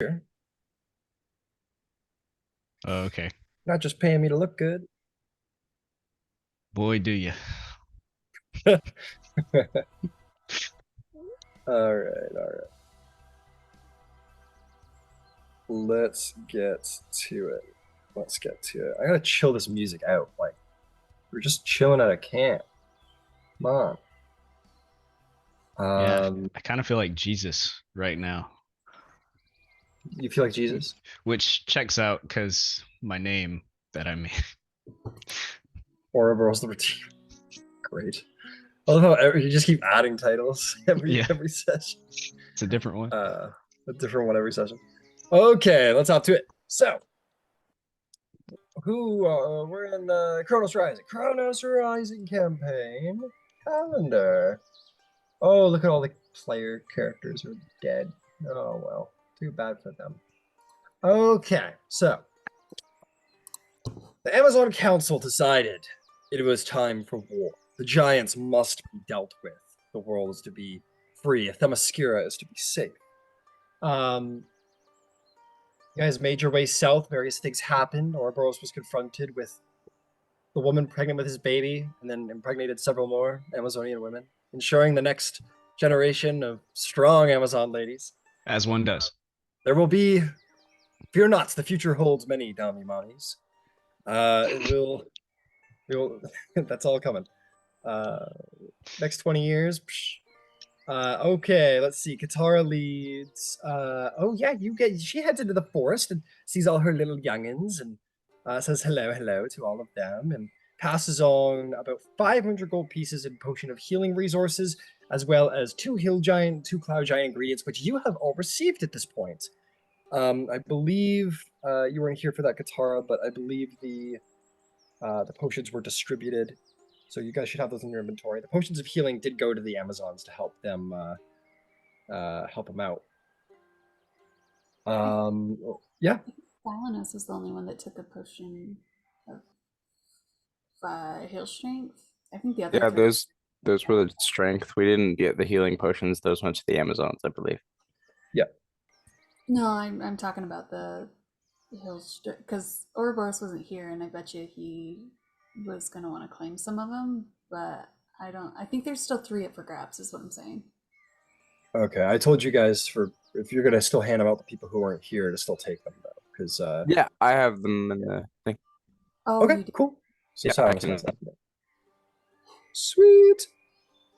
You're Okay. not just paying me to look good. Boy, do you. All right, all right. Let's get to it. Let's get to it. I gotta chill this music out. Like we're just chilling at a camp. Come on. Yeah, Um, I kind of feel like Jesus right now, you feel like Jesus? which checks out because my name that I made. Ouroboros the Redeemer. Great. I love how you just keep adding titles every Yeah, every session. it's a different one. Uh, a different one every session. Okay, let's hop to it. So, we're in Chronos Rising. Chronos Rising campaign calendar. Oh, look at all the player characters who are dead. Oh, well. Too bad for them. Okay, so the Amazon Council decided it was time for war. The giants must be dealt with. The world is to be free. Themyscira is to be safe. Um, you guys made your way south. Various things happened. Ouroboros was confronted with the woman pregnant with his baby and then impregnated several more Amazonian women, ensuring the next generation of strong Amazon ladies. As one does. There will be, fear not, the future holds many Damimanis. It will, that's all coming. Uh, Next 20 years. Psh. Okay, let's see. Katara leads. Oh yeah, she heads into the forest and sees all her little youngins and says hello to all of them and passes on about 500 gold pieces in potion of healing resources, as well as two cloud giant ingredients, which you have all received at this point. I believe you weren't here for that, Katara, but I believe the potions were distributed, so you guys should have those in your inventory. The potions of healing did go to the Amazons to help them out. I Yeah, think Silenos was the only one that took a potion of heal strength. I think the other Yeah, character. those were the strength. We didn't get the healing potions. Those went to the Amazons, I believe. yeah. No, I'm talking about the heal strength because Ouroboros wasn't here, and I bet you he was gonna want to claim some of them. But I don't. I think there's still three up for grabs. Is what I'm saying. Okay, I told you guys for if you're gonna still hand them out to people who weren't here to still take them though, because Yeah, I have them in yeah. the thing. Oh, Okay, you do. cool. So Yeah, I Silas has can. that. Sweet.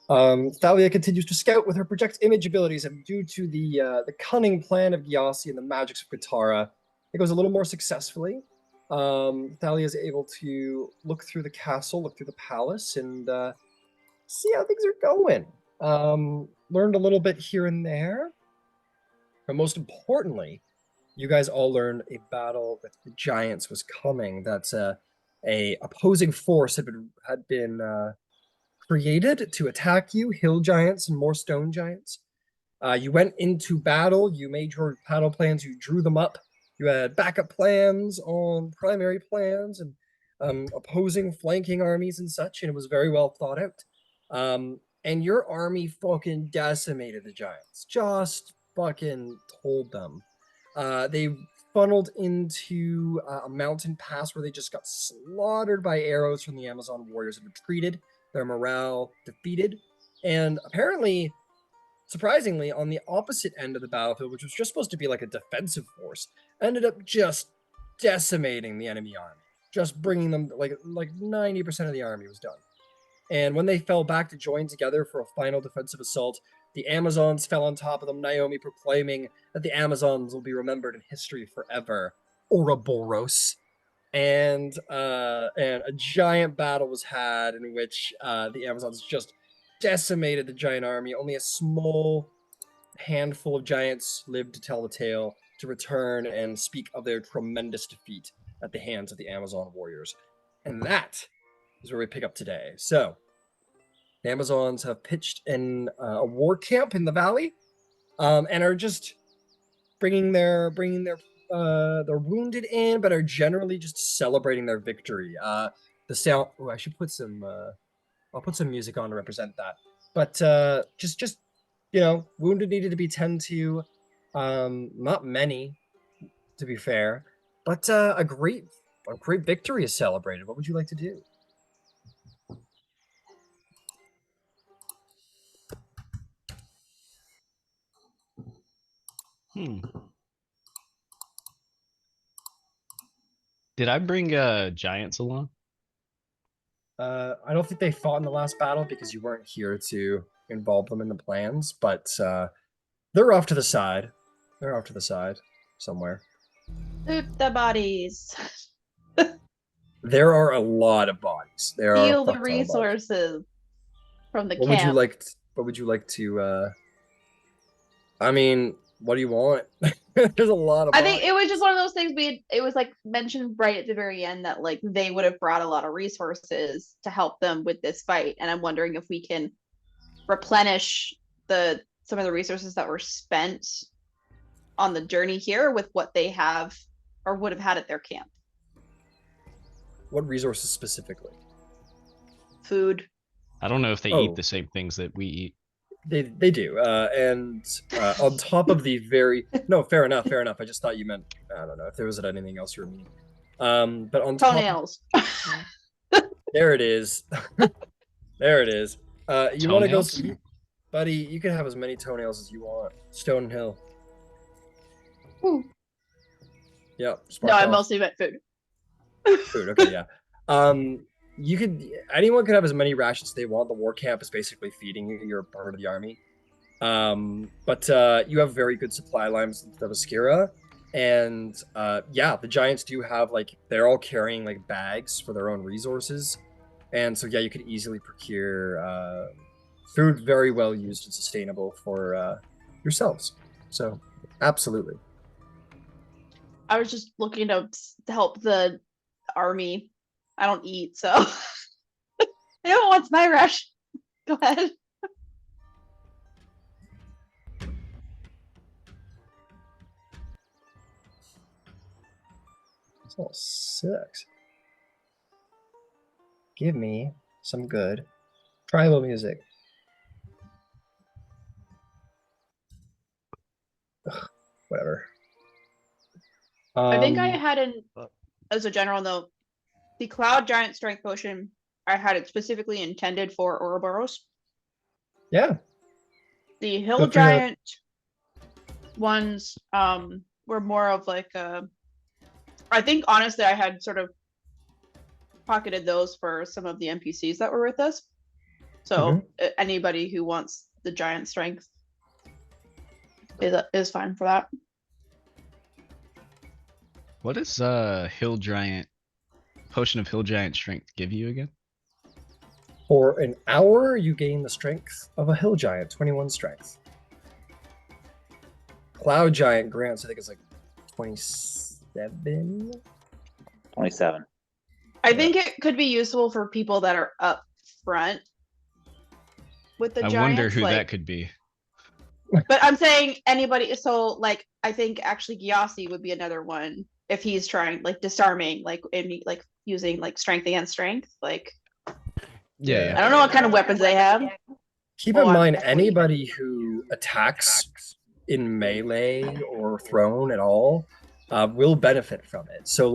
Thalia continues to scout with her project image abilities, and due to the cunning plan of Gyasi and the magics of Katara, it goes a little more successfully. Thalia is able to look through the castle, look through the palace, and see how things are going. Learned a little bit here and there, but most importantly, you guys all learned a battle with the giants was coming. That a opposing force had been created to attack you, hill giants and more stone giants. You went into battle, you made your battle plans, you drew them up. You had backup plans on primary plans and opposing flanking armies and such, and it was very well thought out. And your army fucking decimated the giants. Just fucking told them. They funneled into a mountain pass where they just got slaughtered by arrows from the Amazon warriors and retreated, their morale defeated. And apparently, surprisingly, on the opposite end of the battlefield, which was just supposed to be like a defensive force, ended up just decimating the enemy army, just bringing them like 90% of the army was done. And when they fell back to join together for a final defensive assault, the Amazons fell on top of them, Naomi proclaiming that the Amazons will be remembered in history forever. Ouroboros. And a giant battle was had in which the Amazons just decimated the giant army. Only a small handful of giants lived to tell the tale, to return and speak of their tremendous defeat at the hands of the Amazon warriors. And that is where we pick up today. So, the Amazons have pitched in a war camp in the valley, and are just bringing their wounded in, but are generally just celebrating their victory. The sound. Oh, I should put some. I'll put some music on to represent that. But just wounded needed to be tended to. Not many, to be fair, but a great victory is celebrated. What would you like to do? Did I bring giants along? I don't think they fought in the last battle because you weren't here to involve them in the plans, but they're off to the side. They're off to the side somewhere. Loot the bodies. There are a lot of bodies. There are Steal a the fuck ton of bodies. resources from the What camp. would you like? What would you like to? I mean, what do you want? There's a lot of. I think bodies. it was just one of those things it was like mentioned right at the very end that like they would have brought a lot of resources to help them with this fight. And I'm wondering if we can replenish some of the resources that were spent on the journey here with what they have or would have had at their camp. What resources specifically? Food. I don't know if they Oh. eat the same things that we eat. They do, and on top of the no, fair enough. I just thought you meant I don't know if there was anything else you were meaning. But on Toenails. there it is, there it is. You want to go, Toenails? buddy? You can have as many toenails as you want. Stone Hill. Ooh. Yep. No, I mostly meant food. Food. Okay, yeah. Anyone could have as many rations as they want. The war camp is basically feeding you. You're a part of the army. But you have very good supply lines of Askira. And yeah, the giants do have they're all carrying bags for their own resources. And so yeah, you could easily procure food very well used and sustainable for yourselves. So absolutely. I was just looking to help the army. I don't eat, so anyone wants my ration? Go ahead. This all sucks. Give me some good tribal music. Ugh, whatever. I think I had as a general note, the Cloud Giant Strength Potion, I had it specifically intended for Ouroboros. Yeah. The Hill Good for Giant ones were more of I think honestly I had sort of pocketed those for some of the NPCs that were with us. So anybody who wants the giant strength is fine for that. What does potion of hill giant strength give you again? For an hour, you gain the strength of a hill giant, 21 strength. Cloud giant grants, I think it's 27. 27. I think it could be useful for people that are up front with the I giants. wonder who that could be. But I'm saying anybody. So I think actually Gyasi would be another one if he's trying disarming, using strength against strength. Yeah. I don't know what kind of weapons they have. Keep in mind, anybody who attacks in melee or thrown at all will benefit from it. So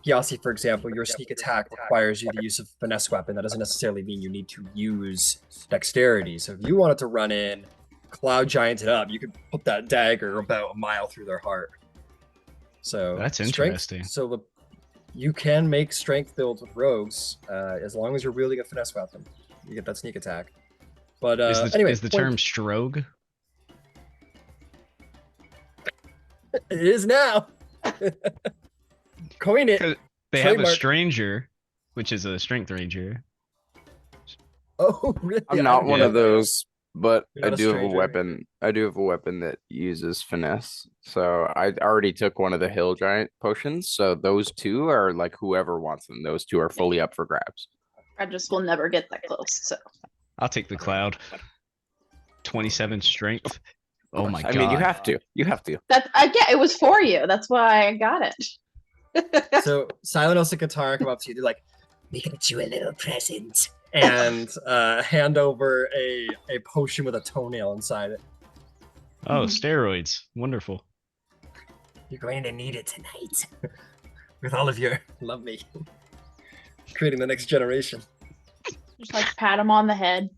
Gyasi, for example, your sneak attack requires you the use of finesse weapon. That doesn't necessarily mean you need to use dexterity. So if you wanted to run in, Cloud Giant it up, you could put that dagger about a mile through their heart. So That's strength, interesting. So you can make strength builds with rogues as long as you're wielding a finesse weapon. You get that sneak attack. But anyway, is the term strogue? It is now. Coin it. They have a Trademark. stranger, which is a strength ranger. Oh, really? I'm not one Yeah. of those, but You're I not a do have a stranger. weapon. I do have a weapon that uses finesse. So I already took one of the hill giant potions. So those two are whoever wants them. Those two are fully up for grabs. I just will never get that close. So I'll take the cloud. 27 strength. Oh my god. I mean, you have to. You have to. it was for you. That's why I got it. So Silenos and Katara come up to you. They're like, "We got you a little present," and hand over a potion with a toenail inside it. Oh, steroids. Wonderful. You're going to need it tonight. With all of your love me. Creating the next generation. Just like pat him on the head.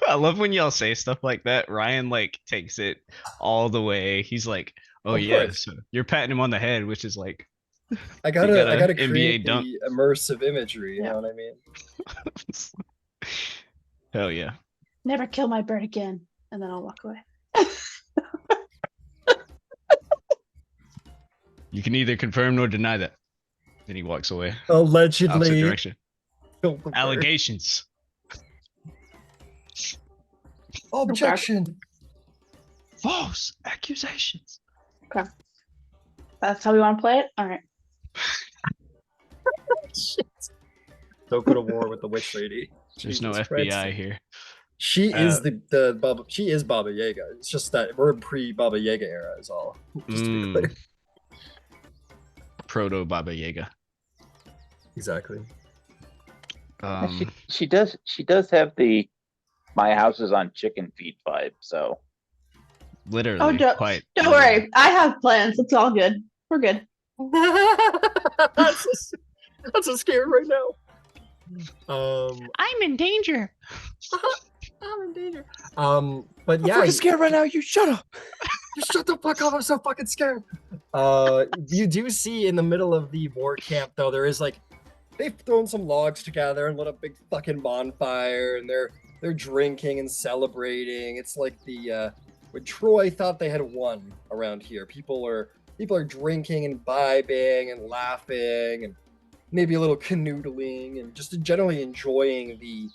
I love when y'all say stuff like that. Ryan like takes it all the way. He's like, "Oh Of yeah, course. so you're patting him on the head," which is like, I got gotta a NBA create dunk. the immersive imagery, you Yeah. know what I mean? Hell yeah. Never kill my bird again. And then I'll walk away. You can neither confirm nor deny that. Then he walks away. Opposite Allegedly. direction. killed the bird. Allegations. Objection. False accusations. That's how we want to play it? All right. Shit. Don't go to war with the witch lady. There's no Jesus FBI Christ. here. She is Uh, the Baba. She is Baba Yaga. It's just that we're in pre-Baba Yaga era, is all. Just to be clear. Proto Baba Yaga. Exactly. And she does have the my house is on chicken feed vibe, so Literally, Oh, quite. don't worry. I have plans. It's all good. We're good. I'm so scared right now. I'm in danger. I'm in danger. But yeah, I'm scared right now. You shut up. just shut the fuck up. I'm so fucking scared. You do see in the middle of the war camp though, there is like they've thrown some logs together and lit a big fucking bonfire, and they're drinking and celebrating. It's like the when Troy thought they had won around here. People are drinking and vibing and laughing and maybe a little canoodling and just generally enjoying the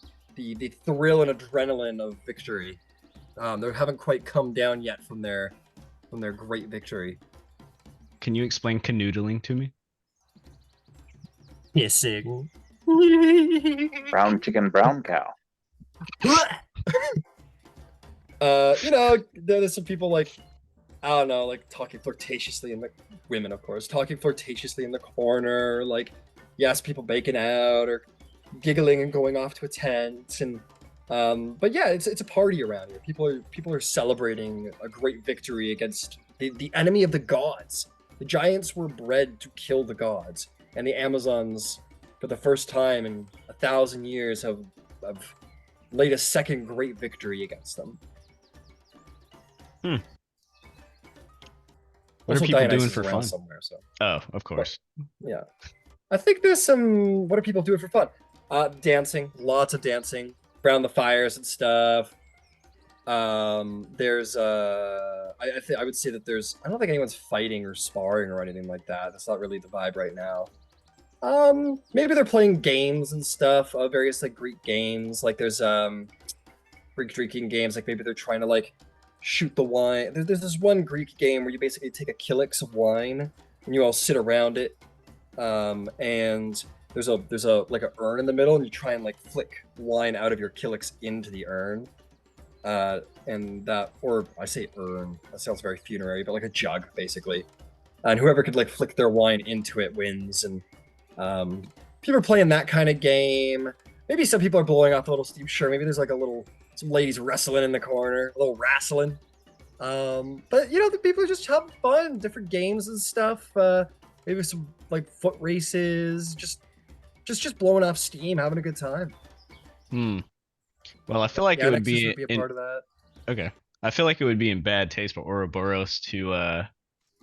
thrill and adrenaline of victory. They haven't quite come down yet from their great victory. Can you explain canoodling to me? Hissing. brown chicken, brown cow. There's some people like, I don't know, like talking flirtatiously in the women, of course, talking flirtatiously in the corner, like yes, people baking out or giggling and going off to a tent, and but yeah, it's a party around here. People are celebrating a great victory against the enemy of the gods. The giants were bred to kill the gods, and the Amazons, for the first time in 1,000 years, have laid a second great victory against them. What Also, are people Dionysus doing is for around fun? somewhere, so Oh, of course. yeah. I think there's some. What are people doing for fun? Dancing, lots of dancing around the fires and stuff. There's I would say that there's. I don't think anyone's fighting or sparring or anything like that. That's not really the vibe right now. Maybe they're playing games and stuff. Various like Greek games. Like there's Greek drinking games. Like maybe they're trying to like shoot the wine. There's this one Greek game where you basically take a kylix of wine and you all sit around it. And there's a like an urn in the middle, and you try and like flick wine out of your kylix into the urn. And that, or I say urn, that sounds very funerary, but like a jug basically. And whoever could like flick their wine into it wins. And people are playing that kind of game. Maybe some people are blowing off a little steam. Sure, maybe there's like some ladies wrestling in the corner, a little wrestling. But the people are just having fun, different games and stuff. Maybe some like foot races, just blowing off steam, having a good time. Well, I feel like it would Nexus be, a part of that. okay. I feel like it would be in bad taste for Ouroboros to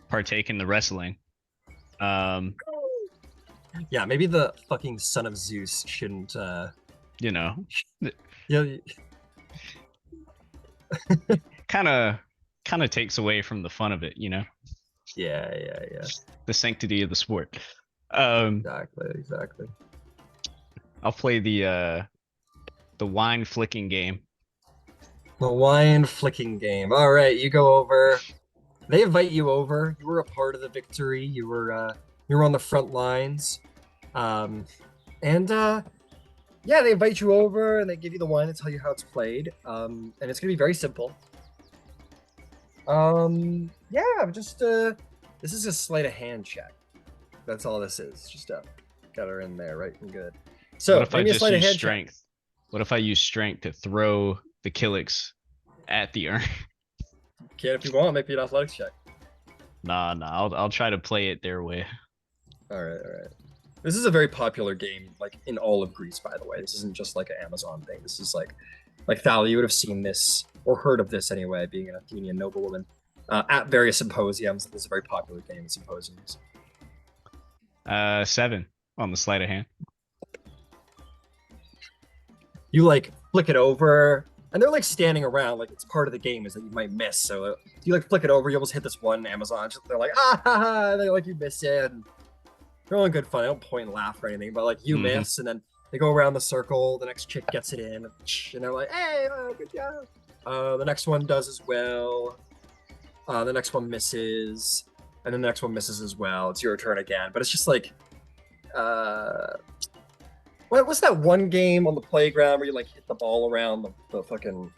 partake in the wrestling. Yeah, maybe the fucking son of Zeus shouldn't. Yeah, kind of takes away from the fun of it, Yeah. the sanctity of the sport. Exactly. I'll play the wine flicking game. The wine flicking game. All right, you go over. They invite you over. You were a part of the victory. You were on the front lines. Yeah, they invite you over and they give you the wine and tell you how it's played. And it's gonna be very simple. Yeah, just this is a sleight of hand check. That's all this is. Just got her in there, right and good. So What if I give me a just sleight of use hand check. strength? What if I use strength to throw the Killix at the urn. Can if you want, make me an athletics check. Nah, I'll try to play it their way. All right, all right. This is a very popular game, like in all of Greece, by the way. This isn't just like an Amazon thing. This is like Thalia, you would have seen this or heard of this anyway, being an Athenian noblewoman, at various symposiums. This is a very popular game at symposiums. 7 on the sleight of hand. You like flick it over, and they're like standing around, like it's part of the game is that you might miss. So you like flick it over, you almost hit this one Amazon. They're like, ah, ha, ha, they like you miss it. And they're all in good fun. They don't point and laugh or anything, but like you miss, and then they go around the circle. The next chick gets it in, and they're like, hey, oh, good job. The next one does as well. The next one misses, and then the next one misses as well. It's your turn again, but it's just like, what's that one game on the playground where you like hit the ball around the fucking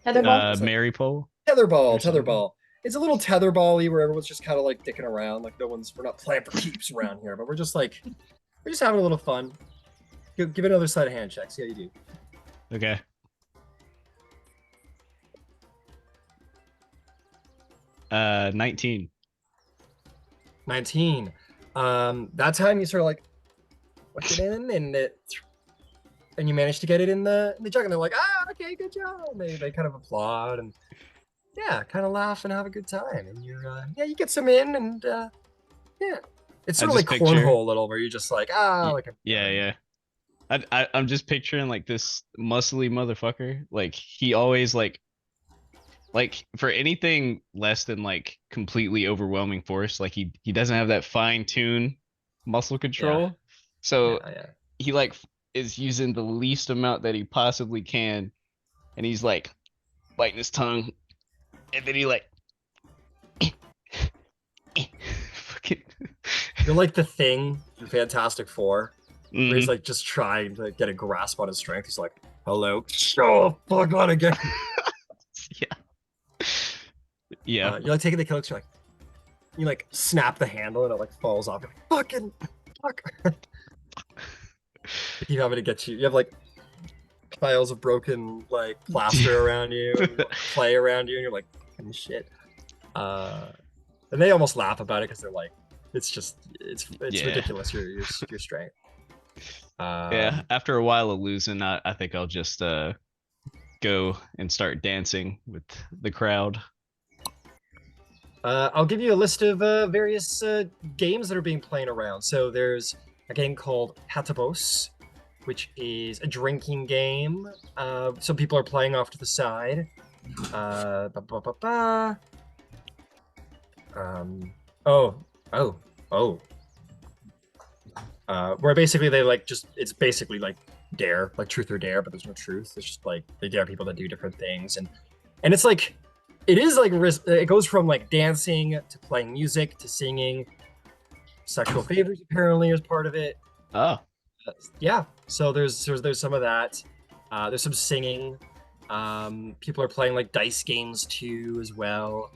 Tetherball? Mary pole. Tetherball. It's a little tetherball-y where everyone's just kind of like dicking around. Like we're not playing for keeps around here, but we're just having a little fun. Give it another sleight of hand check. See how you do. Okay. Uh, 19. 19. That time you sort of like put it in and you manage to get it in the jug, and they're like, ah, okay, good job. And they kind of applaud and yeah, kind of laugh and have a good time. And you get some in, and yeah, it's sort of like cornhole a little, where you're just like, Yeah. I'm just picturing like this muscly motherfucker. Like he always like for anything less than like completely overwhelming force, like he doesn't have that fine tune muscle control. Yeah. So yeah. he like is using the least amount that he possibly can, and he's like biting his tongue, and then he like fucking You're like the Thing in Fantastic Four, where Mhm. he's like just trying to get a grasp on his strength. He's like, hello, show the fuck on again. Yeah. You're like taking the killix, you're like, you like snap the handle and it like falls off. You're like, fucking fuck. You have it to get you. You have like piles of broken like plaster around you, and, like, clay around you, and you're like, fucking shit. And they almost laugh about it because they're like, it's Yeah. ridiculous. Your strength. Yeah. After a while of losing, I think I'll just go and start dancing with the crowd. I'll give you a list of various games that are being played around. So there's a game called Hatabos, which is a drinking game. Some people are playing off to the side. Where basically it's basically like dare, like truth or dare, but there's no truth. It's just like they dare people to do different things, and it's like it is like it goes from like dancing to playing music to singing. Sexual favors apparently is part of it. Oh. Yeah, so there's some of that. There's some singing. People are playing like dice games too as well.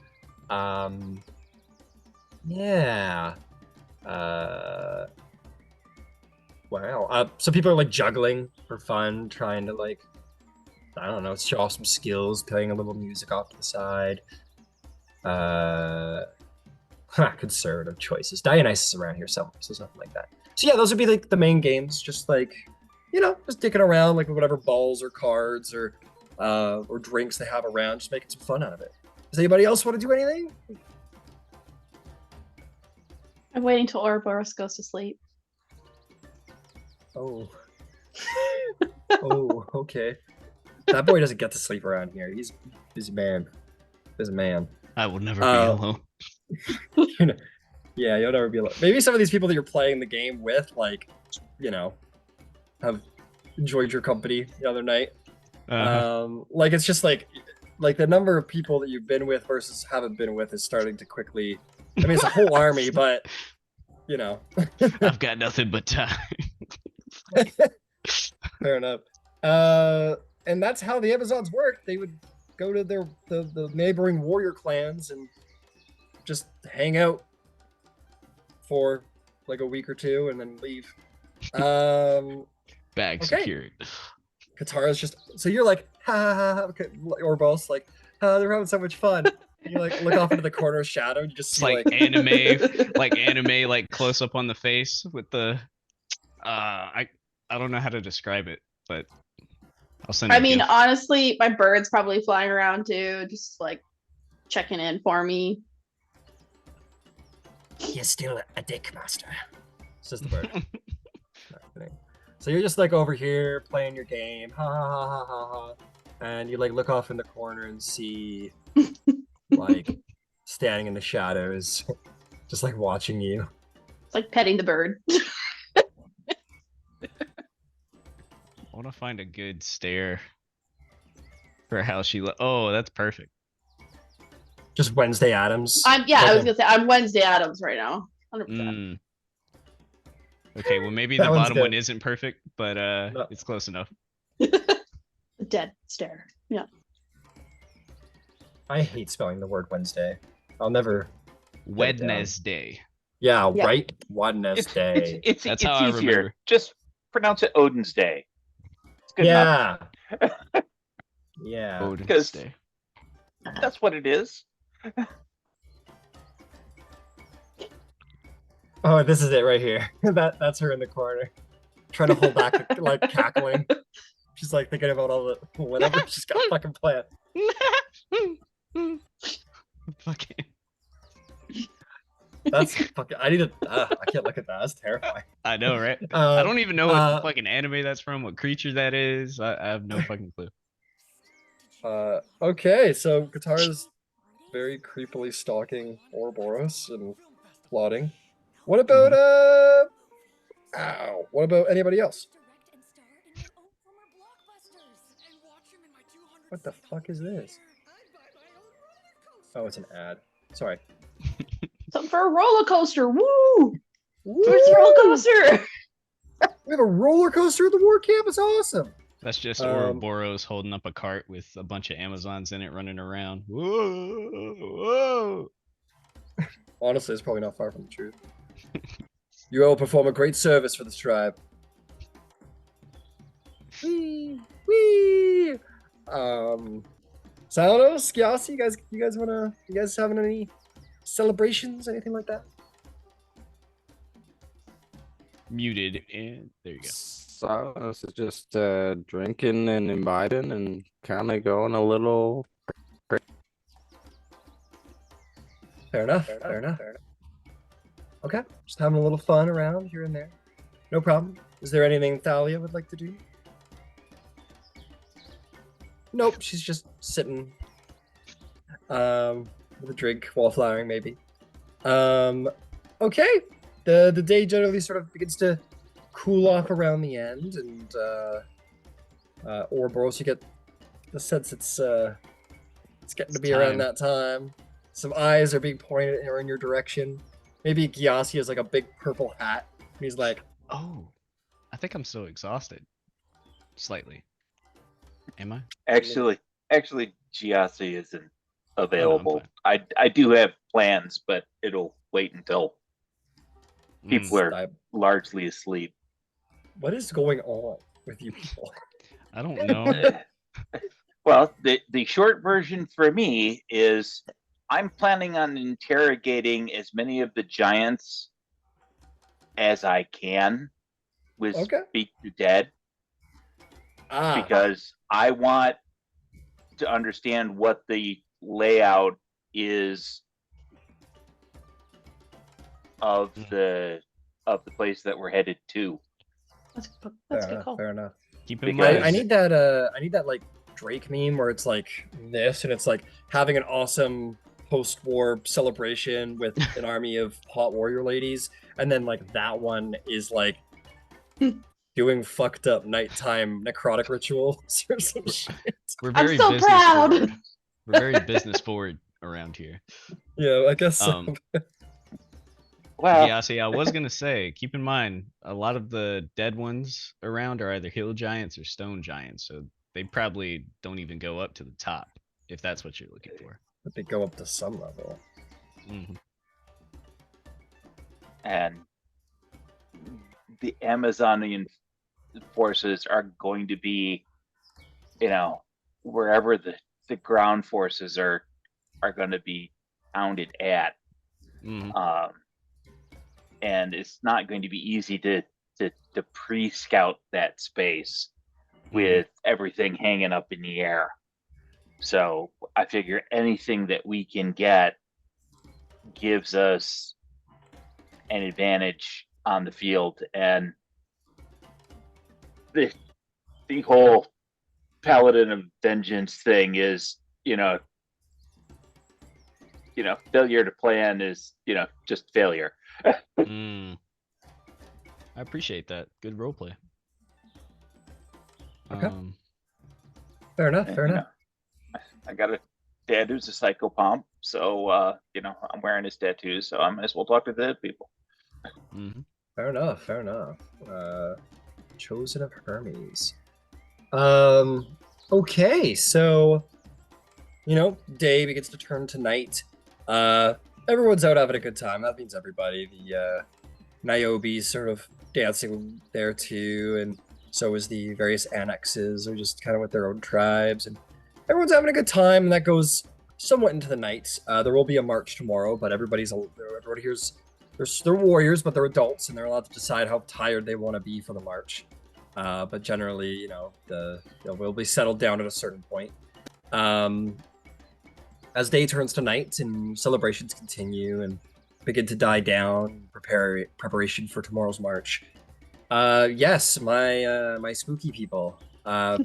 Yeah. Wow. So people are like juggling for fun, trying to like, I don't know, show off some skills, playing a little music off to the side. Conservative choices. Dionysus around here, so something like that. So yeah, those would be like the main games, just like, just dicking around like with whatever balls or cards or drinks they have around, just making some fun out of it. Does anybody else want to do anything? I'm waiting till Ouroboros goes to sleep. Oh. Oh, okay. That boy doesn't get to sleep around here. He's busy man. Busy man. I will never be alone. Yeah, you'll never be alone. Maybe some of these people that you're playing the game with, like, have enjoyed your company the other night. Like it's just like the number of people that you've been with versus haven't been with is starting to quickly. I mean, it's a whole army, but I've got nothing but time. Fair enough. And that's how the Amazons work. They would go to the neighboring warrior clans and just hang out for like a week or two and then leave. Bag Okay. secured. Katara's just, so you're like, ha ha ha, ha. Okay, Orboros like, they're having so much fun. You like look off into the corner shadow, you just It's see like anime, like close up on the face with the I don't know how to describe it, but I'll send I a mean, GIF. honestly, my bird's probably flying around too, just like checking in for me. You're still a dick master. It's just the bird. Not kidding. So you're just like over here playing your game, ha ha ha ha ha ha, and you like look off in the corner and see like standing in the shadows, just like watching you. It's like petting the bird. I want to find a good stare for how she. Oh, that's perfect. Just Wednesday Adams. I was Okay. gonna say I'm Wednesday Adams right now. 100%. Mm. Okay, well maybe That the one's bottom one good. isn't perfect, but No. it's close enough. Dead stare. Yeah. I hate spelling the word Wednesday. I'll never. Get it down. Wednesday. Yeah, Yeah. right. It's Wednesday. it's That's it's how I easier. remember. Just pronounce it Odin's Day. It's good enough. Yeah. Yeah. Wednesday. That's what it is. Oh, this is it right here. That's her in the corner, trying to hold back, like cackling. She's like thinking about all the whatever she's got fucking planned. Fucking. That's fucking. I need to. I can't look at that. That's terrifying. I know, right? I don't even know what uh, fucking anime that's from, what creature that is. I have no fucking clue. Okay, so Katara's very creepily stalking Ouroboros and plotting. What about Ow. What about anybody else? What the fuck is this? Oh, it's an ad. Sorry. Something for a roller coaster. Woo! Woo! First roller coaster. We have a roller coaster at the war camp. It's awesome. That's just Um, Ouroboros holding up a cart with a bunch of Amazons in it running around. Whoa, whoa. Honestly, it's probably not far from the truth. You all perform a great service for this tribe. Wee, wee. Salanos, Gyasi, you guys having any celebrations, anything like that? Muted, and there you go. So this is just drinking and imbibing and kind of going a little. Fair enough. Okay, just having a little fun around here and there. No problem. Is there anything Thalia would like to do? Nope, she's just sitting with a drink, wallflowering maybe. Okay. The day generally sort of begins to cool off around the end, and Ouroboros, you get the sense it's getting to be around time. that time. Some eyes are being pointed in your direction. Maybe Gyasi has like a big purple hat, and he's like, Oh, I think I'm so exhausted. Slightly. Am I? Actually, Giassi isn't available. fine. I do have plans, but it'll wait until people are I- largely asleep. "What is going on with you people?" I don't know. Well, the short version for me is I'm planning on interrogating as many of the giants as I can with Okay. Speak the Dead, because I want to understand what the layout is of the place that we're headed to. That's a Fair good enough. call. Fair enough. Keep in Because- mind. I need that like Drake meme where it's like this, and it's like having an awesome post-war celebration with an army of hot warrior ladies, and then like that one is like doing fucked up nighttime necrotic rituals or some shit. We're I'm very so business proud. forward. We're very business forward around here. Yeah, I guess so. Well, Yeah, see, I was gonna say, keep in mind, a lot of the dead ones around are either hill giants or stone giants, so they probably don't even go up to the top, if that's what you're looking for. But they go up to some level. Mhm. and the Amazonian forces are going to be, wherever the ground forces are going to be pounded at. Mhm. And it's not going to be easy to pre-scout that space with everything hanging up in the air. So I figure anything that we can get gives us an advantage on the field, and the whole Paladin of Vengeance thing is, failure to plan is, just failure. Mm. I appreciate that. Good role play. Okay. Fair enough. And, Fair enough. I got a dad who's a psychopomp, so I'm wearing his tattoos, so I might as well talk to the dead people. Mhm. Fair enough. Fair enough. Chosen of Hermes. Okay, so day begins to turn to night. Everyone's out having a good time. That means everybody. The Niobe's sort of dancing there too, and so is the various annexes, or just kind of with their own tribes, and everyone's having a good time, and that goes somewhat into the night. There will be a march tomorrow, but everybody here's they're warriors, but they're adults, and they're allowed to decide how tired they want to be for the march. But generally, we'll be settled down at a certain point. As day turns to night and celebrations continue and begin to die down, preparation for tomorrow's march. Yes, my spooky people.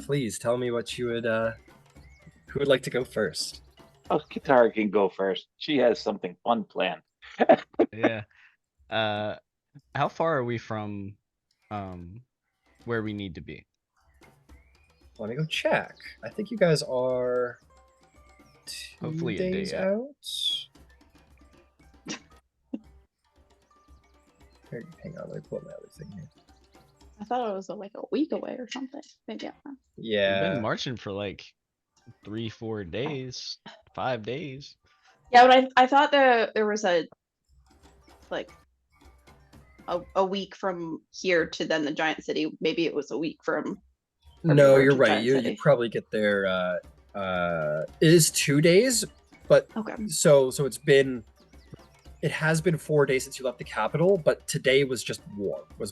Please tell me what you would who would like to go first? Oh, Katara can go first. She has something fun planned. Yeah. How far are we from where we need to be? Let me go check. I think you guys are Hopefully a day days out. out. Hang on, let me pull up my other thing here. I thought it was like a week away or something. Maybe I'm wrong. We've Yeah. been marching for like 3-4 days, 5 days. Yeah, but I thought there was a week from here to then the giant city. Maybe it was a week from No, here you're to right. Giant You City. probably get there. It is 2 days, but Okay. so it has been 4 days since you left the capital, but today was just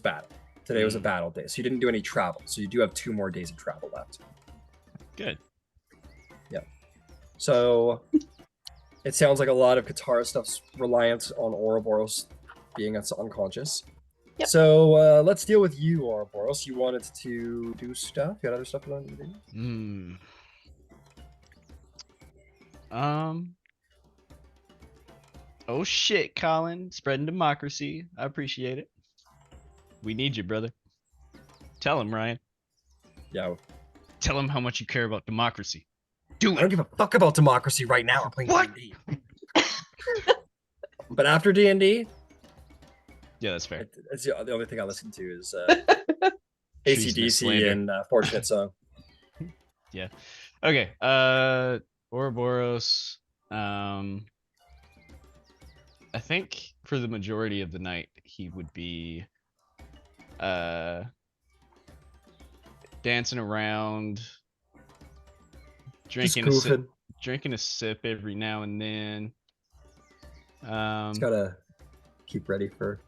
battle. Today was a battle day, so you didn't do any travel. So you do have 2 more days of travel left. Good. So it sounds like a lot of Katara stuff's reliant on Ouroboros being unconscious. Yep. So let's deal with you, Ouroboros. You wanted to do stuff? You had other stuff you wanted to do? Oh shit, Colin. Spreading democracy. I appreciate it. We need you, brother. Tell him, Ryan. Yeah. Tell him how much you care about democracy. Do I don't it. give a fuck about democracy right now. I'm playing What? D&D. But after D&D, Yeah, that's fair. it's the only thing I listen to is Treasonous AC/DC slander. and Fortunate Song. Yeah. Okay. Ouroboros. I think for the majority of the night he would be dancing around, Just drinking goofing. a sip every now and then. Just gotta keep ready for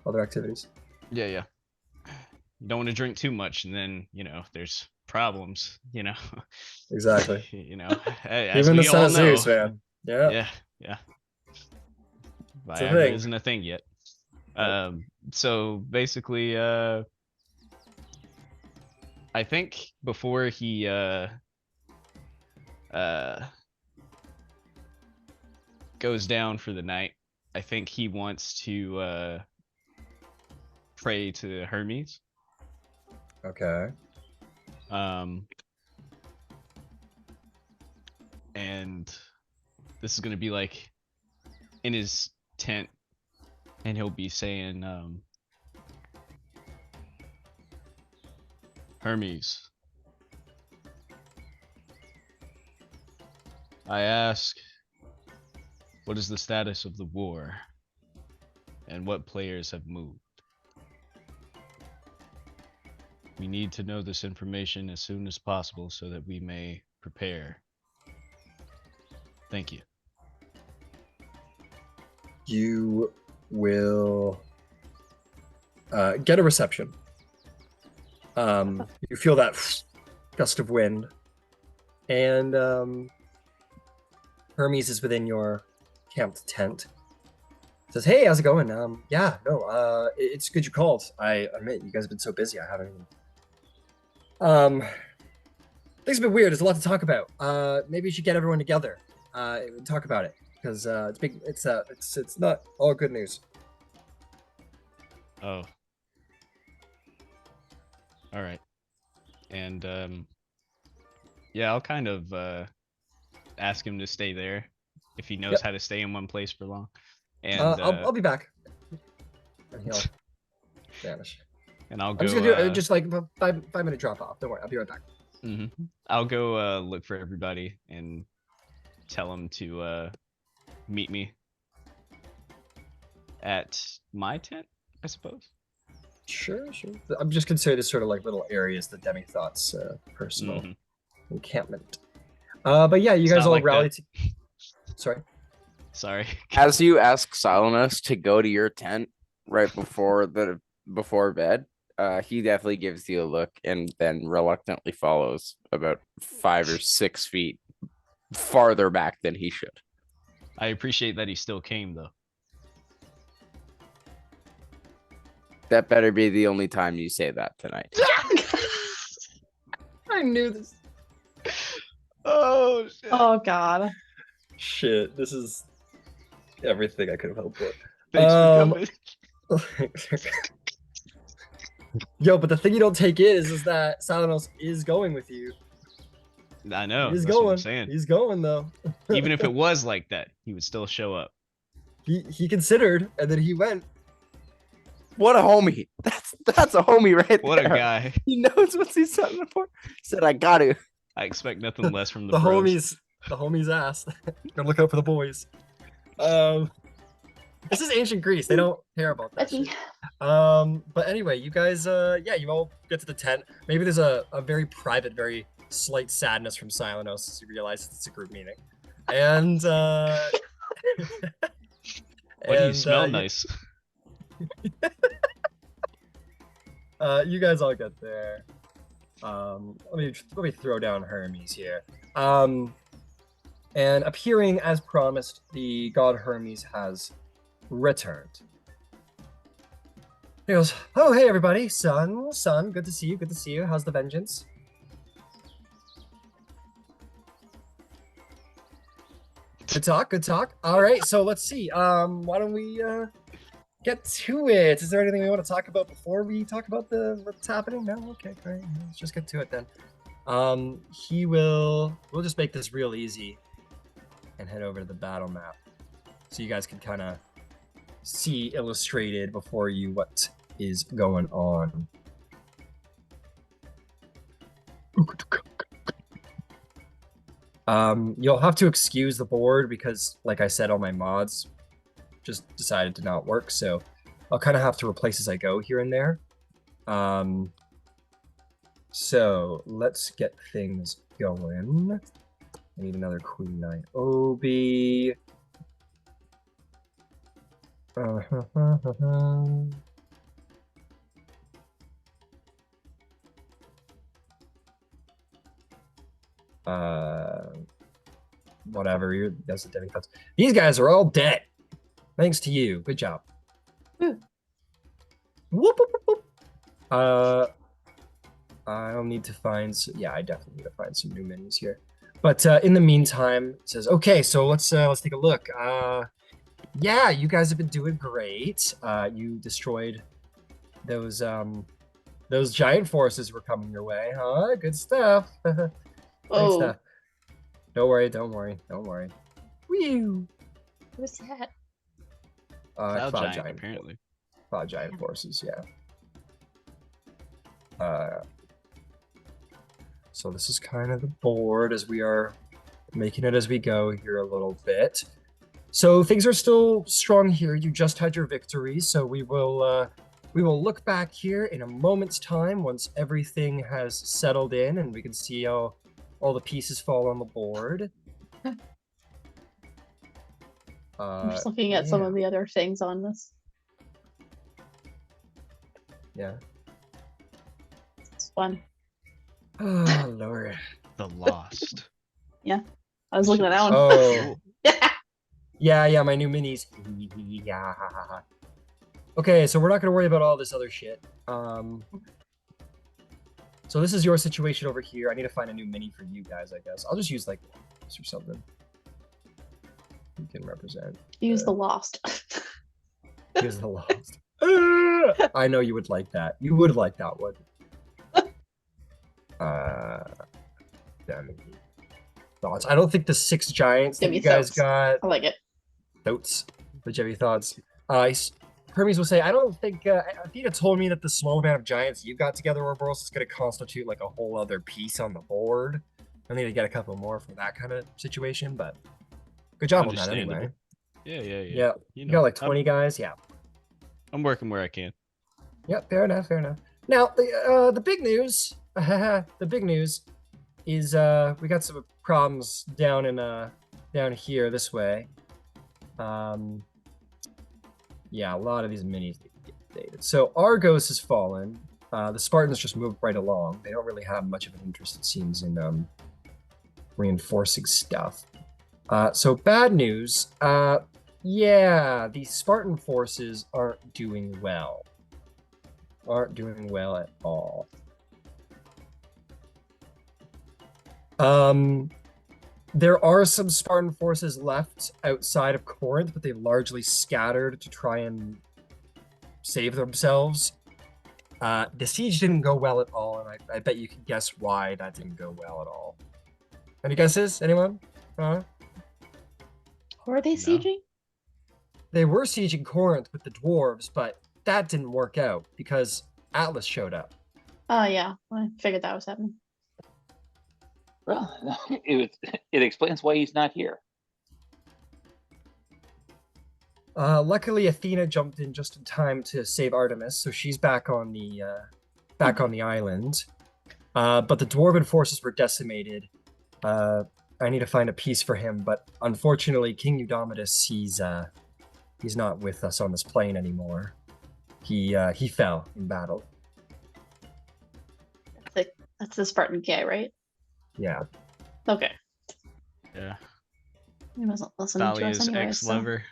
other activities. Yeah. You don't want to drink too much, and then there's problems. Exactly. As Even the we son all of know. Zeus, man. Yeah. Yeah. It's a Viagra thing. isn't a thing yet. Nope. So basically, I think before he goes down for the night, I think he wants to pray to Hermes. Okay. And this is gonna be like in his tent, and he'll be saying, Hermes, I ask, what is the status of the war, and what players have moved? We need to know this information as soon as possible so that we may prepare. Thank you. You will get a reception. You feel that gust of wind, and Hermes is within your camped tent. Says, "Hey, how's it going? Yeah, no, it's good you called. I admit you guys have been so busy. I haven't even. Things have been weird. There's a lot to talk about. Maybe you should get everyone together. And talk about it because it's big. It's not all good news. Oh. All right. And yeah, I'll kind of ask him to stay there if he knows Yep. how to stay in one place for long. And I'll be back. And he'll vanish. and I'll I'm go just gonna do just like a 5 minute drop off. Don't worry, I'll be right back. I'll go look for everybody and tell them to meet me at my tent, I suppose. Sure. I'm just considering this sort of like little areas, the Demi-Thought's personal encampment. But yeah, you It's guys not all like rally. that. Sorry. Sorry. As you ask Silenus to go to your tent right before bed, he definitely gives you a look and then reluctantly follows about 5 or 6 feet farther back than he should. I appreciate that he still came though. That better be the only time you say that tonight. I knew this. Oh shit. Oh God. Shit, this is everything I could have hoped for. Thanks for coming. Yo, but the thing you don't take is that Salanos is going with you. I know. He's That's what I'm going. saying. He's going though. Even if it was like that, he would still show up. he considered, and then he went. What a homie. That's a homie right What there. a guy. He knows what he's signing for. He said, I got to. I expect nothing less from the The bros. homies asked. Gotta look out for the boys. This is ancient Greece. They don't care about that shit. But anyway, you guys, yeah, you all get to the tent. Maybe there's a very private, very slight sadness from Silenos as you realize it's a group meeting. And Why do you smell nice? You guys all get there. Let me throw down Hermes here. And appearing as promised, the god Hermes has returned. He goes, "Oh, hey everybody, son, good to see you. How's the vengeance?" Good talk. All right, so let's see. Why don't we get to it? Is there anything we want to talk about before we talk about what's happening? No? Okay, great. Let's just get to it then. We'll just make this real easy and head over to the battle map so you guys can kind of see illustrated before you what is going on. You'll have to excuse the board because, like I said, all my mods just decided to not work, so I'll kind of have to replace as I go here and there. So let's get things going. I need another Queen Knight Obi. Whatever. That's the Demi-Thots. These guys are all dead. Thanks to you. Good job. Whoop, whoop, whoop, whoop. I'll need to find. Yeah, I definitely need to find some new minis here. But in the meantime, it says, okay, so let's take a look. Yeah, you guys have been doing great. You destroyed those giant forces were coming your way, huh? Good stuff. Good stuff. Don't worry. Whew. What's that? Cloud Cloud giant, apparently. Cloud giant forces, yeah. So this is kind of the board as we are making it as we go here a little bit. So things are still strong here. You just had your victory, so we will We will look back here in a moment's time once everything has settled in and we can see how all the pieces fall on the board. I'm just looking at some of the other things on this. Yeah. It's fun. Oh, Lord. The Lost. I was looking at that one. Oh. Yeah, my new minis. Yeah. Okay, so we're not gonna worry about all this other shit. So this is your situation over here. I need to find a new mini for you guys, I guess. I'll just use like this or something. You can represent. Use the Lost. Use the Lost. I know you would like that. You would like that one. Thoughts? I don't think the 6 giants that Give me you guys thoughts. got. I like it. Thoughts. But you have any thoughts? Hermes will say, I don't think, if you'd have told me that the small amount of giants you got together, Ouroboros, is going to constitute like a whole other piece on the board. I need to get a couple more for that kind of situation, but good job on that anyway. Yeah. Yeah, you got like 20 guys, yeah. I'm working where I can. Yep, fair enough. Now, the big news, is we got some problems down here this way. Yeah, a lot of these minis get dated. So Argos has fallen. The Spartans just moved right along. They don't really have much of an interest, it seems, in reinforcing stuff. So bad news. Yeah, the Spartan forces aren't doing well. Aren't doing well at all. There are some Spartan forces left outside of Corinth, but they've largely scattered to try and save themselves. The siege didn't go well at all, and I bet you can guess why that didn't go well at all. Any guesses? Anyone? Who are they sieging? They were sieging Corinth with the dwarves, but that didn't work out because Atlas showed up. Oh, yeah. I figured that was happening. Well, it explains why he's not here. Luckily, Athena jumped in just in time to save Artemis, so she's back on the island. But the dwarven forces were decimated. I need to find a piece for him, but unfortunately, King Eudomitus, he's not with us on this plane anymore. He fell in battle. That's the Spartan guy, right? Yeah. Okay. Yeah. He wasn't listening to us Thalia's anyway. ex-lover.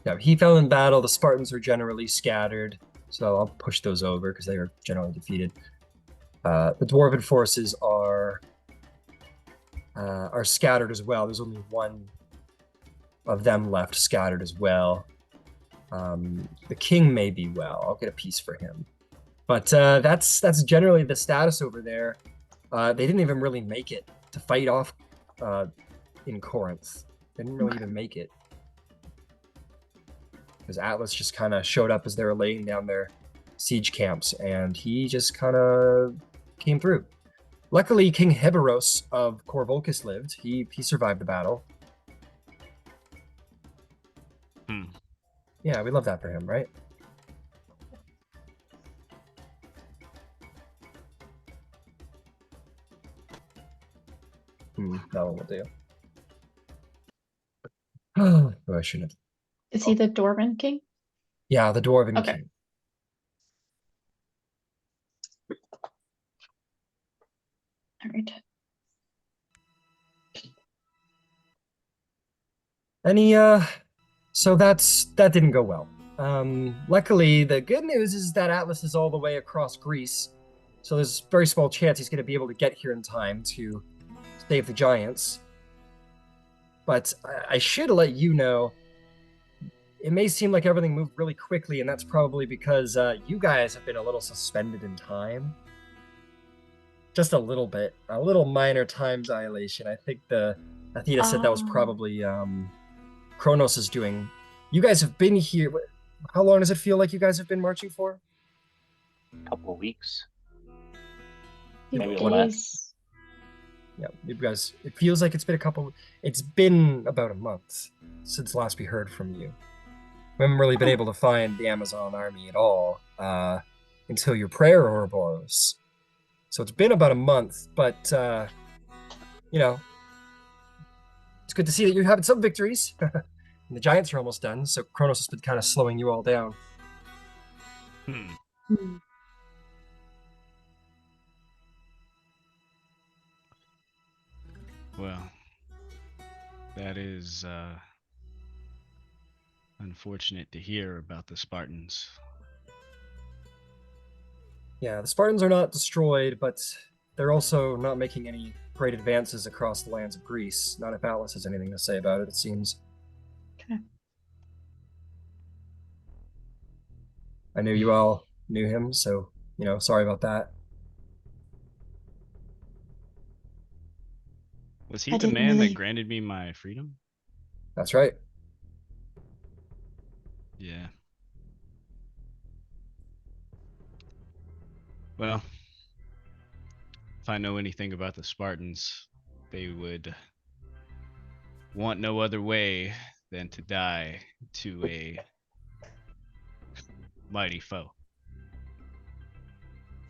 Yeah, he fell in battle. The Spartans are generally scattered, so I'll push those over because they are generally defeated. The dwarven forces are scattered as well. There's only one of them left scattered as well. The king may be well. I'll get a piece for him. But that's generally the status over there. They didn't even really make it to fight off in Corinth. They didn't really even make it. Because Atlas just kind of showed up as they were laying down their siege camps, and he just kind of came through. Luckily, King Heberos of Corvolcus lived. He survived the battle. Yeah, we love that for him, right? That one will do. Oh, I shouldn't have. Is he the Dwarven king? Yeah, the Dwarven Okay. king. All right. So that didn't go well. Luckily, the good news is that Atlas is all the way across Greece, so there's a very small chance he's going to be able to get here in time to save the giants. But I should let you know, it may seem like everything moved really quickly, and that's probably because you guys have been a little suspended in time. Just a little bit. A little minor time dilation. I think Athena said that was probably Kronos is doing. You guys have been here. How long does it feel like you guys have been marching for? A couple of weeks. Maybe Maybe less. Yeah, you guys. It feels like it's been it's been about a month since last we heard from you. We haven't really been able to find the Amazon army at all until your prayer, Ouroboros. So it's been about a month, but you know, it's good to see that you're having some victories. And the Giants are almost done, so Kronos has been kind of slowing you all down. Well, that is unfortunate to hear about the Spartans. Yeah, the Spartans are not destroyed, but they're also not making any great advances across the lands of Greece. Not if Atlas has anything to say about it, it seems. Okay. I knew you all knew him, so, sorry about that. Was he I the didn't man really- that granted me my freedom? That's right. Yeah. Well, if I know anything about the Spartans, they would want no other way than to die to a mighty foe.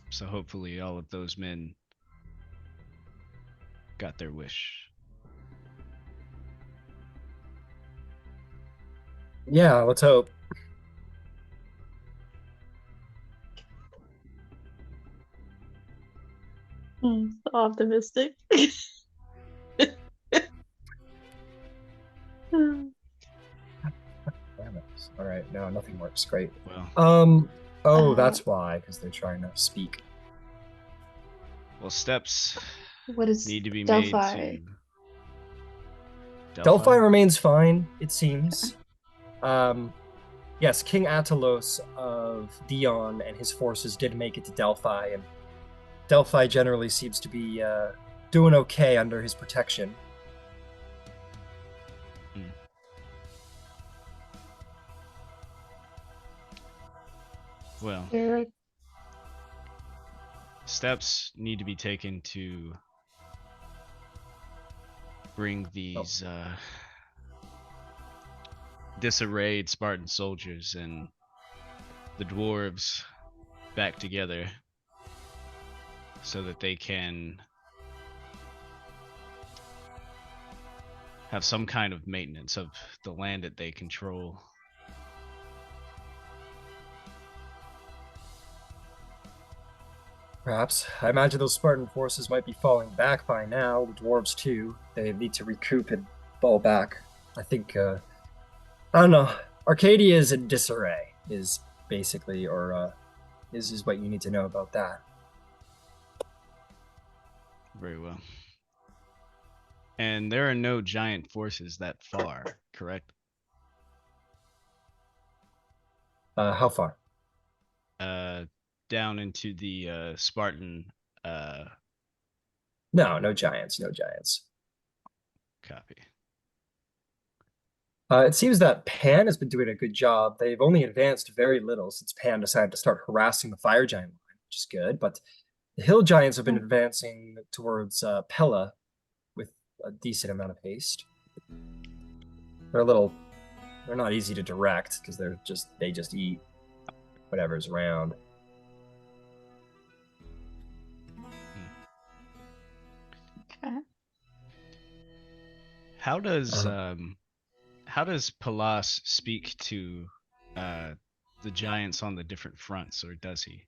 So hopefully all of those men got their wish. Yeah, let's hope. So optimistic. Damn it. All right, no, nothing works. Great. Well, That's why, because they're trying to speak. steps What is need to be Delphi? made to Delphi remains fine, it seems. Yes, King Attilos of Dion and his forces did make it to Delphi, and Delphi generally seems to be doing okay under his protection. Well, There- steps need to be taken to bring these disarrayed Spartan soldiers and the dwarves back together so that they can have some kind of maintenance of the land that they control. Perhaps. I imagine those Spartan forces might be falling back by now, the dwarves too. They need to recoup and fall back. I think, I don't know. Arcadia is in disarray, is basically, or is what you need to know about that. Very well. And there are no giant forces that far, correct? How far? Down into the Spartan No giants, no giants. copy. It seems that Pan has been doing a good job. They've only advanced very little since Pan decided to start harassing the fire giant line, which is good. But the hill giants have been advancing towards Pella with a decent amount of haste. They're not easy to direct because they just eat whatever's around. Okay. How does Palas speak to the giants on the different fronts, or does he?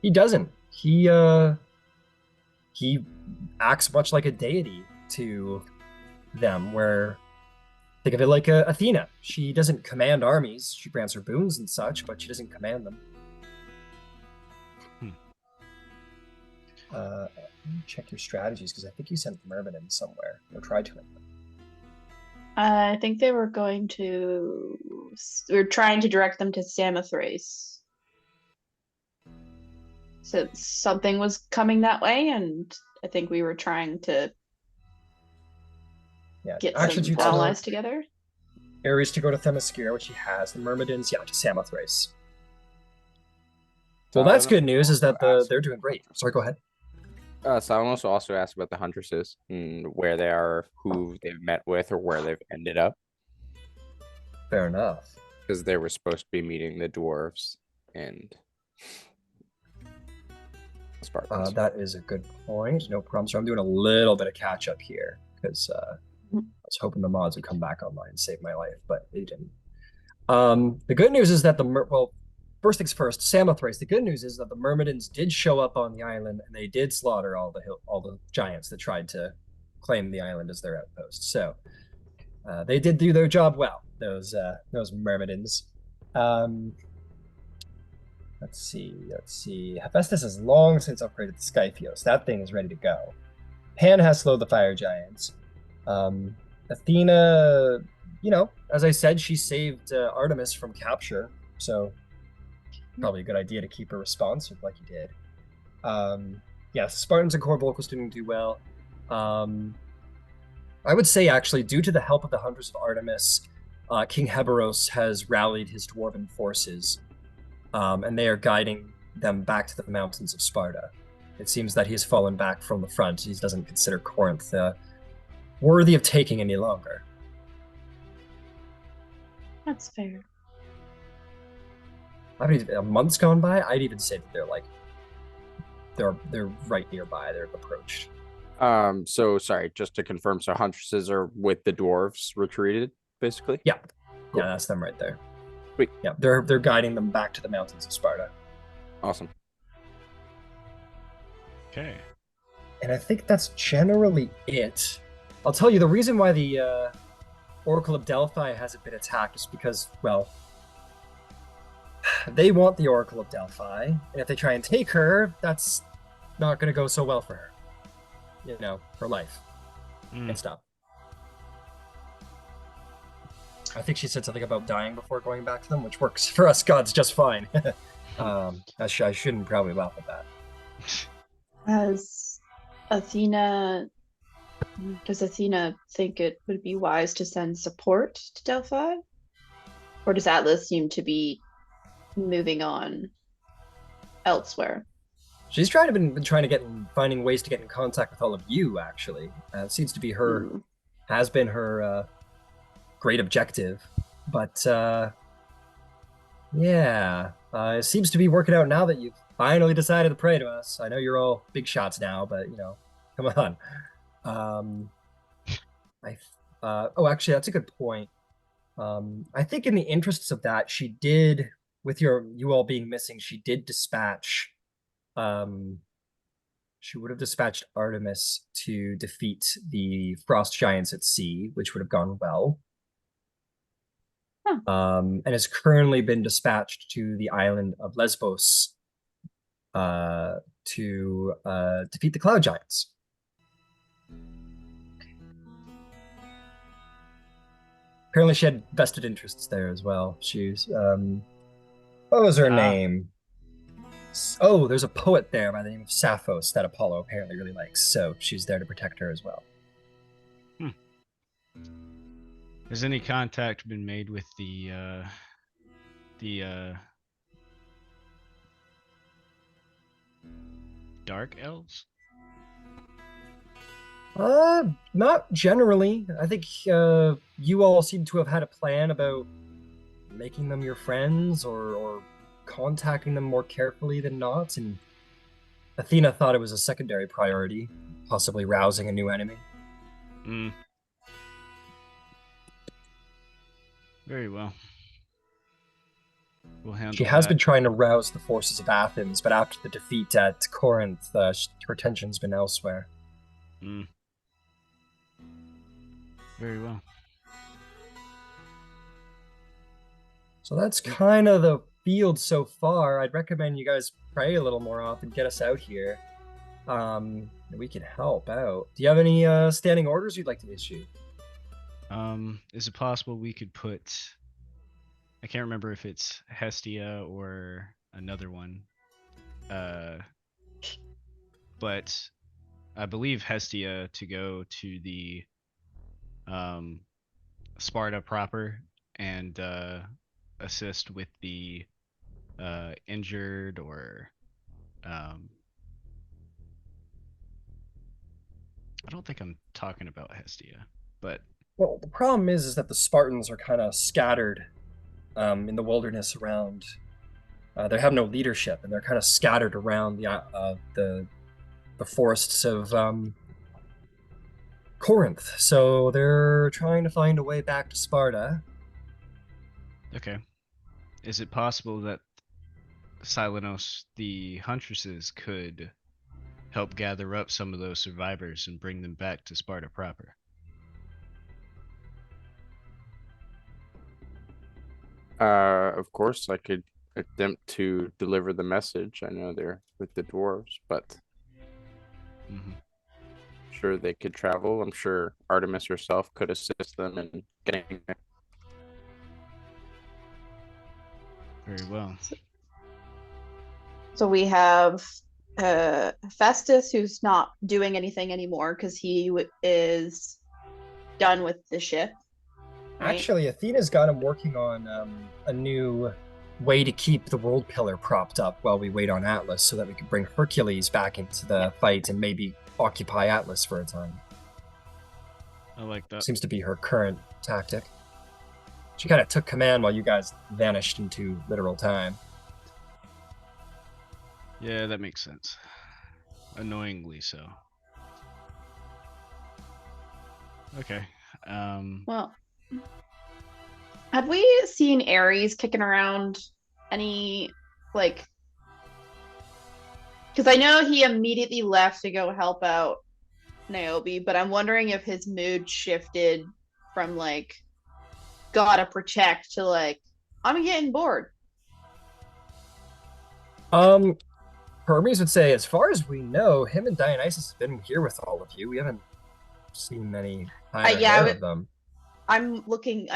He doesn't. He acts much like a deity to them, where think of it like Athena. She doesn't command armies. She grants her boons and such, but she doesn't command them. Check your strategies, because I think you sent the merman in somewhere, or tried to. I think they were going to. We were trying to direct them to Samothrace. So something was coming that way, and I think we were trying to get Actions some you allies took, together. Ares to go to Themyscira, which he has. The Myrmidons, to Samothrace. Well, that's good news, is that they're doing great. Sorry, go ahead. Salanos also asked about the huntresses and where they are, who they've met with, or where they've ended up. Fair enough. because they were supposed to be meeting the dwarves and Spartans. That is a good point. No problem. So I'm doing a little bit of catch up here because I was hoping the mods would come back online and save my life, but they didn't. The good news is that first things first, Samothrace. The good news is that the Myrmidons did show up on the island and they did slaughter all the giants that tried to claim the island as their outpost. So they did do their job well. Those Myrmidons. Let's see. Hephaestus has long since upgraded the Skyphios. That thing is ready to go. Pan has slowed the fire giants. Athena, as I said, she saved Artemis from capture, so probably a good idea to keep her responsive like you did. Spartans and core vocals didn't do well. I would say, actually, due to the help of the Hunters of Artemis, King Heberos has rallied his dwarven forces, and they are guiding them back to the mountains of Sparta. It seems that he has fallen back from the front. He doesn't consider Corinth worthy of taking any longer. That's fair. I mean, a month's gone by. I'd even say that they're right nearby. They're approached. So sorry, just to confirm, so Huntresses are with the dwarves retreated, basically? Yeah. Cool. Yeah, that's them right there. Sweet. Yeah, they're guiding them back to the mountains of Sparta. Awesome. Okay. And I think that's generally it. I'll tell you, the reason why the Oracle of Delphi hasn't been attacked is because, well, they want the Oracle of Delphi, and if they try and take her, that's not going to go so well for her. Her life and stuff. I think she said something about dying before going back to them, which works for us gods just fine. I shouldn't probably laugh at that. Does Athena think it would be wise to send support to Delphi? Or does Atlas seem to be moving on elsewhere? She's been trying to finding ways to get in contact with all of you, actually. It seems to be has been her great objective. But it seems to be working out now that you've finally decided to pray to us. I know you're all big shots now, but come on. Actually, that's a good point. I think in the interests of that, she did, with you all being missing, she did dispatch. She would have dispatched Artemis to defeat the frost giants at sea, which would have gone well. And has currently been dispatched to the island of Lesbos to defeat the cloud giants. Apparently she had vested interests there as well. She's what was her name? Oh, there's a poet there by the name of Sappho's that Apollo apparently really likes, so she's there to protect her as well. Has any contact been made with the Dark Elves? Not generally. I think you all seem to have had a plan about making them your friends or contacting them more carefully than not, and Athena thought it was a secondary priority, possibly rousing a new enemy. Very well. We'll handle She has that. been trying to rouse the forces of Athens, but after the defeat at Corinth, her attention's been elsewhere. Very well. So that's kind of the field so far. I'd recommend you guys pray a little more often, get us out here. We can help out. Do you have any standing orders you'd like to issue? Is it possible we could put, I can't remember if it's Hestia or another one, but I believe Hestia to go to the Sparta proper and assist with the injured or I don't think I'm talking about Hestia, but Well, the problem is that the Spartans are kind of scattered in the wilderness around. They have no leadership, and they're kind of scattered around the forests of Corinth. So they're trying to find a way back to Sparta. Okay. Is it possible that Silenos, the huntresses, could help gather up some of those survivors and bring them back to Sparta proper? Of course, I could attempt to deliver the message. I know they're with the dwarves, but Hmm. sure they could travel. I'm sure Artemis herself could assist them in getting there. Very well. So we have Festus, who's not doing anything anymore because he is done with the ship. Right? Actually, Athena's got him working on a new way to keep the world pillar propped up while we wait on Atlas, so that we can bring Hercules back into the fight and maybe occupy Atlas for a time. I like that. Seems to be her current tactic. She kind of took command while you guys vanished into literal time. Yeah, that makes sense. Annoyingly so. Okay. Well, have we seen Ares kicking around any, like, because I know he immediately left to go help out Niobe, but I'm wondering if his mood shifted from like gotta protect to like I'm getting bored. Hermes would say, as far as we know, him and Dionysus have been here with all of you. We haven't seen many higher yeah, of them. I'm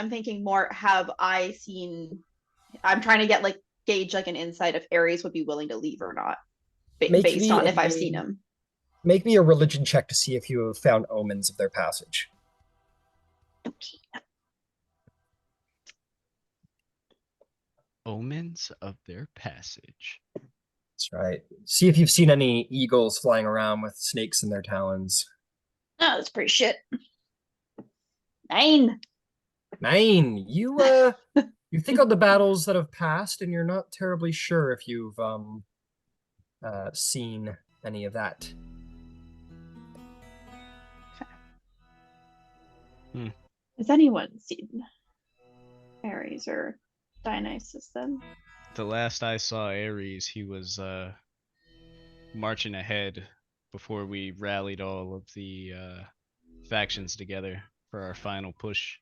thinking more, have I seen, I'm trying to get like gauge like an insight if Ares would be willing to leave or not, based on if I've seen him. Make me a religion check to see if you have found omens of their passage. Okay. Omens of their passage. That's right. See if you've seen any eagles flying around with snakes in their talons. Oh, that's pretty shit. 9. 9. You you think of the battles that have passed, and you're not terribly sure if you've seen any of that. Has anyone seen Ares or Dionysus then? The last I saw Ares, he was marching ahead before we rallied all of the factions together for our final push.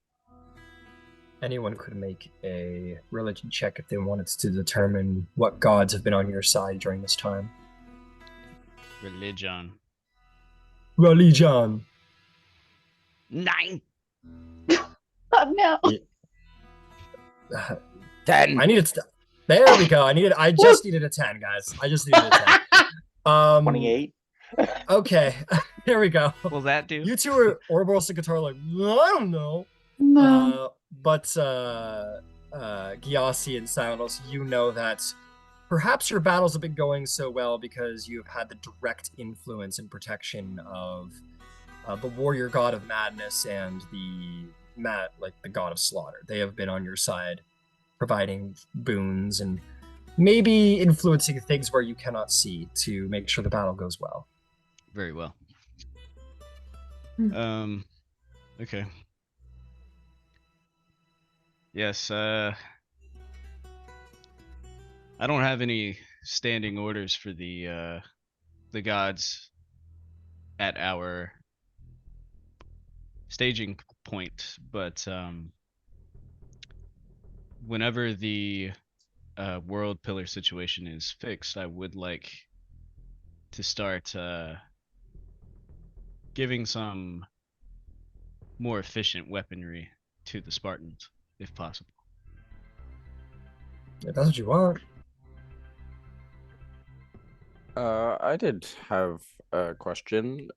Anyone could make a religion check if they wanted to determine what gods have been on your side during this time. Religion. Religion. 9. Oh no. Yeah. 10. I needed there we go. I just needed a 10, guys. I just needed a 10. 28. Okay. Here we go. Will that do? You two are Ouroboros and Guitar like, I don't know. No. But Gyasi and Silenos, you know that perhaps your battles have been going so well because you've had the direct influence and protection of the warrior god of madness and the god of slaughter. They have been on your side, providing boons and maybe influencing things where you cannot see to make sure the battle goes well. Very well. Okay. Yes, I don't have any standing orders for the gods at our staging point, but whenever the world pillar situation is fixed, I would like to start giving some more efficient weaponry to the Spartans, if possible. If that's what you want. I did have a question.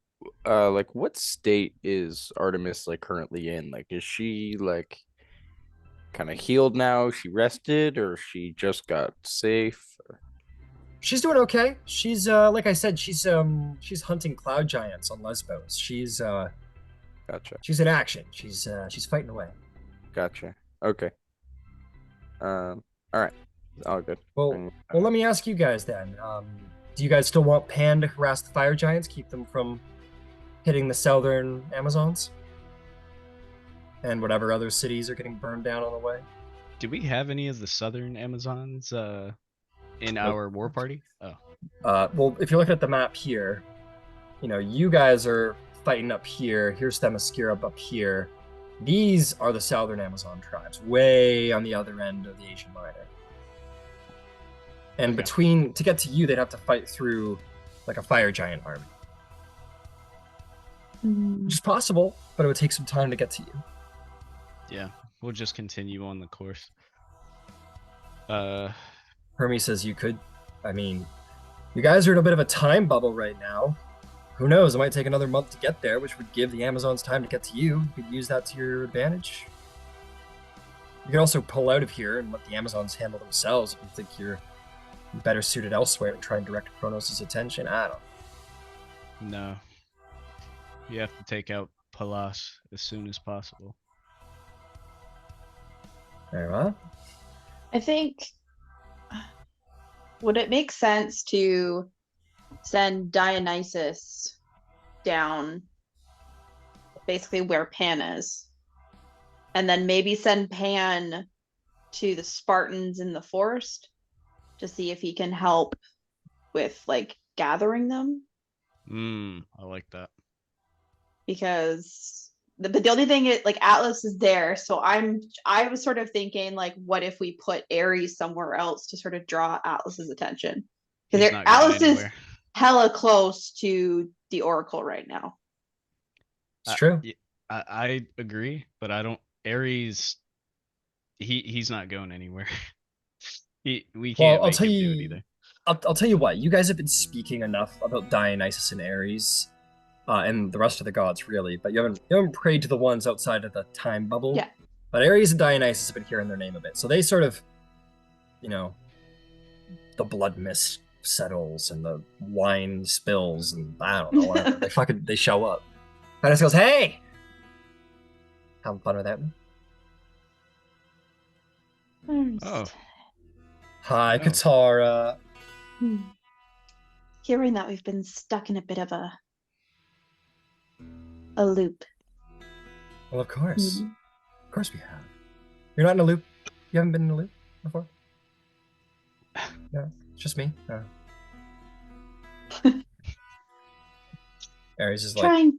Like, what state is Artemis like currently in? Like, is she like kind of healed now? She rested, or she just got safe? She's doing okay. She's like I said, she's hunting cloud giants on Lesbos. She's Gotcha. she's in action. She's fighting away. Gotcha. Okay. All right, all good. Well, let me ask you guys then. Do you guys still want Pan to harass the fire giants, keep them from hitting the southern Amazons? And whatever other cities are getting burned down on the way? Do we have any of the southern Amazons in our war party? Oh, Well, if you're looking at the map here, you guys are fighting up here. Here's Themyscira up here. These are the southern Amazon tribes, way on the other end of the Asian Minor. And to get to you, they'd have to fight through like a fire giant army. Which is possible, but it would take some time to get to you. yeah. We'll just continue on the course. Hermes says you could. I mean, you guys are in a bit of a time bubble right now. Who knows? It might take another month to get there, which would give the Amazons time to get to you. You could use that to your advantage. You could also pull out of here and let the Amazons handle themselves if you think you're better suited elsewhere and try and direct Kronos' attention. I don't know. No. You have to take out Palas as soon as possible. Very well. I think, would it make sense to send Dionysus down basically where Pan is, and then maybe send Pan to the Spartans in the forest to see if he can help with like gathering them? I like that. Because the only thing is like Atlas is there, so I was sort of thinking like, what if we put Ares somewhere else to sort of draw Atlas's attention? Because Atlas is hella close to the Oracle right now. It's true. I agree, but I don't. Ares, he's not going anywhere. We can't make him do it either. I'll tell you what. You guys have been speaking enough about Dionysus and Ares. And the rest of the gods, really, but you haven't prayed to the ones outside of the time bubble. Yeah. But Ares and Dionysus have been hearing their name a bit, so they sort of, the blood mist settles and the wine spills, and I don't know, whatever. they show up. Dionysus goes, "Hey, having fun with that?" Oh. Hi, Katara. Hearing that we've been stuck in a bit of a loop. Well, of course. Of course we have. You're not in a loop? You haven't been in a loop before? No, it's just me. No. Ares is like,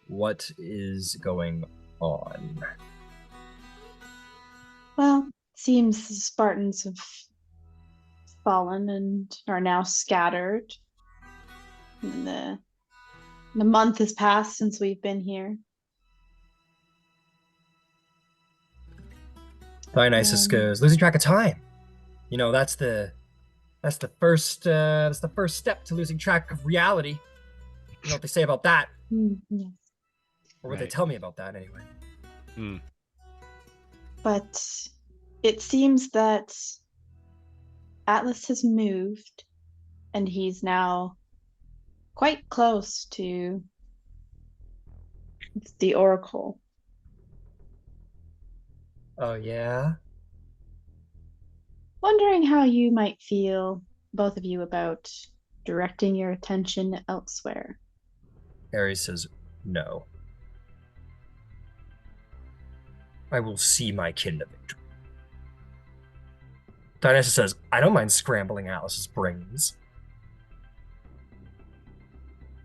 what is going on? Well, seems the Spartans have fallen and are now scattered. And the month has passed since we've been here. Dionysus goes, losing track of time. That's the first step to losing track of reality. You know what they say about that? Yes. Or what they tell me about that anyway. But it seems that Atlas has moved, and he's now quite close to the Oracle. Oh, yeah? Wondering how you might feel, both of you, about directing your attention elsewhere. Ares says, no. I will see my kin to victory. Dionysus says, I don't mind scrambling Atlas's brains.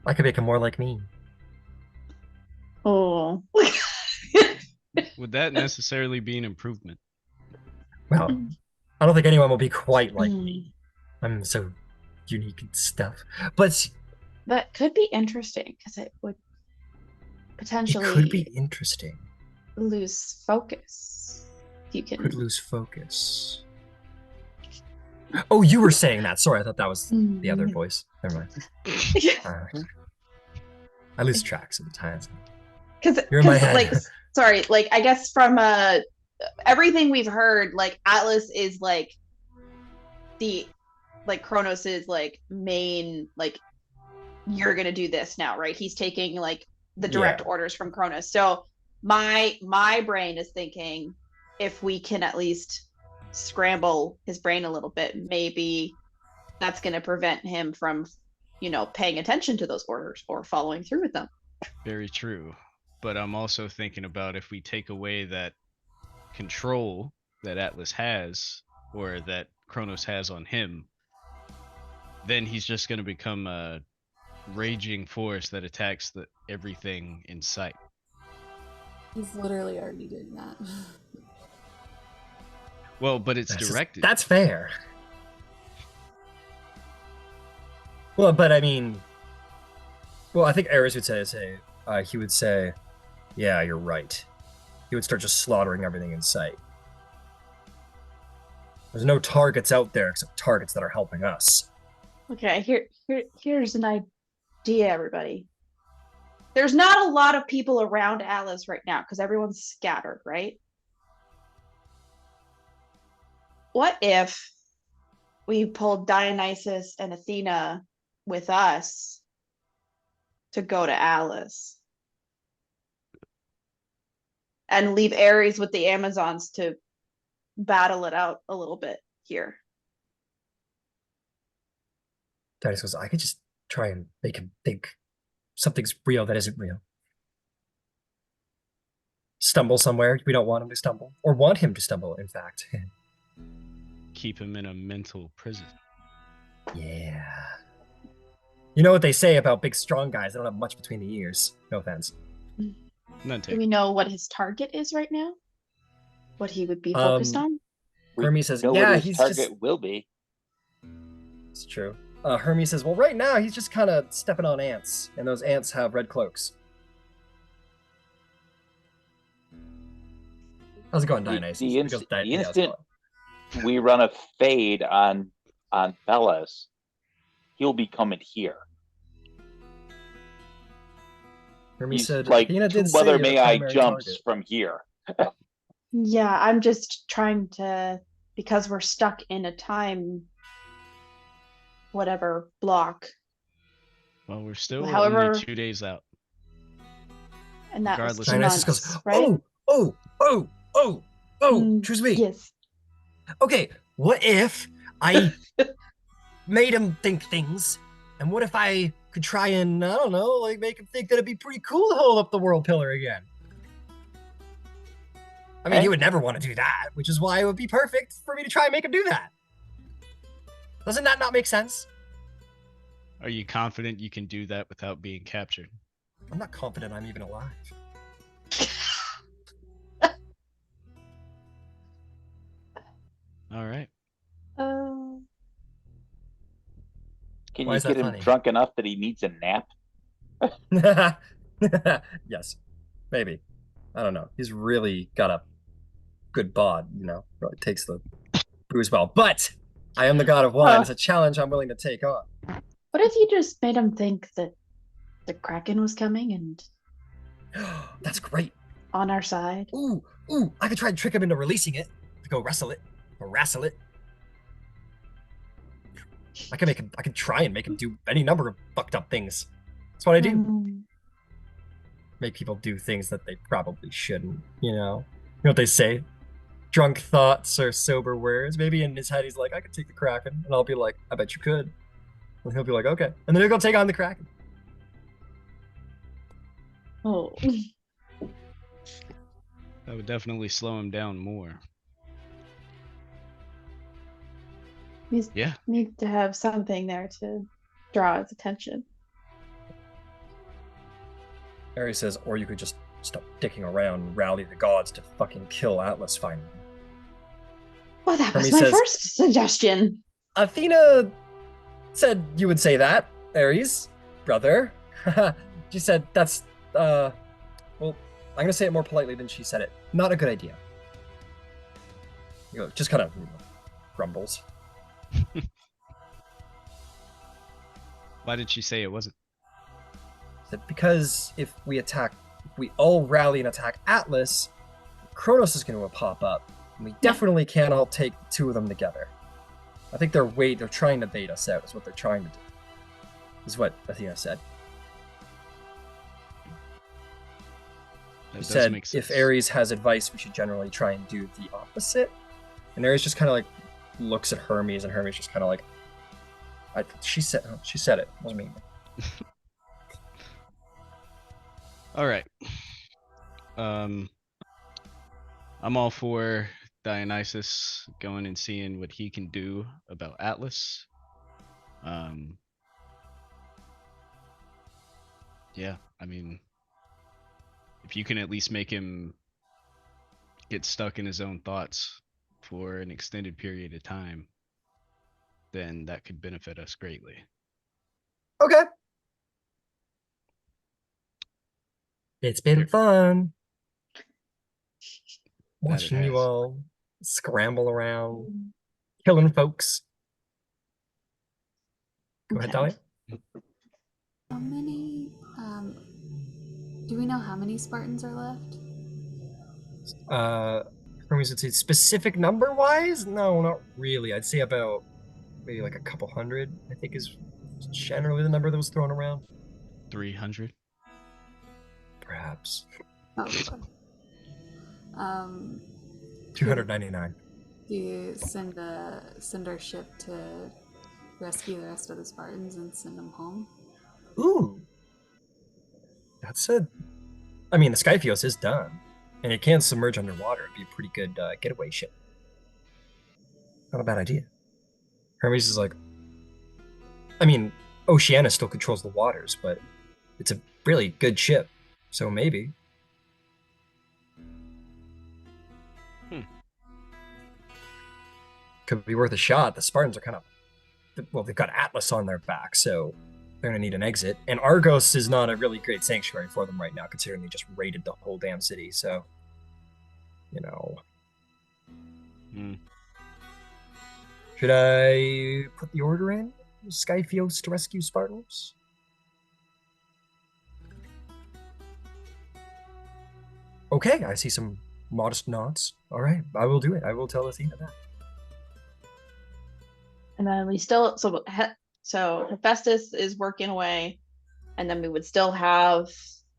I could make him more like me. Oh. Would that necessarily be an improvement? Well, I don't think anyone will be quite like me. I'm so unique and stuff. But that could be interesting because it would potentially. It could be interesting. Lose focus. You could lose focus. Oh, you were saying that. Sorry, I thought that was the other voice. Never mind. I lose track sometimes. Because like, sorry, like I guess from everything we've heard, like Atlas is like the Kronos' like main like you're gonna do this now, right? He's taking like the direct orders from Kronos. So my brain is thinking if we can at least scramble his brain a little bit, maybe that's going to prevent him from, paying attention to those orders or following through with them. Very true. But I'm also thinking about if we take away that control that Atlas has, or that Kronos has on him, then he's just going to become a raging force that attacks everything in sight. He's literally already doing that. Well, but it's directed. That's fair. Well, but I mean, I think Ares would he would say, yeah, you're right. He would start just slaughtering everything in sight. There's no targets out there except targets that are helping us. Okay, here's an idea, everybody. There's not a lot of people around Atlas right now because everyone's scattered, right? What if we pulled Dionysus and Athena with us to go to Atlas and leave Ares with the Amazons to battle it out a little bit here? Dionysus goes, I could just try and make him think something's real that isn't real. Stumble somewhere we don't want him to stumble, or want him to stumble, in fact. Keep him in a mental prison. Yeah. You know what they say about big, strong guys? They don't have much between the ears. No offense. None Do we know what his target is right now? What he would be focused on? Hermes says, know yeah, what his he's target just... will be. It's true. Hermes says, well, right now he's just kind of stepping on ants, and those ants have red cloaks. How's it going, Dionysus? The instant we run a fade on Bellas, he'll be coming here. Hermes He's said, like Athena two did Mother say May the I primary jumps target. from here. Yeah, I'm just trying to, because we're stuck in a time, whatever block. Well, we're still However, only 2 days out. And that was Regardless 2 of- Dionysus months, goes, right? choose me. Yes. Okay, what if I made him think things, and what if I could try and, I don't know, like make him think that it'd be pretty cool to hold up the world pillar again? I mean, he would never want to do that, which is why it would be perfect for me to try and make him do that. Doesn't that not make sense? Are you confident you can do that without being captured? I'm not confident I'm even alive. All right. Can Why you is that get him funny? drunk enough that he needs a nap? Yes, maybe. I don't know. He's really got a good bod, really takes the booze well. But I am the god of wine. It's a challenge I'm willing to take on. What if you just made him think that the Kraken was coming and That's great. on our side? Ooh, I could try and trick him into releasing it, to go wrestle it, or wrestle it. I can try and make him do any number of fucked up things. That's what I do. Mm. Make people do things that they probably shouldn't, You know what they say? Drunk thoughts are sober words. Maybe in his head he's like, I could take the Kraken. And I'll be like, I bet you could. And he'll be like, okay. And then he'll go take on the Kraken. Oh. That would definitely slow him down more. Need to have something there to draw his attention. Ares says, or you could just stop dicking around and rally the gods to fucking kill Atlas finally. Well, that was Hermes my says- first suggestion. Athena said you would say that, Ares, brother. She said that's, well, I'm going to say it more politely than she said it. Not a good idea. Just kind of grumbles. Why did she say it wasn't? That because if we all rally and attack Atlas, Kronos is going to pop up, and we definitely can't all take the two of them together. I think they're trying to bait us out, is what they're trying to do, is what Athena said. That He does said make sense. if Ares has advice, we should generally try and do the opposite. And Ares just kind of like looks at Hermes, and Hermes just kind of like, she said it. It wasn't me. All right. I'm all for Dionysus going and seeing what he can do about Atlas. Yeah, I mean, if you can at least make him get stuck in his own thoughts for an extended period of time, then that could benefit us greatly. Okay. It's been Here. fun That it watching you has. all scramble around, killing folks. Go ahead, Okay. Dahlia. How many? Do we know how many Spartans are left? Hermes would say specific number wise? No, not really. I'd say about maybe like a couple hundred, I think is generally the number that was thrown around. 300. Perhaps. Oh, God. Um, 299. do you send our ship to rescue the rest of the Spartans and send them home? Ooh. That's a. I mean, the Skyfios is done, and it can submerge underwater. It'd be a pretty good getaway ship. Not a bad idea. Hermes is like, I mean, Oceana still controls the waters, but it's a really good ship, so maybe. Could be worth a shot. The Spartans are kind of, well, they've got Atlas on their back, so they're going to need an exit. And Argos is not a really great sanctuary for them right now, considering they just raided the whole damn city. So, you know. Should I put the order in? Skyfios to rescue Spartans? Okay, I see some modest nods. All right, I will do it. I will tell Athena that. And then we still so Hephaestus is working away, and then we would still have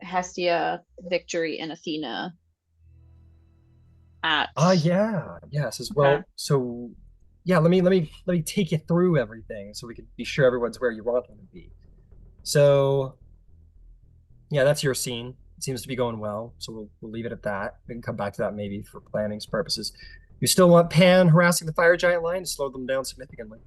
Hestia, Victory, and Athena at. Yes, as well. Okay. So, yeah, let me take you through everything so we can be sure everyone's where you want them to be. So, yeah, that's your scene. It seems to be going well, so we'll leave it at that. We can come back to that maybe for planning's purposes. You still want Pan harassing the fire giant line to slow them down significantly.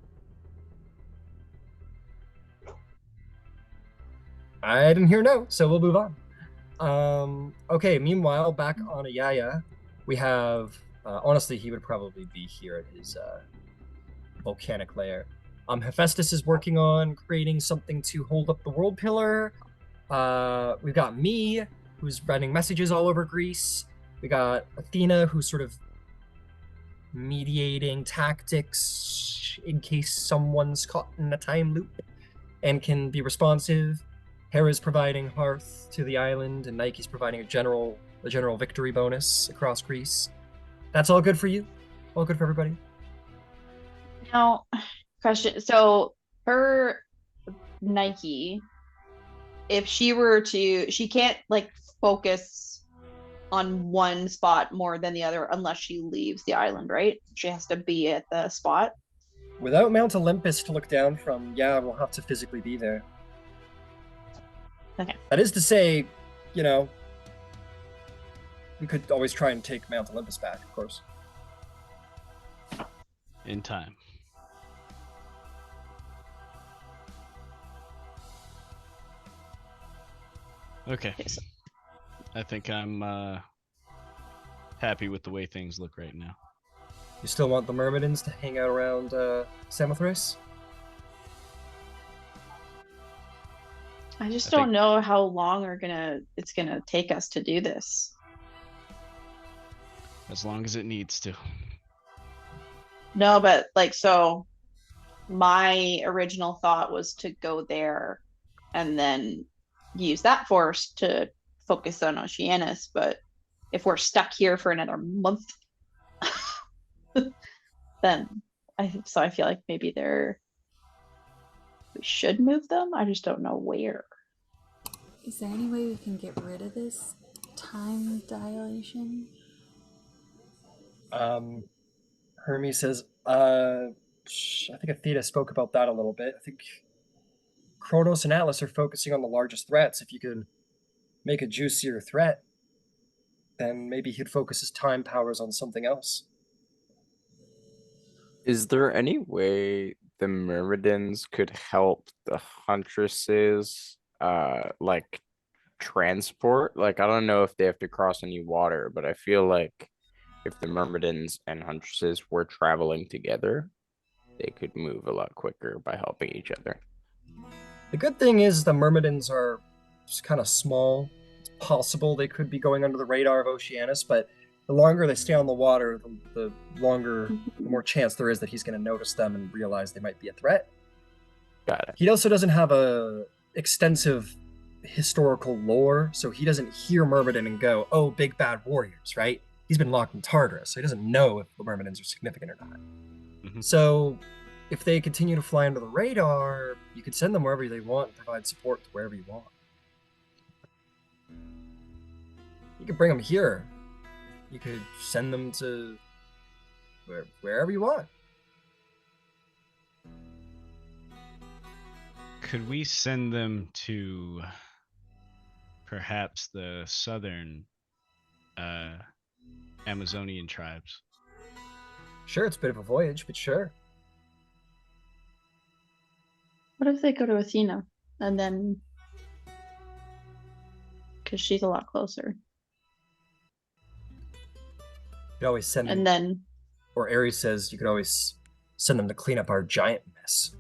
I didn't hear no, so we'll move on. Okay, meanwhile, back on Ayaya, we have, honestly, he would probably be here at his volcanic lair. Hephaestus is working on creating something to hold up the world pillar. We've got me, who's running messages all over Greece. We got Athena, who's sort of mediating tactics in case someone's caught in a time loop and can be responsive. Hera's providing hearth to the island, and Nike's providing a general victory bonus across Greece. That's all good for you? All good for everybody? Now, question. So her Nike, if she can't like focus on one spot more than the other unless she leaves the island, right? She has to be at the spot. Without Mount Olympus to look down from, yeah, we'll have to physically be there. Okay. That is to say, you know, we could always try and take Mount Olympus back, of course. In time. Okay. Yes. I think I'm happy with the way things look right now. You still want the Myrmidons to hang out around Samothrace? I just I don't think- know how long it's gonna take us to do this. As long as it needs to. No, but like, so my original thought was to go there and then use that force to focus on Oceanus. But if we're stuck here for another month, then I feel like maybe we should move them. I just don't know where. Is there any way we can get rid of this time dilation. Hermes says, I think Athena spoke about that a little bit. I think Kronos and Atlas are focusing on the largest threats. If you could make a juicier threat, then maybe he'd focus his time powers on something else. Is there any way the Myrmidons could help the Huntresses, like transport? Like, I don't know if they have to cross any water, but I feel like if the Myrmidons and Huntresses were traveling together, they could move a lot quicker by helping each other. The good thing is the Myrmidons are just kind of small. It's possible they could be going under the radar of Oceanus, but the longer they stay on the water, the more chance there is that he's going to notice them and realize they might be a threat. Got it. He also doesn't have a extensive historical lore, so he doesn't hear Myrmidon and go, "Oh, big bad warriors," right? He's been locked in Tartarus, so he doesn't know if the Myrmidons are significant or not. Mhm. So if they continue to fly under the radar, you could send them wherever they want and provide support to wherever you want. You could bring them here. You could send them to wherever you want. Could we send them to perhaps the southern Amazonian tribes? Sure, it's a bit of a voyage, but sure. What if they go to Athena and then, because she's a lot closer, You could always send them, and then or Ares says you could always send them to clean up our giant mess.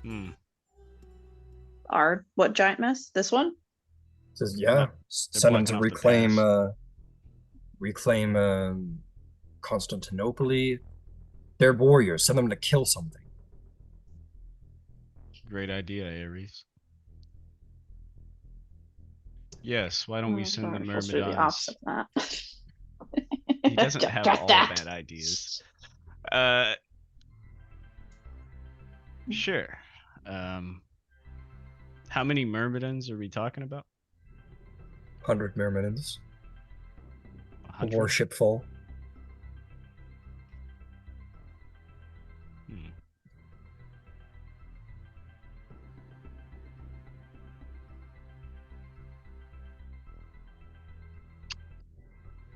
Hmm. our what giant mess? This one? Says, yeah, They're send them blocking to off the reclaim Constantinople. They're warriors. Send them to kill something. Great idea, Ares. Yes, why don't we send the Supposed to do the Myrmidons? opposite of that. He doesn't have Just all that. bad ideas. Sure. How many Myrmidons are we talking about? 100 Myrmidons. A 100? warship full. Hmm.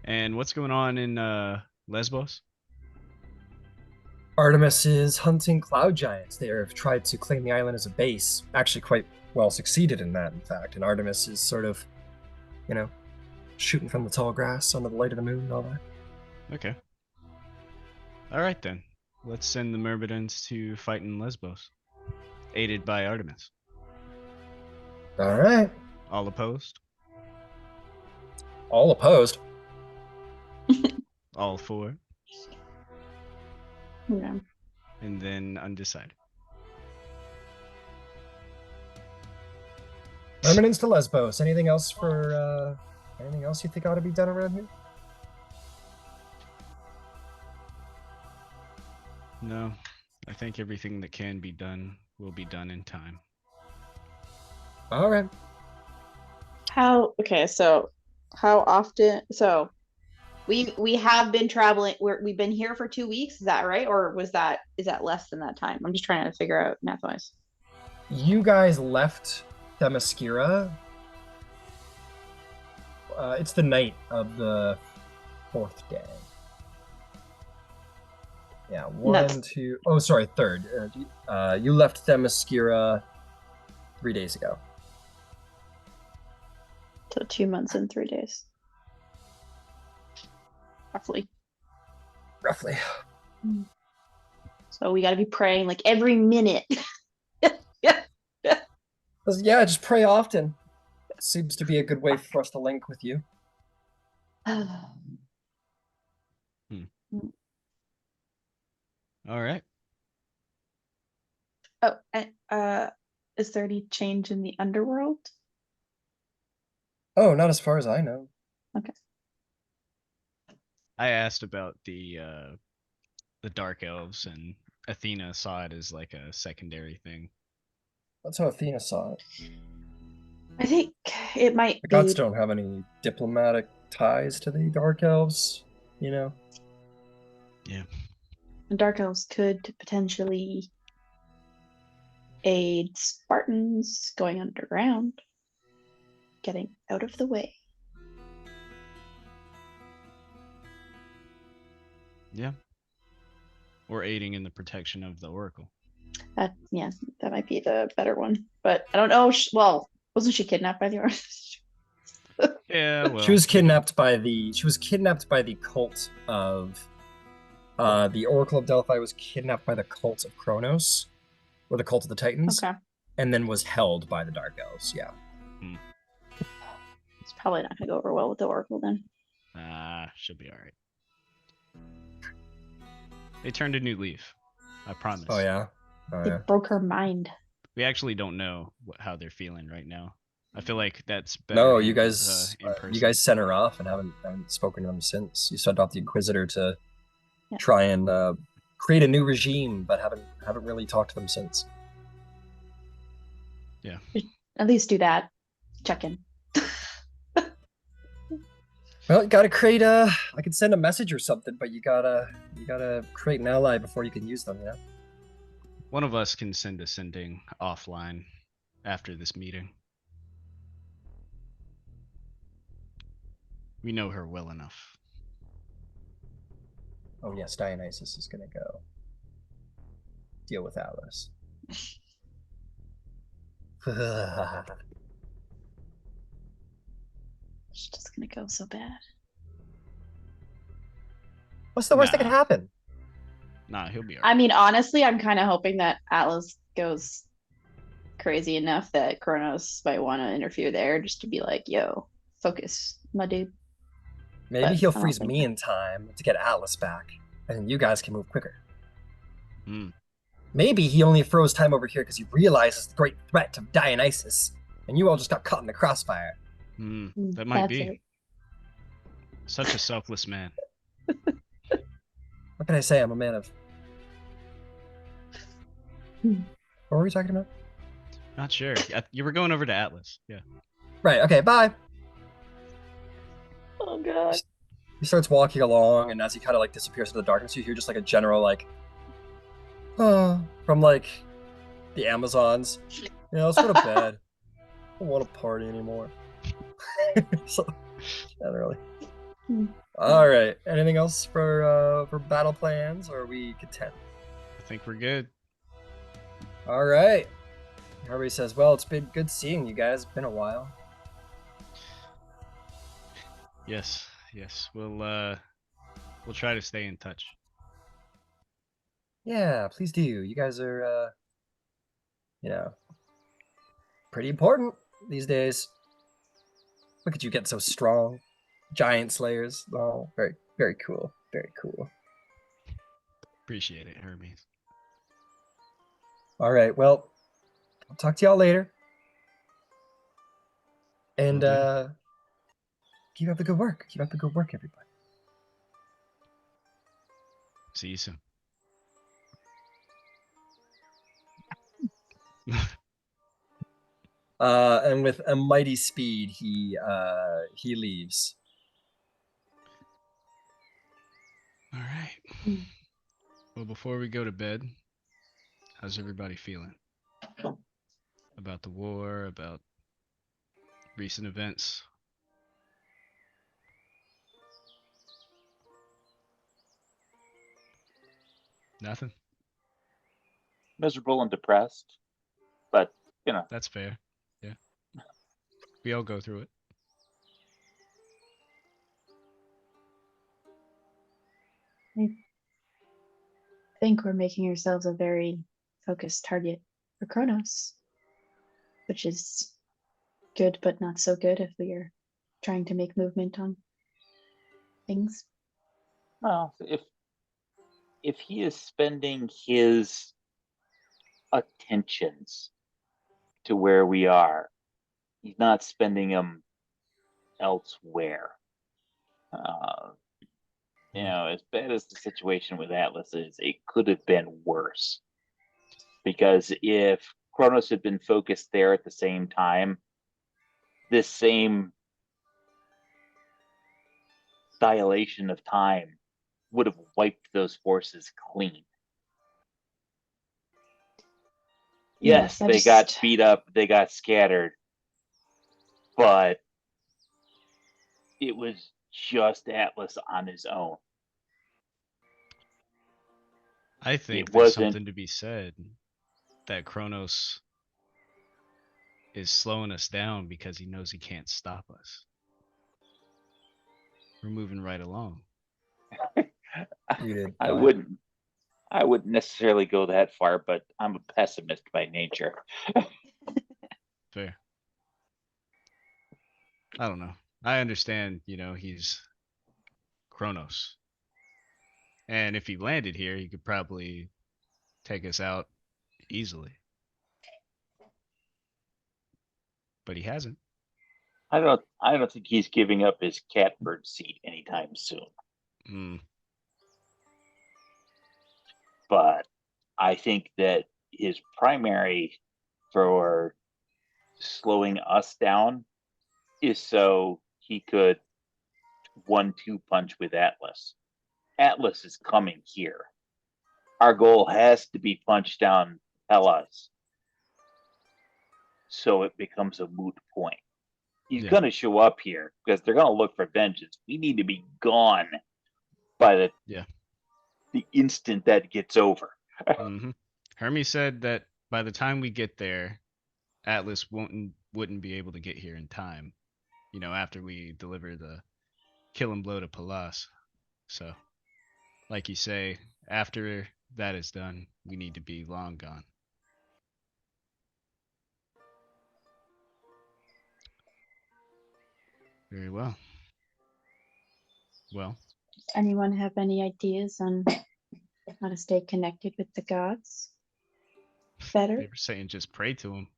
And what's going on in Lesbos? Artemis is hunting cloud giants. They have tried to claim the island as a base. Actually, quite well succeeded in that, in fact. And Artemis is sort of, shooting from the tall grass under the light of the moon and all that. Okay. All right then. Let's send the Myrmidons to fight in Lesbos, aided by Artemis. All right. All opposed? All opposed. All for? Yeah. And then undecided. Myrmidons to Lesbos. Anything else you think ought to be done around here? No, I think everything that can be done will be done in time. All right. So how often? So we have been traveling. We've been here for 2 weeks. Is that right, or is that less than that time? I'm just trying to figure out math-wise. You guys left Themyscira. It's the night of the 4th day. Yeah, third. You left Themyscira 3 days ago. So 2 months and 3 days, roughly. Roughly. So we got to be praying like every minute. Yeah, just pray often. It seems to be a good way for us to link with you. All right. Oh, and is there any change in the underworld? Oh, not as far as I know. Okay. I asked about the Dark Elves, and Athena saw it as like a secondary thing. That's how Athena saw it. I think it might The be. gods don't have any diplomatic ties to the Dark Elves, you know? The Dark Elves could potentially aid Spartans going underground, getting out of the way. Yeah. Or aiding in the protection of the Oracle. Yeah, that might be the better one. But I don't know. Well, wasn't she kidnapped by the Oracle? Yeah, well. She was kidnapped by the cult of the Oracle of Delphi was kidnapped by the cult of Kronos, or the cult of the Titans, Okay, and then was held by the Dark Elves. Yeah. it's probably not gonna go over well with the Oracle then. Should be all right. They turned a new leaf. I promise. Oh yeah. Oh They yeah. broke her mind. We actually don't know how they're feeling right now. I feel like that's better. No, you handled, guys, in person. you guys sent her off and haven't spoken to them since. You sent off the Inquisitor to Yeah. try and create a new regime, but haven't really talked to them since. Yeah. At least do that. Check in. Well, you gotta create a. I could send a message or something, but you gotta create an ally before you can use them. Yeah. One of us can send a sending offline after this meeting. We know her well enough. Oh yes, Dionysus is gonna go deal with Atlas. It's just gonna go so bad. What's the worst that could Nah. happen? Nah, he'll be I alright. mean, honestly, I'm kind of hoping that Atlas goes crazy enough that Kronos might want to interfere there, just to be like, "Yo, focus, my dude." Maybe But he'll I don't freeze think me in time to get Atlas back, and then you guys can move quicker. Hmm. Maybe he only froze time over here because he realizes the great threat of Dionysus, and you all just got caught in the crossfire. That might That's be. it. Such a selfless man. What can I say? I'm a man of. Hmm. What were we talking about? Not sure. You were going over to Atlas. Yeah. Right. Okay. Bye. Oh god. He starts walking along, and as he kind of like disappears into the darkness, you hear just like a general like, oh, from like the Amazons. Yeah, let's go to bed. I don't want to party anymore. So, generally. Hmm. All right. Anything else for battle plans, or are we content? I think we're good. All right. Everybody says, "Well, it's been good seeing you guys. It's been a while." Yes. We'll try to stay in touch. Yeah, please do. You guys are, pretty important these days. Look at you getting so strong. Giant slayers. Oh, very, very cool. Very cool. Appreciate it, Hermes. All right. Well, I'll talk to y'all later. And Will do. keep up the good work. Keep up the good work, everybody. See you soon. And with a mighty speed, he leaves. All right. Hmm. Well, before we go to bed, how's everybody feeling? About the war, about recent events? Nothing? Miserable and depressed, but That's fair. Yeah. We all go through it. I think we're making ourselves a very focused target for Kronos, which is good but not so good if we are trying to make movement on things. well, if he is spending his attentions to where we are, he's not spending them elsewhere. As bad as the situation with Atlas is, it could have been worse. Because if Kronos had been focused there at the same time, this same dilation of time would have wiped those forces clean. Yes, I they got just- beat up, they got scattered, but it was just Atlas on his own. I think It there's wasn't. something to be said that Kronos is slowing us down because he knows he can't stop us. We're moving right along. You did. I Guy. wouldn't. I wouldn't necessarily go that far, but I'm a pessimist by nature. Fair. I don't know. I understand, he's Kronos. And if he landed here, he could probably take us out easily. But he hasn't. I don't think he's giving up his catbird seat anytime soon. Mm. But I think that his primary for slowing us down is so he could 1-2 punch with Atlas. Atlas is coming here. Our goal has to be punch down Hellas, so it becomes a moot point. He's Yeah. gonna show up here because they're gonna look for vengeance. We need to be gone by the instant that gets over. Hmm. Hermes said that by the time we get there, Atlas wouldn't be able to get here in time. After we deliver the killing blow to Palas. So, like you say, after that is done, we need to be long gone. Very well. Well, Anyone have any ideas on how to stay connected with the gods better? they were saying just pray to him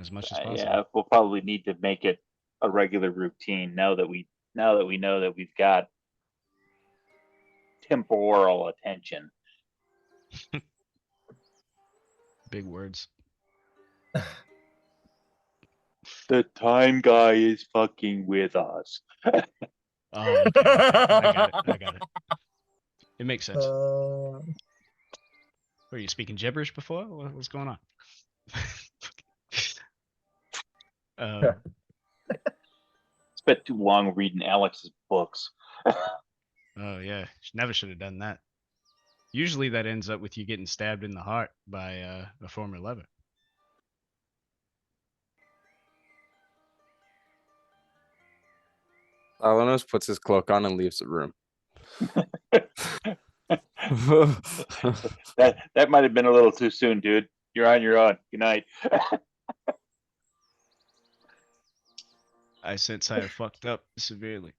as much as possible. Yeah, we'll probably need to make it a regular routine now that we know that we've got temporal attention. Big words. The time guy is fucking with us. Oh, okay. I got it. It makes sense. Were you speaking gibberish before? What's going on? Spent too long reading Alex's books. Oh yeah, never should have done that. Usually that ends up with you getting stabbed in the heart by a former lover. Alanos puts his cloak on and leaves the room. That might have been a little too soon, dude. You're on your own. Good night. I sense I have fucked up severely.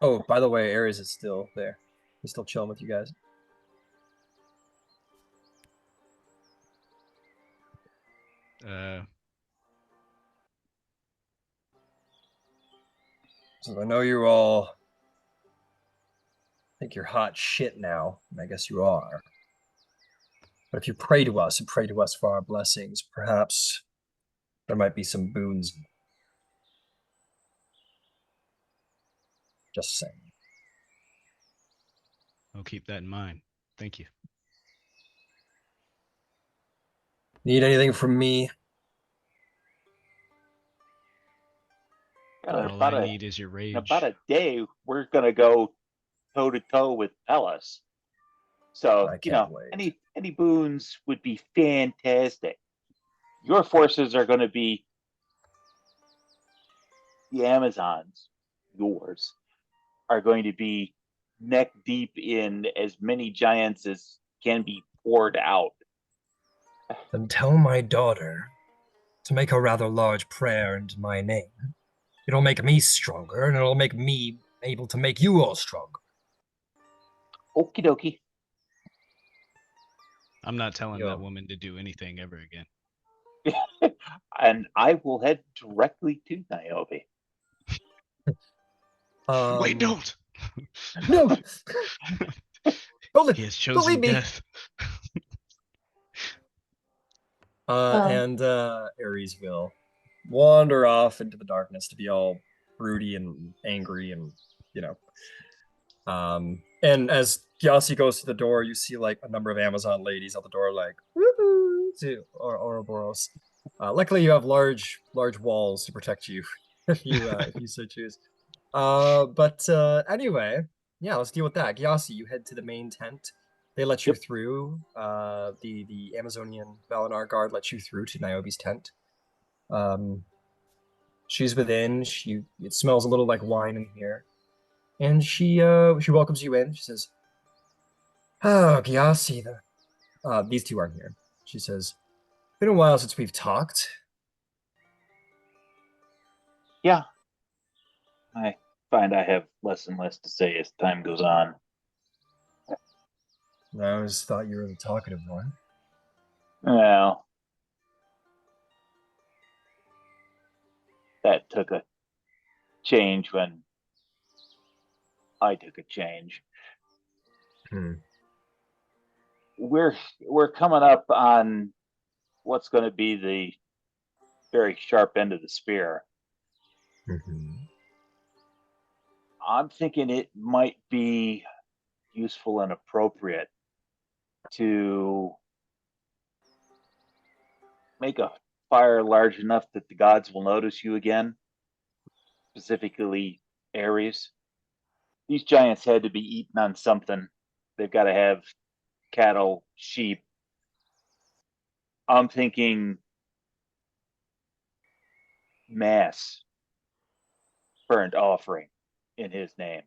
Oh, by the way, Ares is still there. He's still chilling with you guys. So I know you all think you're hot shit now, and I guess you are. But if you pray to us and pray to us for our blessings, perhaps there might be some boons. Just saying. I'll keep that in mind. Thank you. Need anything from me? All I need is your rage. In about a day, we're gonna go toe to toe with Hellas. So I can't wait. any boons would be fantastic. Your forces are going to be the Amazons. Yours are going to be neck deep in as many giants as can be poured out. Then tell my daughter to make a rather large prayer into my name. It'll make me stronger, and it'll make me able to make you all stronger. Okie dokie. I'm not telling Yo. that woman to do anything ever again. And I will head directly to Niobe. Wait, don't! No! He has chosen me. death. And Ares will wander off into the darkness to be all broody and angry and, you know. And as Gyasi goes to the door, you see like a number of Amazon ladies at the door, like woohoo to Ouroboros. Luckily, you have large walls to protect you if you so choose. But anyway, yeah, let's deal with that. Gyasi, you head to the main tent. They let you Yep. through. The Amazonian Valinar guard lets you through to Niobe's tent. She's within. It smells a little like wine in here, and she welcomes you in. She says, "Oh, Gyasi, these two aren't here." She says, "Been a while since we've talked." Yeah, I find I have less and less to say as time goes on. I always thought you were the talkative one. Well, that took a change when I took a change. Hmm. We're coming up on what's going to be the very sharp end of the spear. Mm-hmm. I'm thinking it might be useful and appropriate to make a fire large enough that the gods will notice you again, specifically Ares. These giants had to be eaten on something. They've got to have cattle, sheep. I'm thinking mass burnt offering in his name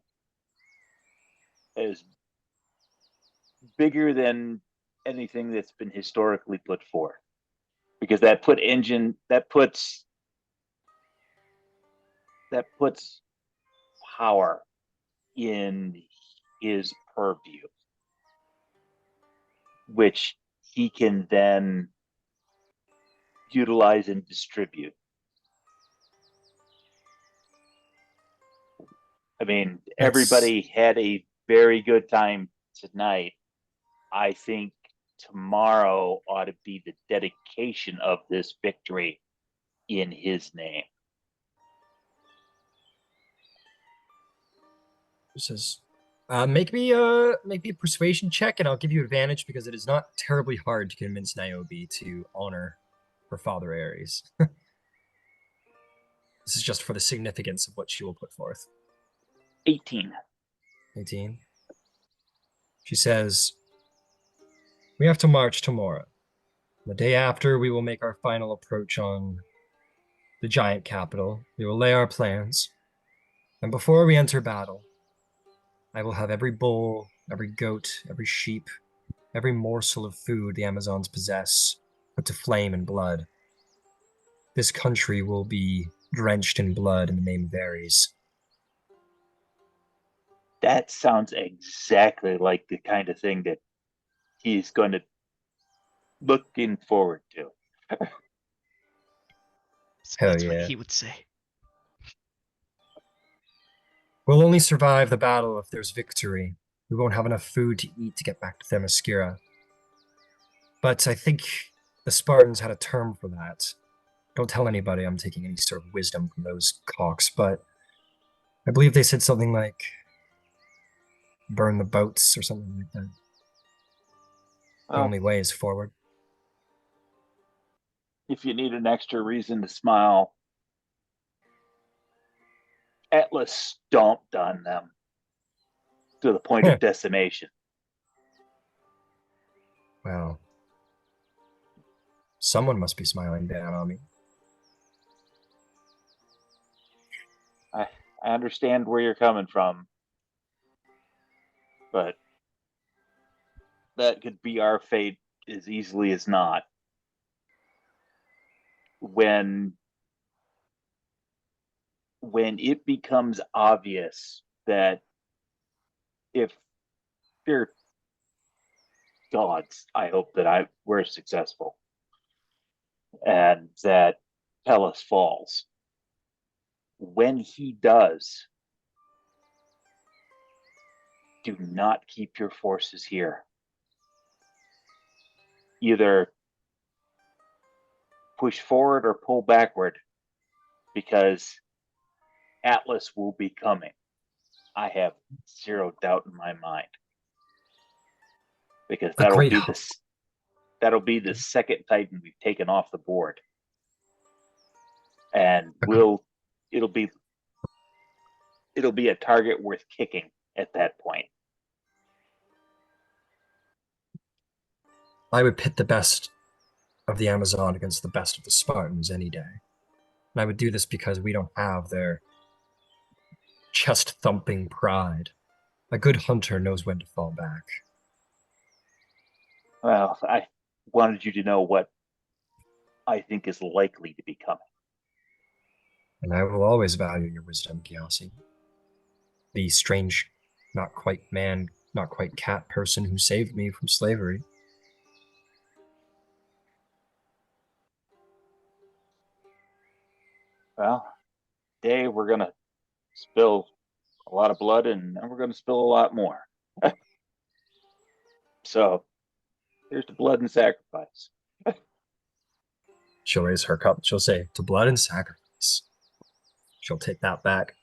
is bigger than anything that's been historically put forth, because that puts power in his purview, which he can then utilize and distribute. I mean, everybody had a very good time tonight. I think tomorrow ought to be the dedication of this victory in his name. Says, make me a persuasion check, and I'll give you advantage because it is not terribly hard to convince Niobe to honor her father Ares. This is just for the significance of what she will put forth. 18. 18. She says, "We have to march tomorrow. The day after, we will make our final approach on the giant capital. We will lay our plans. And before we enter battle, I will have every bull, every goat, every sheep, every morsel of food the Amazons possess put to flame and blood. This country will be drenched in blood in the name of Ares." That sounds exactly like the kind of thing that he's going to looking forward to. Hell That's what yeah. he would say. We'll only survive the battle if there's victory. We won't have enough food to eat to get back to Themyscira. But I think the Spartans had a term for that. Don't tell anybody I'm taking any sort of wisdom from those cocks, but I believe they said something like burn the boats or something like that. The Well, only way is forward. if you need an extra reason to smile, Atlas stomped on them to the point of decimation. Well, someone must be smiling down on me. I understand where you're coming from, but that could be our fate as easily as not. When it becomes obvious that if they're gods, I hope that we're successful and that Pellus falls. When he does, do not keep your forces here. Either push forward or pull backward, because Atlas will be coming. I have zero doubt in my mind. Because that'll be the second Titan we've taken off the board. And it'll be a target worth kicking at that point. I would pit the best of the Amazon against the best of the Spartans any day. And I would do this because we don't have their chest-thumping pride. A good hunter knows when to fall back. Well, I wanted you to know what I think is likely to be coming. And I will always value your wisdom, Gyasi. The strange, not quite man, not quite cat person who saved me from slavery. Well, today we're going to spill a lot of blood and then we're going to spill a lot more. So, here's the blood and sacrifice. She'll raise her cup. She'll say, to blood and sacrifice. She'll take that back.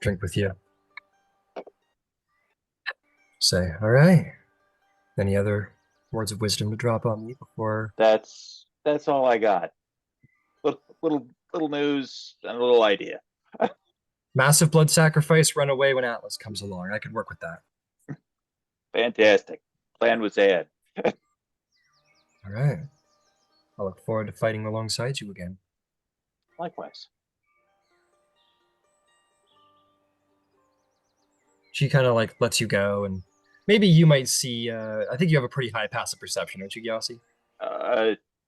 Drink with you. Say, all right. Any other words of wisdom to drop on me before? That's all I got. Little news and a little idea. Massive blood sacrifice, run away when Atlas comes along. I could work with that. Fantastic. Plan was had. All right. I look forward to fighting alongside you again. Likewise. She kind of like lets you go, and maybe you might see. I think you have a pretty high passive perception, don't you, Gyasi?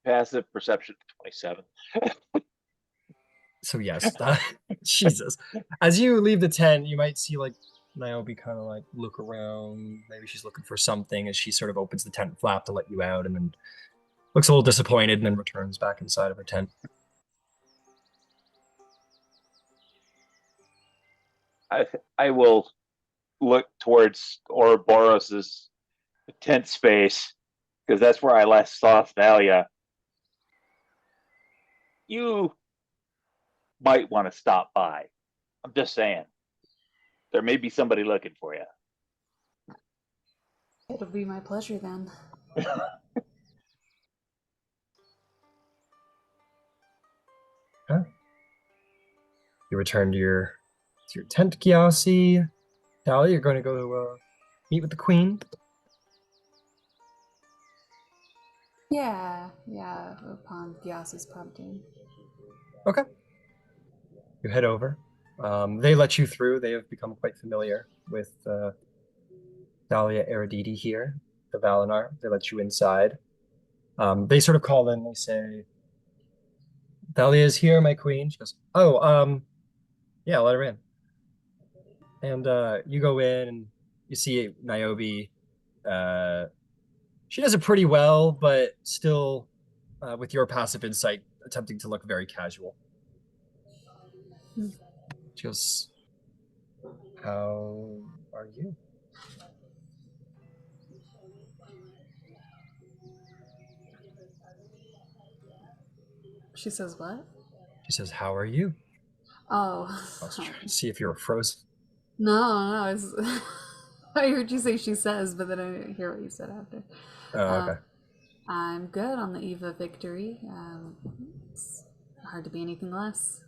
Passive perception 27. So yes, Jesus. As you leave the tent, you might see like Niobe kind of like look around. Maybe she's looking for something as she sort of opens the tent flap to let you out, and then looks a little disappointed, and then returns back inside of her tent. I will look towards Ouroboros's tent space because that's where I last saw Thalia. You might want to stop by. I'm just saying. There may be somebody looking for you. It'll be my pleasure then. Huh? You return to your tent, Gyasi. Thalia, you're going to go meet with the queen. Yeah, upon Gyasi's prompting. Okay. You head over. They let you through. They have become quite familiar with Thalia Erididi here, the Valinar. They let you inside. They sort of call in. They say, Thalia is here, my queen. She goes, oh, yeah, let her in. And you go in and you see Niobe. She does it pretty well, but still, with your passive insight, attempting to look very casual. She goes, how are you? She says what? She says, how are you? Oh. I was trying to see if you were frozen. No, it's I heard you say she says, but then I didn't hear what you said after. Oh, okay. I'm good on the eve of victory. It's hard to be anything less.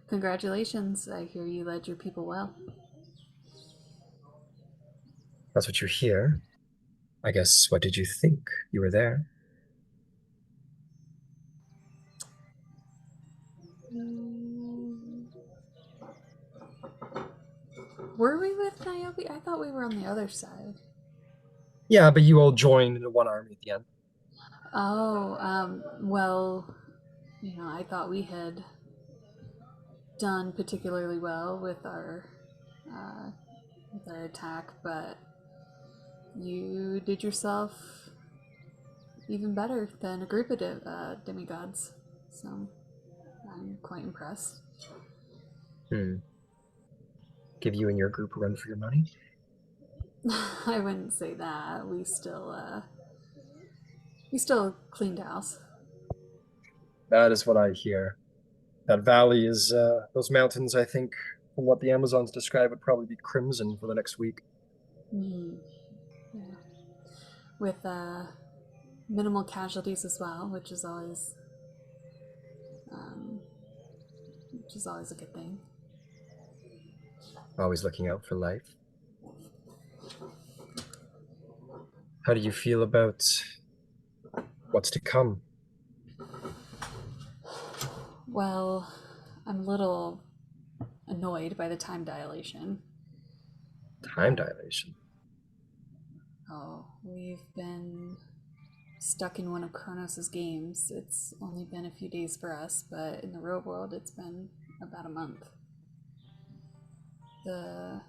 Congratulations. I hear you led your people well. That's what you hear. I guess, what did you think? You were there. Were we with Niobe? I thought we were on the other side. Yeah, but you all joined into one army at the end. Oh, well, I thought we had done particularly well with our attack, but you did yourself even better than a group of demigods. So I'm quite impressed. Give you and your group a run for your money? I wouldn't say that. We still cleaned house. That is what I hear. That valley is those mountains, I think, from what the Amazons describe, would probably be crimson for the next week. Yeah. With minimal casualties as well, which is always a good thing. Always looking out for life. How do you feel about what's to come? Well, I'm a little annoyed by the time dilation. Time dilation. Oh, we've been stuck in one of Kronos' games. It's only been a few days for us, but in the real world, it's been about a month. The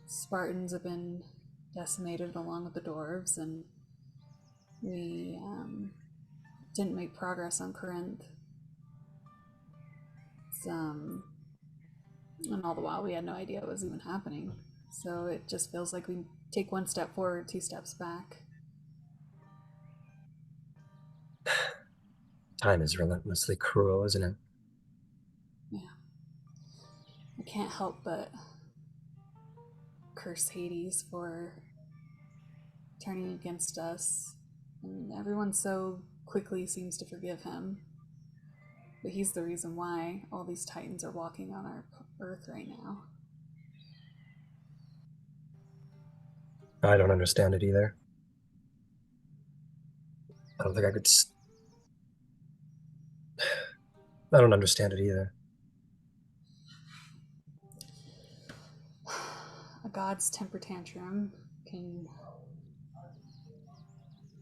Spartans have been decimated along with the dwarves, and we didn't make progress on Corinth. And all the while, we had no idea it was even happening. So it just feels like we take one step forward, two steps back. Time is relentlessly cruel, isn't it? Yeah. I can't help but curse Hades for turning against us. And everyone so quickly seems to forgive him. But he's the reason why all these titans are walking on our Earth right now. I don't understand it either. I don't think I could. I don't understand it either. A god's temper tantrum can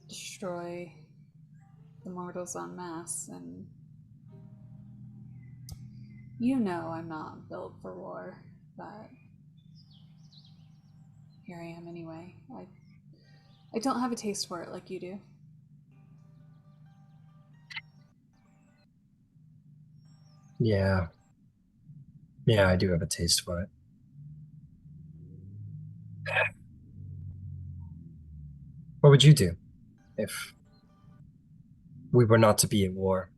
destroy the mortals en masse, and you know I'm not built for war, but here I am anyway. I don't have a taste for it like you do. Yeah. Yeah, I do have a taste for it. What would you do if we were not to be in war?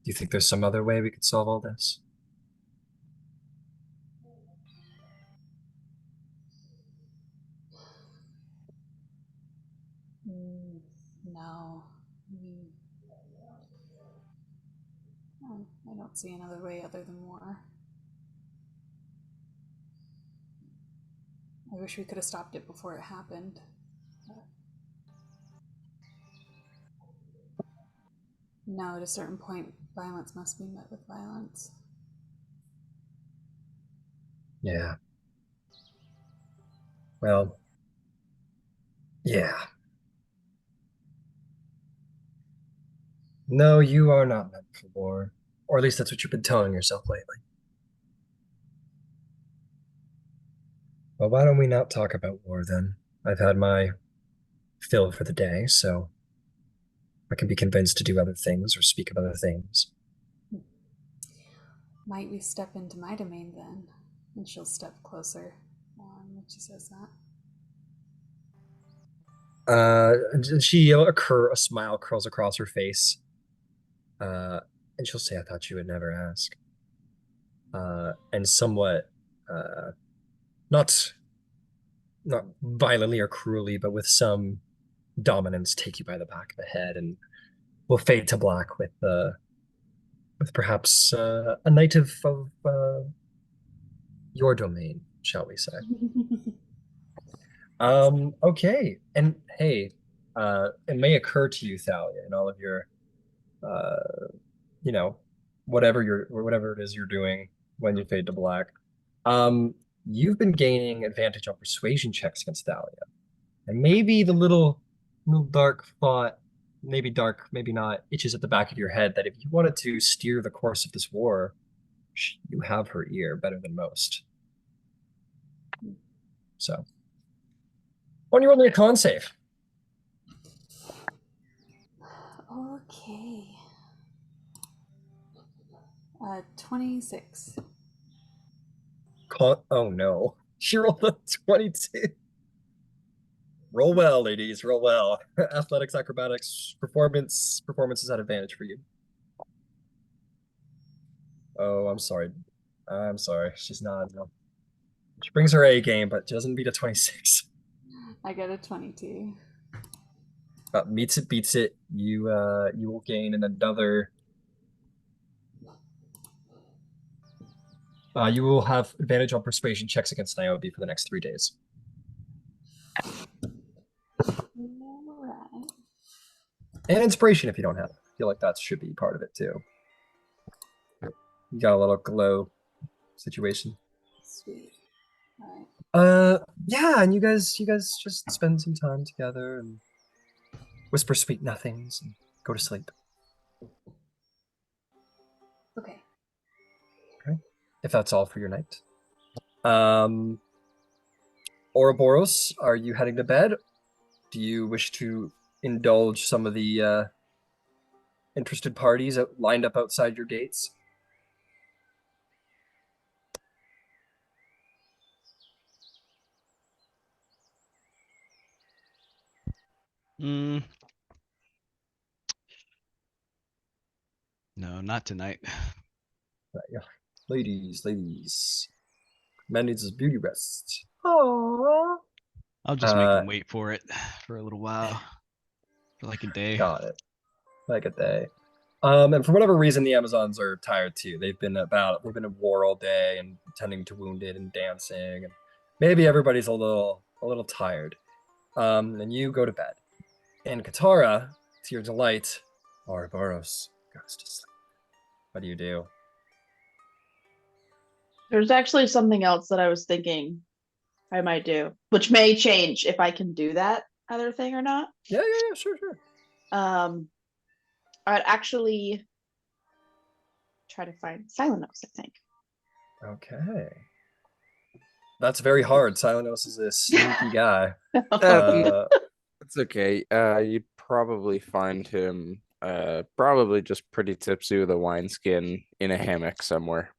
Do you think there's some other way we could solve all this? No. I don't see another way other than war. I wish we could have stopped it before it happened. No, at a certain point, violence must be met with violence. Yeah. Well, yeah. No, you are not meant for war. Or at least that's what you've been telling yourself lately. Well, why don't we not talk about war then? I've had my fill for the day, so I can be convinced to do other things or speak of other things. Might we step into my domain then? And she'll step closer when she says A smile curls across her face. And she'll say, I thought you would never ask. And somewhat, not violently or cruelly, but with some dominance, take you by the back of the head, and we'll fade to black with perhaps a knight of your domain, shall we say? Okay, and hey, it may occur to you, Thalia, in all of your, you know, whatever it is you're doing when you fade to black. You've been gaining advantage on persuasion checks against Thalia, and maybe the little dark thought, maybe dark, maybe not, itches at the back of your head that if you wanted to steer the course of this war, you have her ear better than most. So, why don't you roll me a con save? Okay. 26. Oh no, she rolled a 22. Roll well, ladies. Roll well. Athletics, acrobatics, performance is at advantage for you. Oh, I'm sorry. I'm sorry. She's not. No. She brings her A game, but she doesn't beat a 26. I got a 22. Meets it, beats it. You will gain another. You will have advantage on persuasion checks against Niobe for the next 3 days. Alright. And inspiration if you don't have it. I feel like that should be part of it too. You got a little glow situation. Sweet. Alright. Yeah, and you guys just spend some time together and whisper sweet nothings and go to sleep. Okay. If that's all for your night. Ouroboros, are you heading to bed? Do you wish to indulge some of the interested parties lined up outside your gates? Mm. No, not tonight. Ladies. Man needs his beauty rest. Aww. I'll just make him wait for it for a little while, for like a day. Got it. Like a day. And for whatever reason, the Amazons are tired too. They've been at war all day and tending to wounded and dancing, and maybe everybody's a little tired. And you go to bed. And Katara, to your delight, Ouroboros goes to sleep. What do you do? There's actually something else that I was thinking I might do, which may change if I can do that other thing or not. Yeah, sure. I'd actually try to find Silenos, I think. Okay. That's very hard. Silenos is a sneaky guy. It's okay. You'd probably find him probably just pretty tipsy with a wineskin in a hammock somewhere.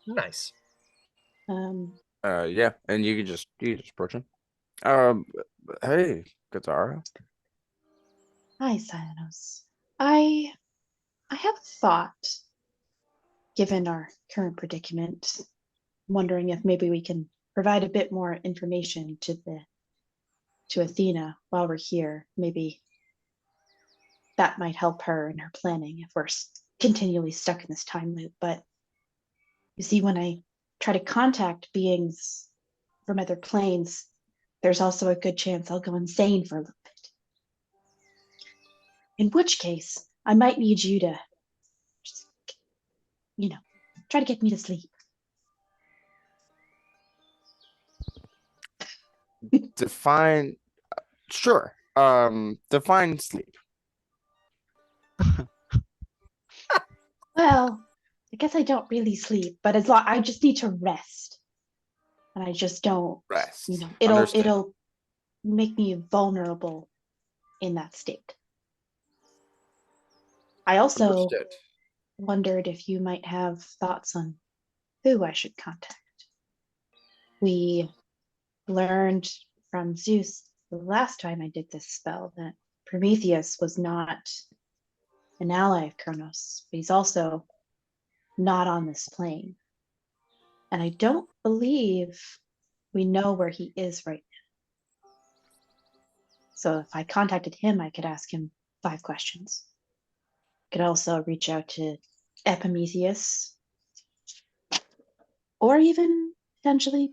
Nice. Yeah, and you just approach him. Hey, Katara. Hi, Silenos. I have a thought, given our current predicament. I'm wondering if maybe we can provide a bit more information to Athena while we're here. Maybe that might help her in her planning if we're continually stuck in this time loop. But you see, when I try to contact beings from other planes, there's also a good chance I'll go insane for a little bit. In which case, I might need you to just, try to get me to sleep. Define, sure. Define sleep. Well, I guess I don't really sleep, but I just need to rest. And I just don't Rest. it'll Understood. make me vulnerable in that state. I also Understood. wondered if you might have thoughts on who I should contact. We learned from Zeus the last time I did this spell that Prometheus was not an ally of Kronos, but he's also not on this plane. And I don't believe we know where he is right now. So if I contacted him, I could ask him 5 questions. I could also reach out to Epimetheus, or even potentially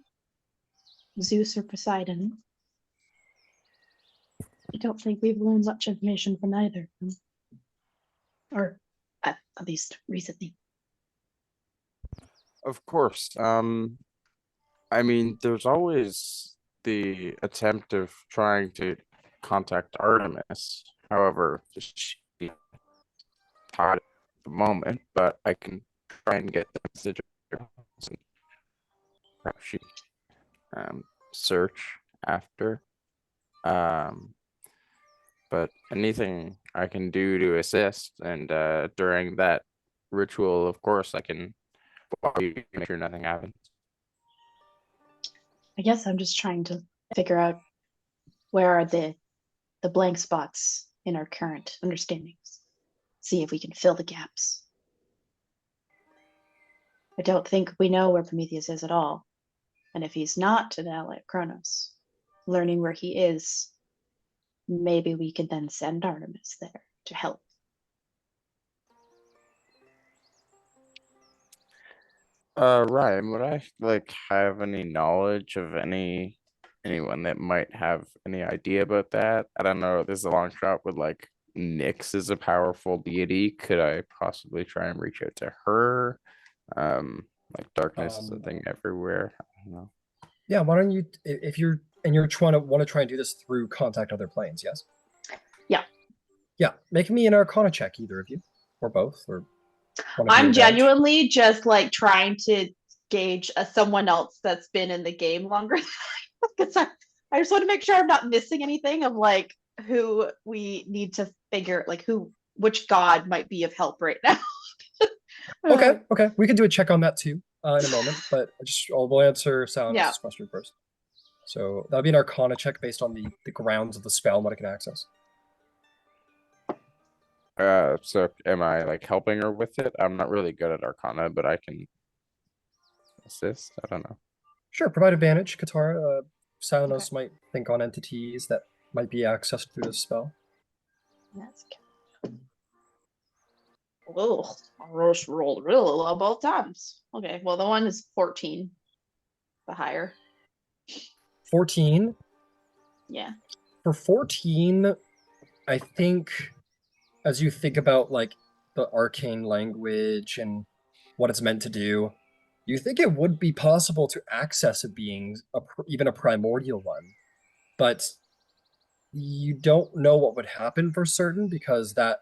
Zeus or Poseidon. I don't think we've learned much information from either of them. Or at least recently. Of course. I mean, there's always the attempt of trying to contact Artemis. However, she's tied at the moment, but I can try and get the message. Perhaps she search after. But anything I can do to assist, and during that ritual, of course, I can make sure nothing happens. I guess I'm just trying to figure out where are the blank spots in our current understandings. See if we can fill the gaps. I don't think we know where Prometheus is at all. And if he's not an ally of Kronos, learning where he is, maybe we could then send Artemis there to help. Ryan, would I like have any knowledge of anyone that might have any idea about that? I don't know. This is a long shot with like Nyx is a powerful deity. Could I possibly try and reach out to her? Like darkness is a thing everywhere. I don't know. Yeah, why don't you, if you're trying to want to try and do this through contact other planes, yes? Yeah. Yeah, make me an Arcana check, either of you, or both, or one of you I'm advantage. genuinely just like trying to gauge someone else that's been in the game longer than I have, because I just want to make sure I'm not missing anything of like who we need to figure, like which god might be of help right now. Okay, we can do a check on that too in a moment, but we'll answer Salam's Yeah. question first. So that'll be an Arcana check based on the grounds of the spell and what it can access. So am I like helping her with it? I'm not really good at Arcana, but I can assist. I don't know. Sure, provide advantage. Katara, Salanos might think on entities that might be accessed through this spell. That's Oh, I just rolled really low both times. Okay, well the one is 14, the higher. 14. Yeah. For 14, I think as you think about like the arcane language and what it's meant to do, you think it would be possible to access a being, even a primordial one, but you don't know what would happen for certain because the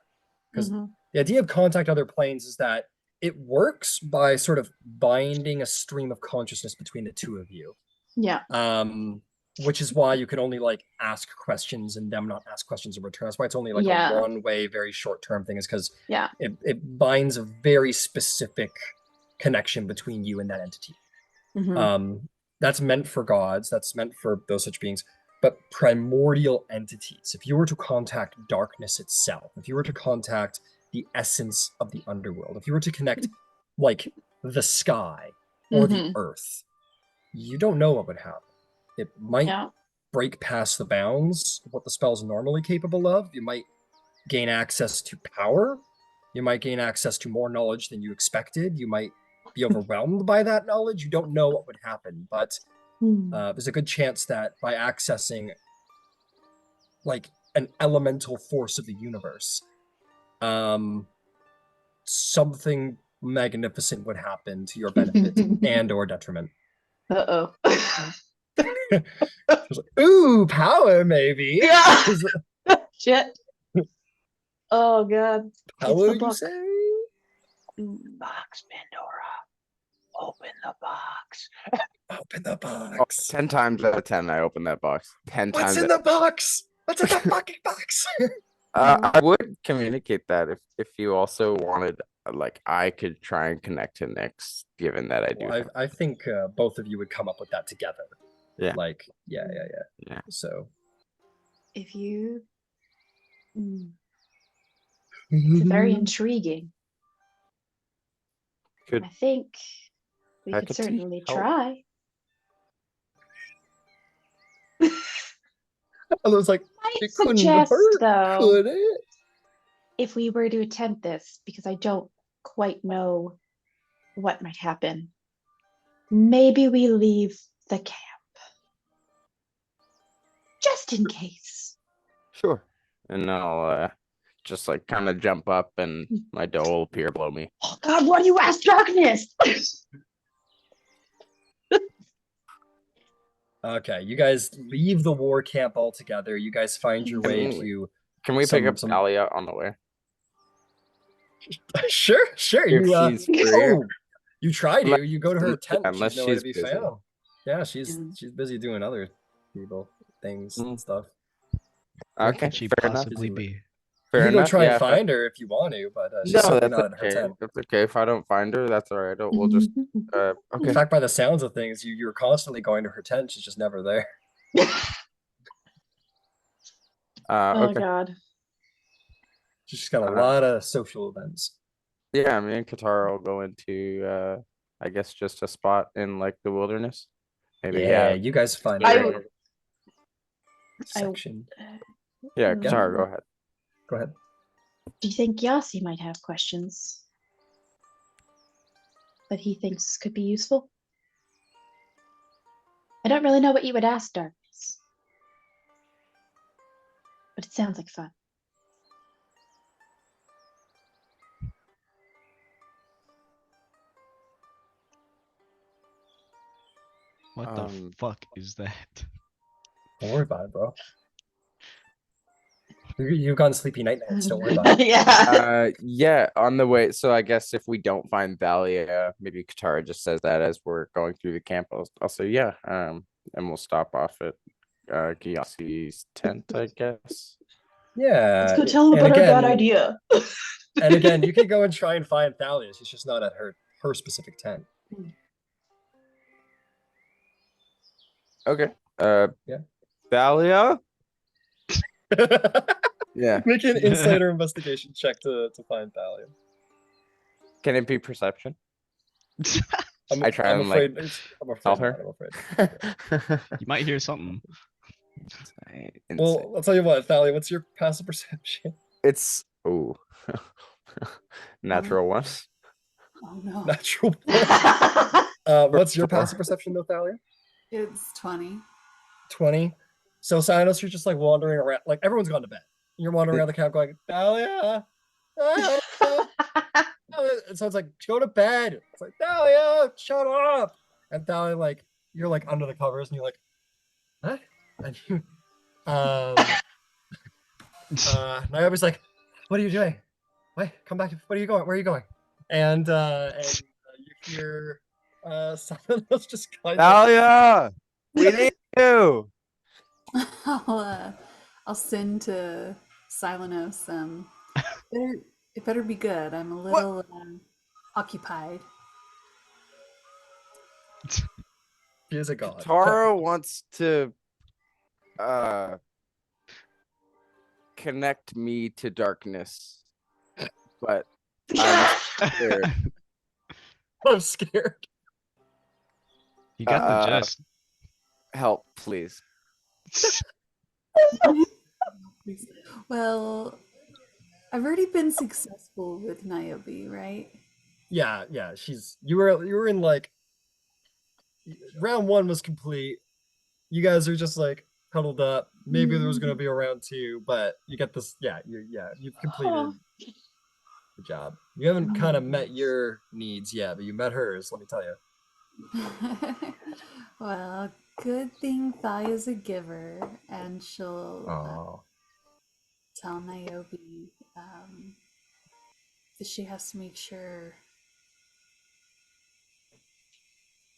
idea of contact other planes is that it works by sort of binding a stream of consciousness between the two of you. Yeah. Which is why you can only like ask questions and them not ask questions in return. That's why it's only like Yeah. a one-way, very short-term thing, is because Yeah. it binds a very specific connection between you and that entity. That's meant for gods, that's meant for those such beings. But primordial entities, if you were to contact darkness itself, if you were to contact the essence of the underworld, if you were to connect like the sky or the earth, you don't know what would happen. It might break past the bounds of what the spell's normally capable of. You might gain access to power. You might gain access to more knowledge than you expected. You might be overwhelmed by that knowledge. You don't know what would happen, but there's a good chance that by accessing like an elemental force of the universe, something magnificent would happen to your benefit and or detriment. Uh-oh. Ooh, power maybe. Yeah. Shit. Oh god. Power, you say? Box, Pandora. Open the box. Open the Oh, box. 10 times out of 10, I open that box. 10 What's times. in the box? What's in the fucking box? I would communicate that if you also wanted, like, I could try and connect to Nyx, given that I do. Well, I think both of you would come up with that together. Yeah. Like, yeah. So. if you. It's very intriguing. Could I think we I could could certainly help. try. I was like, I it couldn't suggest, hurt, though, could it? if we were to attempt this, because I don't quite know what might happen, maybe we leave the camp. Just in case. Sure. And I'll just like kind of jump up and my doe will appear below me. Oh god, why do you ask darkness? Okay, you guys leave the war camp altogether. You guys find your way to. Can we pick up Dahlia on the way? Sure. If You she's free. you try to. You go to her tent. Unless She's nowhere to she's be busy. found. Yeah, she's busy doing other people things and stuff. Where Okay, could she fair enough. possibly be? You Fair can go enough. try Yeah, and find her if you want to, but she's no, certainly that's not at her okay. tent. That's okay. If I don't find her, that's all right. We'll just In okay. fact, by the sounds of things, you're constantly going to her tent. She's just never there. Oh Okay. god. She's got a lot of social events. Yeah, me and Katara will go into I guess just a spot in like the wilderness. Maybe Yeah, you guys find I a would- section. Yeah, Hmm. Katara, go ahead. Go ahead. Do you think Yasi might have questions that he thinks could be useful? I don't really know what you would ask, Darkness, but it sounds like fun. What the Um, fuck is that? Don't worry about it, bro. You've gotten sleepy nightmares. Don't worry about it. yeah. Yeah, on the way. So I guess if we don't find Thalia, maybe Katara just says that as we're going through the camp. I'll say yeah. And we'll stop off at Gyasi's tent, I guess. Yeah. Let's go tell him and about our bad again- idea. And again, you can go and try and find Thalia. She's just not at her specific tent. Okay. Yeah. Thalia? Yeah. Make an insider investigation check to find Thalia. Can it be perception? I'm, I try I'm and, like, afraid. I'm afraid. tell not, her? I'm afraid. You might hear something. Well, I'll tell you what, Thalia. What's your passive perception? It's natural one. Oh no. Natural. What's your passive perception though, Thalia? It's 20. 20. So Sinos, you're just like wandering around, like everyone's gone to bed. You're wandering around the camp going, Thalia. Thalia. And so it's like, go to bed. It's like, Thalia, shut up. And Thalia, like, you're like under the covers and you're like, what? And you, Niobe's like, what are you doing? Wait, come back. What are you going? Where are you going? And you hear someone else just kind of, Thalia! We need you! I'll send to Silenos. It better be good. I'm a little occupied. he is a god. Tara wants to connect me to darkness, but I'm scared. I'm scared. You got the Uh, gist. Help, please. Well, I've already been successful with Niobe, right? Yeah, you were in like round 1 was complete. You guys are just like huddled up. Maybe there was gonna be a round 2, but you get this. You've completed the job. You haven't kind of met your needs yet, but you met hers. Let me tell you. Well, good thing Thai is a giver, and she'll Oh, tell Niobe that she has to make sure.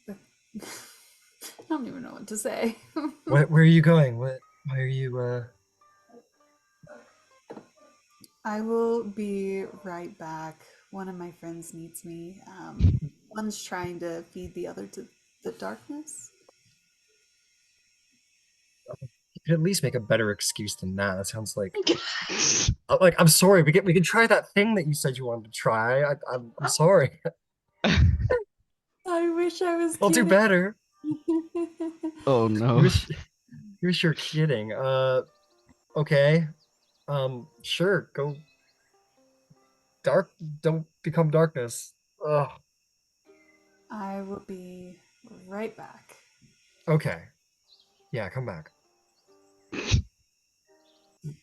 I don't even know what to say. where are you going? Why are you? I will be right back. One of my friends needs me. One's trying to feed the other to the darkness. You could at least make a better excuse than that. That sounds like I'm sorry. We can try that thing that you said you wanted to try. I'm sorry. I wish I was I'll do kidding. better. Oh no. You're sure kidding. Okay. Sure. Go. Don't become darkness. Ugh. I will be right back. Okay. Yeah, come back.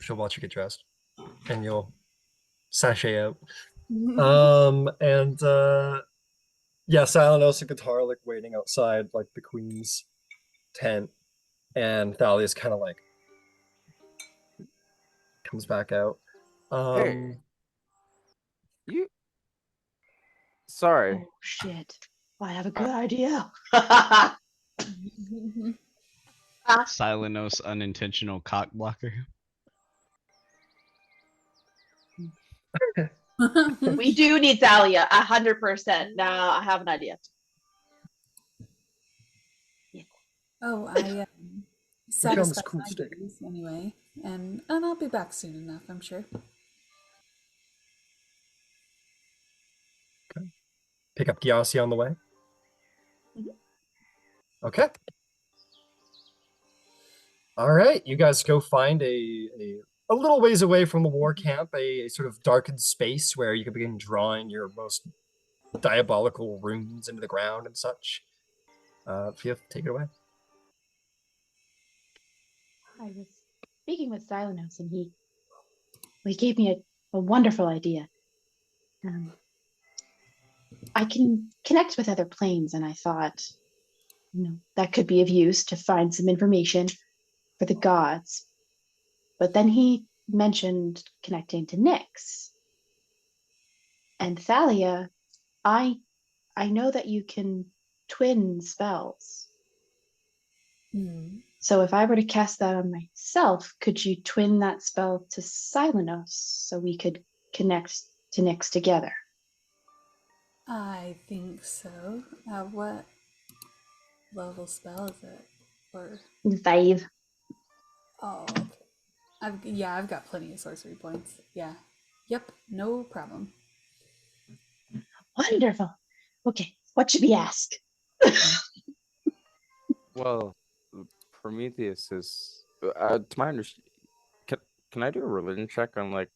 She'll watch you get dressed, and you'll sashay out. And yeah, Silenos and Guitar like waiting outside like the queen's tent, and Thalia's kind of like comes back out. Hey. You. Sorry. Oh shit. I have a good idea. Silenos unintentional cock blocker. We do need Thalia, 100%. Now I have an idea. Oh, I found this satisfied cool my stick. duties anyway, and I'll be back soon enough, I'm sure. Pick up Gyasi on the way. Okay. All right, you guys go find a little ways away from the war camp, a sort of darkened space where you can begin drawing your most diabolical runes into the ground and such. Fia, take it away. I was speaking with Silenos, and he gave me a wonderful idea. I can connect with other planes, and I thought, that could be of use to find some information for the gods. But then he mentioned connecting to Nyx. And Thalia, I know that you can twin spells. Hmm. So if I were to cast that on myself, could you twin that spell to Silenos so we could connect to Nyx together? I think so. What level spell is it? Or 5. oh, okay. I've got plenty of sorcery points. Yeah. Yep. No problem. Wonderful. Okay, what should we ask? Well, Prometheus is, to my understanding, can I do a religion check on like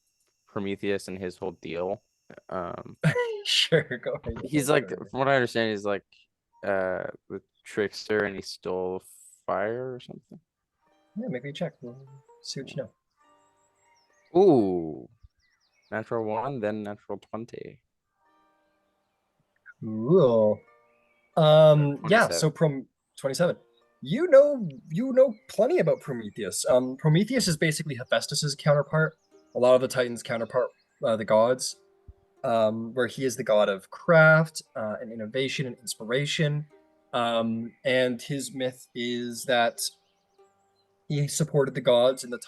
Prometheus and his whole deal? Um, Sure, go ahead. he's like, from what I understand, he's like, the trickster, and he stole fire or something. Yeah, make me a check. We'll see what you know. Ooh, natural 1, then natural 20. Cool. Yeah, 27. so 27. You know plenty about Prometheus. Prometheus is basically Hephaestus's counterpart. A lot of the Titans' counterpart, the gods, where he is the god of craft and innovation and inspiration. And his myth is that he supported the gods in the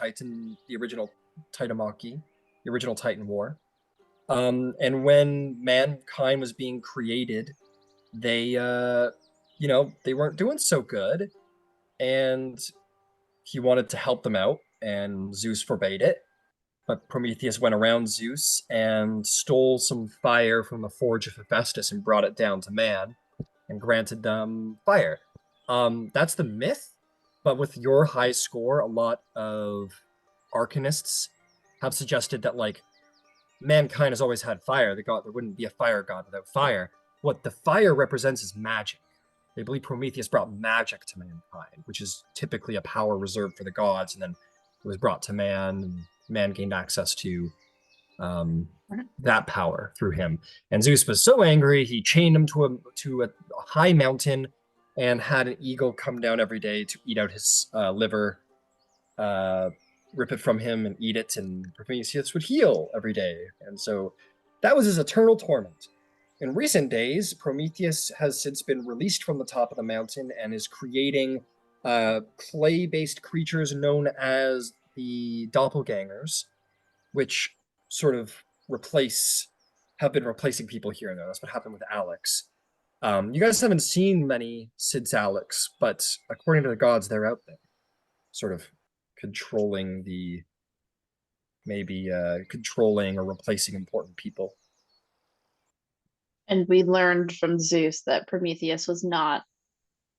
original Titanmachy, the original Titan War. And when mankind was being created, they they weren't doing so good, and he wanted to help them out, and Zeus forbade it. But Prometheus went around Zeus and stole some fire from the forge of Hephaestus and brought it down to man and granted them fire. That's the myth, but with your high score, a lot of arcanists have suggested that like mankind has always had fire. There wouldn't be a fire god without fire. What the fire represents is magic. They believe Prometheus brought magic to mankind, which is typically a power reserved for the gods, and then it was brought to man, and man gained access to that power through him. And Zeus was so angry, he chained him to a high mountain and had an eagle come down every day to eat out his liver, rip it from him and eat it, and Prometheus would heal every day. And so that was his eternal torment. In recent days, Prometheus has since been released from the top of the mountain and is creating clay-based creatures known as the doppelgangers, which sort of have been replacing people here and there. That's what happened with Alex. You guys haven't seen many since Alex, but according to the gods, they're out there, sort of controlling controlling or replacing important people. And we learned from Zeus that Prometheus was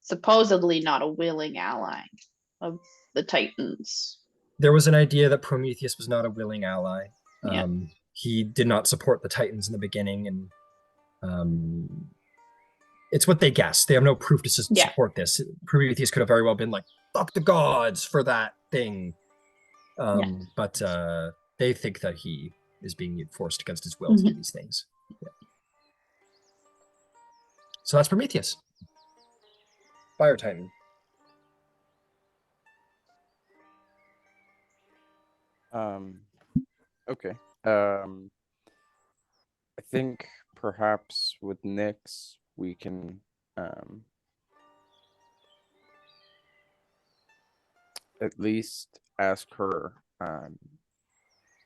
supposedly not a willing ally of the Titans. There was an idea that Prometheus was not a willing ally. Yeah. He did not support the Titans in the beginning, and it's what they guess. They have no proof to support this. Prometheus could have very well been like, fuck the gods for that thing. But they think that he is being forced against his will to do these things. Yeah. So that's Prometheus. Fire Titan. Okay. I think perhaps with Nyx we can at least ask her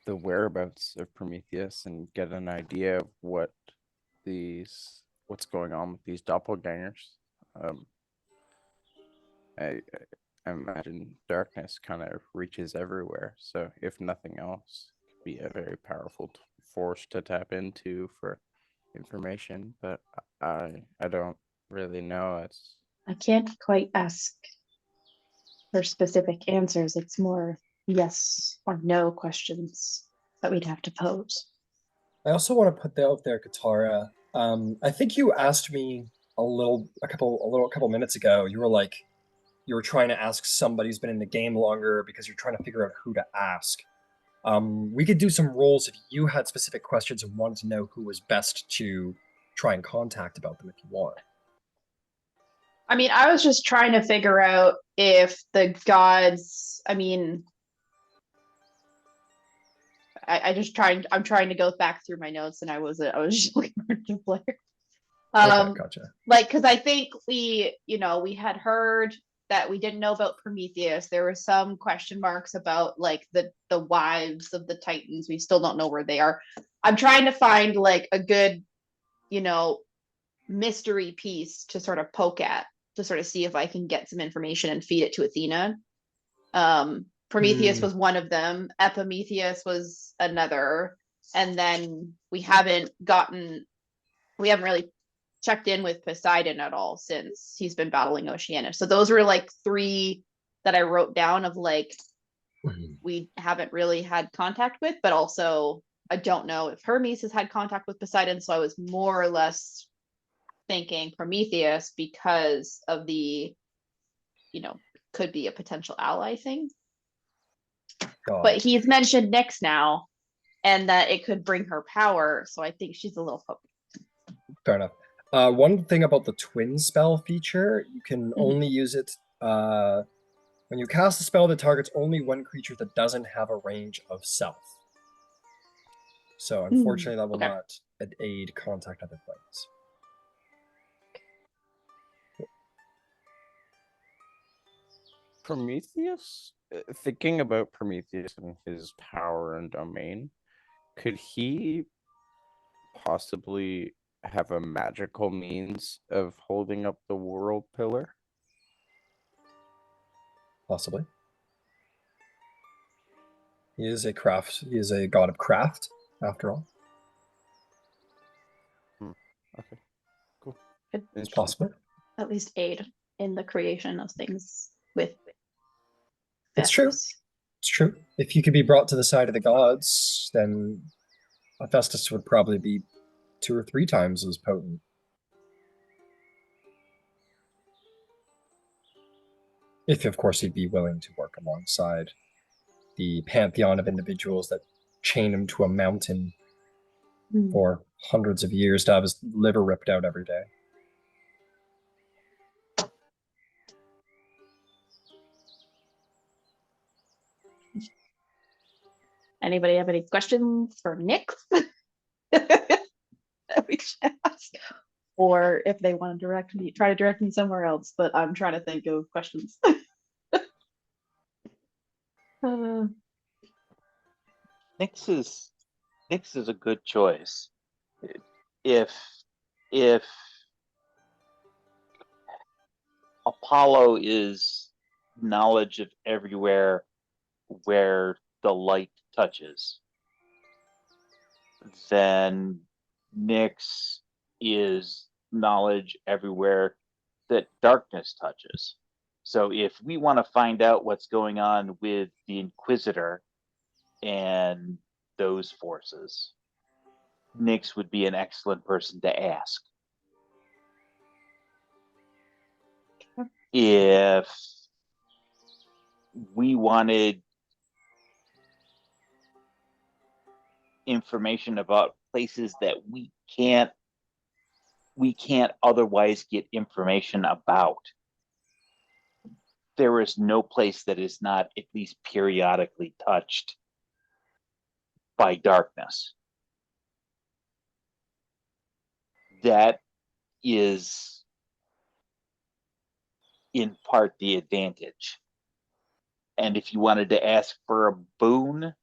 the whereabouts of Prometheus and get an idea of what's going on with these doppelgangers. I imagine darkness kind of reaches everywhere, so if nothing else, it could be a very powerful force to tap into for information. But I don't really know. I can't quite ask for specific answers. It's more yes or no questions that we'd have to pose. I also want to put out there, Katara. I think you asked me a couple minutes ago. You were like, you were trying to ask somebody who's been in the game longer because you're trying to figure out who to ask. We could do some rolls if you had specific questions and wanted to know who was best to try and contact about them if you want. I mean, I was just trying to figure out if the gods, I mean, I'm trying to go back through my notes and I was just looking for the player. Okay, gotcha. Like, because I think we had heard that we didn't know about Prometheus. There were some question marks about like the wives of the Titans. We still don't know where they are. I'm trying to find like a good, mystery piece to sort of poke at, to sort of see if I can get some information and feed it to Athena. Prometheus was one of them. Epimetheus was another. And then we haven't really checked in with Poseidon at all since he's been battling Oceanus. So those were like 3 that I wrote down of like, we haven't really had contact with, but also I don't know if Hermes has had contact with Poseidon. So I was more or less thinking Prometheus because of the, could be a potential ally thing. But he's mentioned Nyx now, and that it could bring her power. So I think she's a little focused. Fair enough. One thing about the twin spell feature, you can only use it when you cast a spell that targets only one creature that doesn't have a range of self. So unfortunately, that will not aid contact other planes. Prometheus, thinking about Prometheus and his power and domain, could he possibly have a magical means of holding up the world pillar? Possibly. He is a god of craft, after all. Okay, cool. It's possible. At least aid in the creation of things with It's true. Festus. It's true. If you could be brought to the side of the gods, then Hephaestus would probably be 2 or 3 times as potent. If, of course, he'd be willing to work alongside the pantheon of individuals that chain him to a mountain for hundreds of years to have his liver ripped out every day. Anybody have any questions for Nyx? That we should ask? Or if they want to try to direct me somewhere else, but I'm trying to think of questions. Nyx is a good choice. If Apollo is knowledge of everywhere where the light touches, then Nyx is knowledge everywhere that darkness touches. So if we want to find out what's going on with the Inquisitor and those forces, Nyx would be an excellent person to ask. If we wanted information about places that we can't otherwise get information about, there is no place that is not at least periodically touched by darkness. That is in part the advantage. And if you wanted to ask for a boon,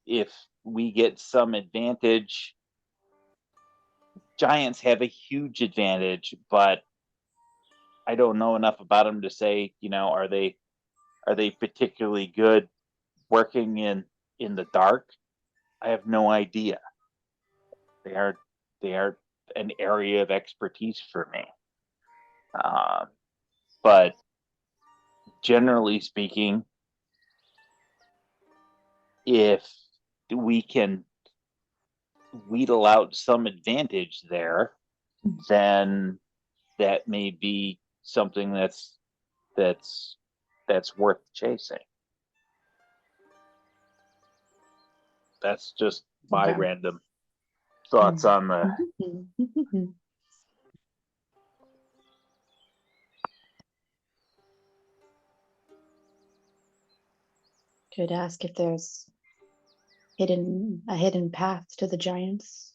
if we get some advantage, giants have a huge advantage, but I don't know enough about them to say, are they particularly good working in the dark? I have no idea. They are an area of expertise for me. But generally speaking, if we can wheedle out some advantage there, then that may be something that's worth chasing. That's just my Okay. random thoughts on the. Could ask if there's a hidden path to the giants.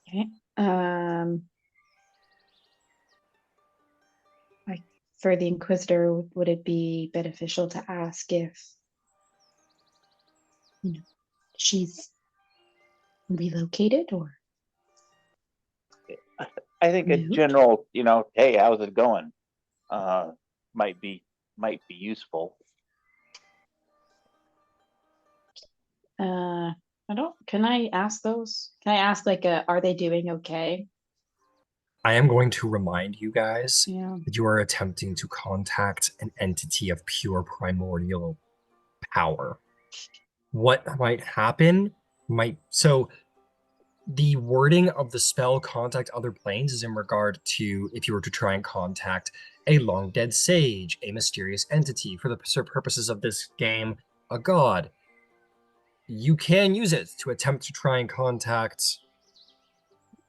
Okay. For the Inquisitor, would it be beneficial to ask if she's relocated or? I think a Moved? general, hey, how's it going? Might be useful. Can I ask those? Can I ask are they doing okay? I am going to remind you guys Yeah. that you are attempting to contact an entity of pure primordial power. What might happen so the wording of the spell contact other planes is in regard to if you were to try and contact a long dead sage, a mysterious entity, for the purposes of this game, a god. You can use it to attempt to try and contact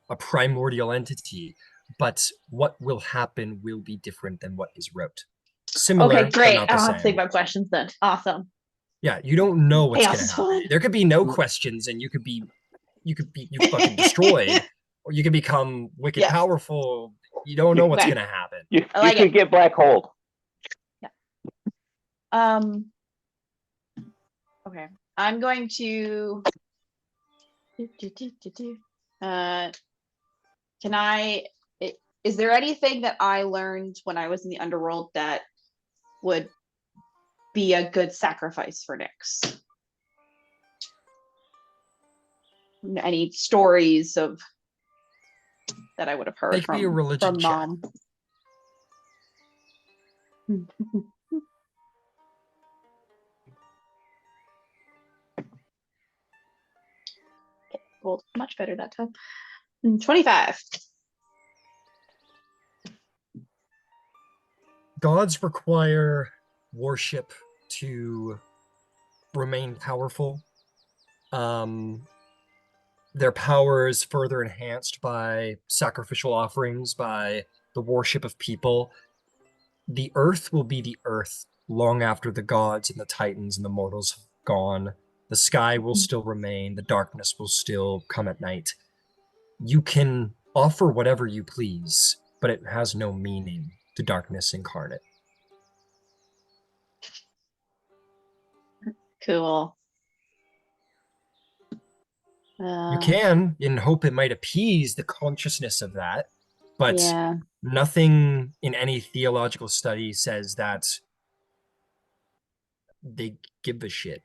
a primordial entity, but what will happen will be different than what is wrote. Similar, Okay, great. but not I the don't have to think same. about questions then. Awesome. Yeah, you don't know what's Chaos gonna is happen. fun. There could be no questions, and you could fucking destroyed, or you could become wicked Yes. powerful. You don't know what's Okay. gonna happen. You like could it. get black holed. Okay. I'm going to can I is there anything that I learned when I was in the underworld that would be a good sacrifice for Nyx? Any stories of that I would have heard Make me a religion from check. mom? Well, much better that time. 25. Gods require worship to remain powerful. Their power is further enhanced by sacrificial offerings, by the worship of people. The earth will be the earth long after the gods and the titans and the mortals have gone. The sky will still remain. The darkness will still come at night. You can offer whatever you please, but it has no meaning to darkness incarnate. Cool. You can, in hope it might appease the consciousness of that, but yeah. nothing in any theological study says that they give a shit.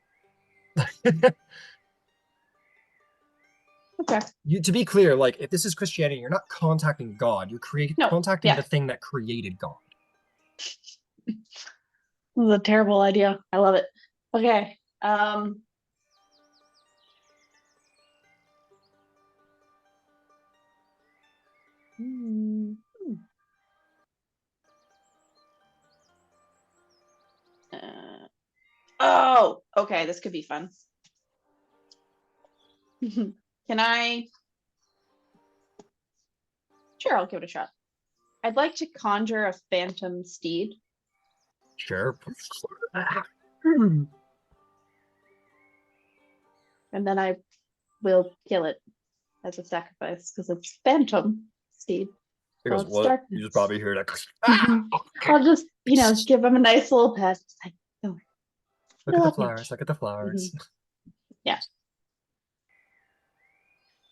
Okay. To be clear, like, if this is Christianity, you're not contacting God. You're No, contacting yeah. the thing that created God. This is a terrible idea. I love it. Okay. Oh, okay. This could be fun. Can I? Sure, I'll give it a shot. I'd like to conjure a phantom steed. Sure. And then I will kill it as a sacrifice because it's phantom steed. He goes, Well, it's what? darkness. You just probably hear that. I'll just, give him a nice little pet. It's like, don't worry. Look at the flowers. Look at the flowers. Yeah.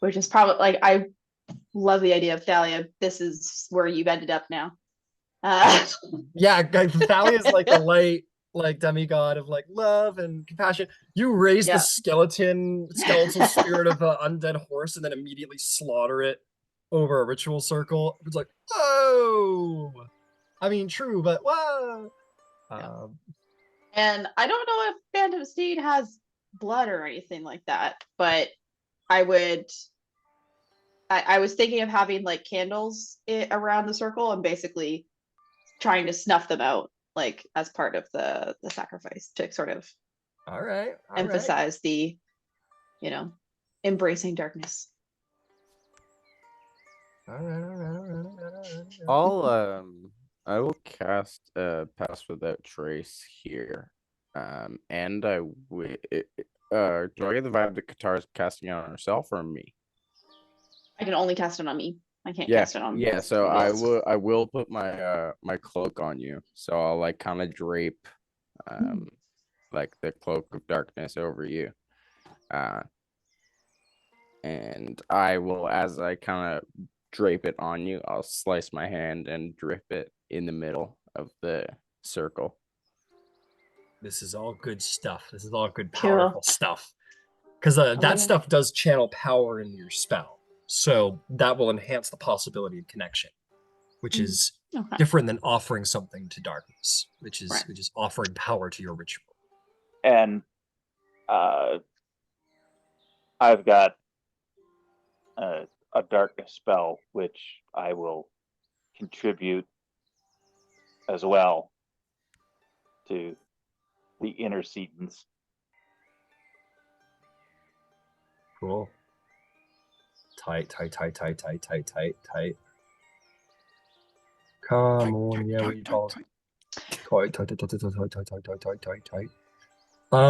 which is probably like I love the idea of Thalia. This is where you've ended up now. Yeah, Thalia is like the light, like demigod of like love and compassion. You raise the Yeah. skeletal spirit of an undead horse and then immediately slaughter it over a ritual circle. It's like, whoa! I mean, true, but whoa! Yeah. And I don't know if Phantom Steed has blood or anything like that, but I was thinking of having like candles around the circle and basically trying to snuff them out, like as part of the sacrifice to sort of all right, emphasize the, embracing darkness. All right. I will cast Pass Without Trace here. And I will. Do I get the vibe that Katara's casting it on herself or me? I can only cast it on me. I can't Yeah, cast it on. yeah. So somebody else. I will put my my cloak on you. So I'll like kind of drape, like the cloak of darkness over you. And I will, as I kind of drape it on you, I'll slice my hand and drip it in the middle of the circle. This is all good stuff. This is all good, Cool. powerful stuff. Because that stuff does channel power into your spell. So that will enhance the possibility of connection, which is different than offering something to darkness, which is offering power to your ritual. And I've got a darkness spell, which I will contribute as well to the intercedents. Cool. Tight. Come on, yeah, we talk. Tight.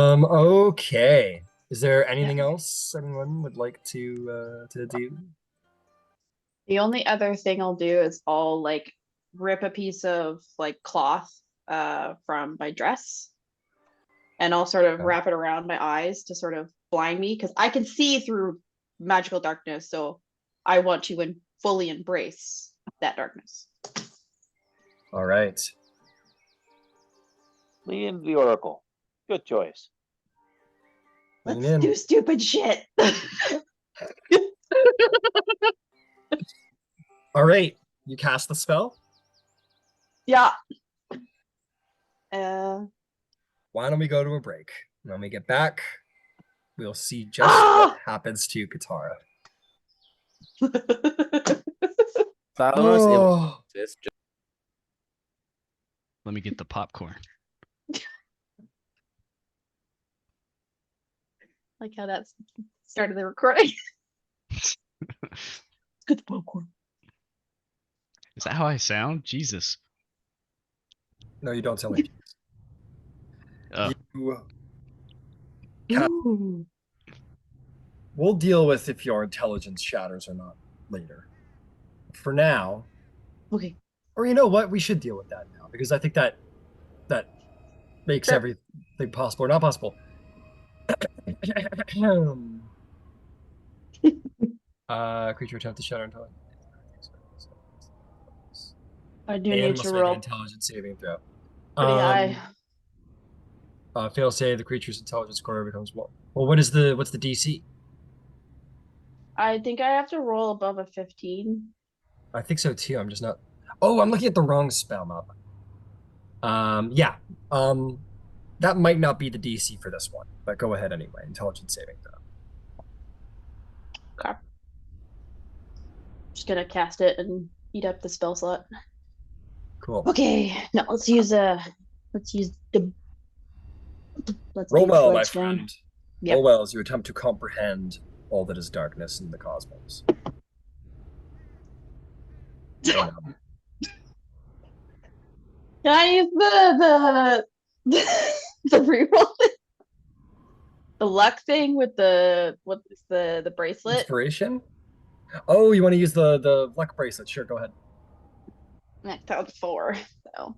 Okay. Is there anything else anyone would like to do? The only other thing I'll do is I'll like rip a piece of like cloth from my dress and I'll sort of wrap it around my eyes to sort of blind me because I can see through magical darkness. So I want to fully embrace that darkness. All right. Liam the Oracle. Good choice. Let's do stupid shit. All right. You cast the spell? Yeah. Why don't we go to a break? When we get back, we'll see just what happens to Katara. Let me get the popcorn. Like how that started the recording. Good the popcorn. Is that how I sound? Jesus. No, you don't sound like Jesus. We'll deal with if your intelligence shatters or not later. For now. Okay. Or you know what? We should deal with that now because I think that makes everything possible or not possible. Creature attempt to shatter intelligence. I do need to roll. Intelligence saving throw. Pretty high. Fail save, the creature's intelligence score becomes 1. Well, what's the DC? I think I have to roll above a 15. I think so too. I'm just not. Oh, I'm looking at the wrong spell map. Yeah. That might not be the DC for this one, but go ahead anyway. Intelligence saving throw. Okay. Just gonna cast it and eat up the spell slot. Cool. Okay, now let's use the roll well, my friend. Yep. Roll well as you attempt to comprehend all that is darkness in the cosmos. Can I use the reroll? The luck thing with the bracelet? Inspiration? Oh, you want to use the luck bracelet? Sure, go ahead. I found 4, so.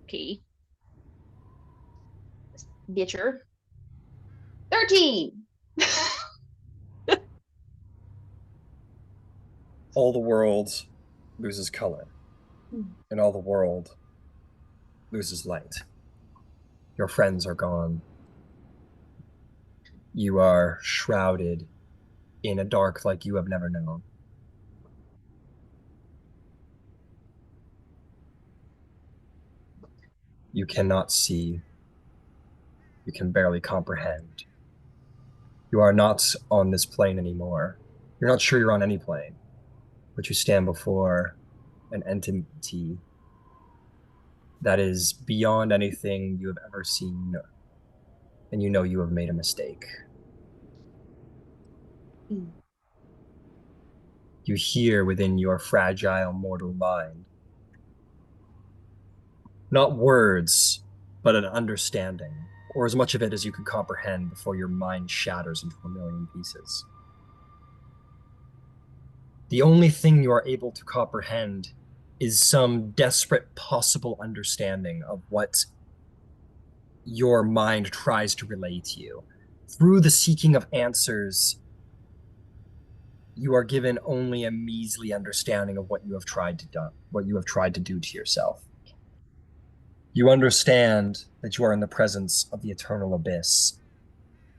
Okay. Getcher. 13. All the world loses color, and all the world loses light. Your friends are gone. You are shrouded in a dark like you have never known. You cannot see. You can barely comprehend. You are not on this plane anymore. You're not sure you're on any plane, but you stand before an entity that is beyond anything you have ever seen, and you know you have made a mistake. Mm. You hear within your fragile mortal mind not words, but an understanding, or as much of it as you can comprehend before your mind shatters into a million pieces. The only thing you are able to comprehend is some desperate possible understanding of what your mind tries to relay to you. Through the seeking of answers, you are given only a measly understanding of what you have tried to do to yourself. You understand that you are in the presence of the eternal abyss,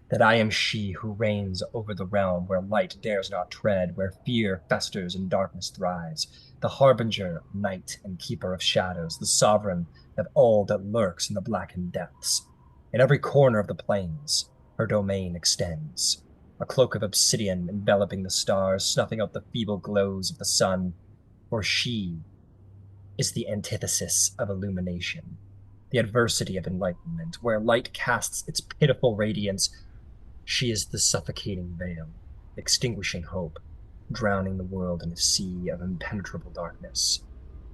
that I am she who reigns over the realm where light dares not tread, where fear festers and darkness thrives, the harbinger of night and keeper of shadows, the sovereign of all that lurks in the blackened depths. In every corner of the plains, her domain extends, a cloak of obsidian enveloping the stars, snuffing out the feeble glows of the sun, for she is the antithesis of illumination, the adversity of enlightenment, where light casts its pitiful radiance. She is the suffocating veil, extinguishing hope, drowning the world in a sea of impenetrable darkness.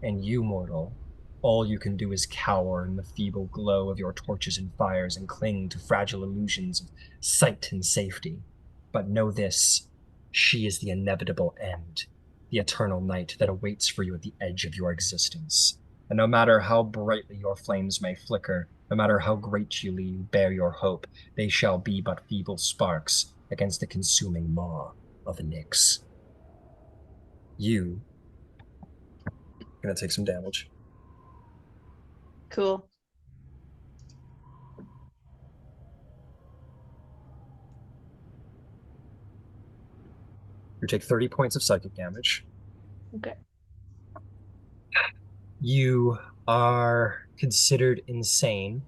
And you, mortal, all you can do is cower in the feeble glow of your torches and fires and cling to fragile illusions of sight and safety. But know this, she is the inevitable end, the eternal night that awaits for you at the edge of your existence. And no matter how brightly your flames may flicker, no matter how greatly you bear your hope, they shall be but feeble sparks against the consuming maw of the Nyx. You gonna take some damage. Cool. You take 30 points of psychic damage. Okay. You are considered insane.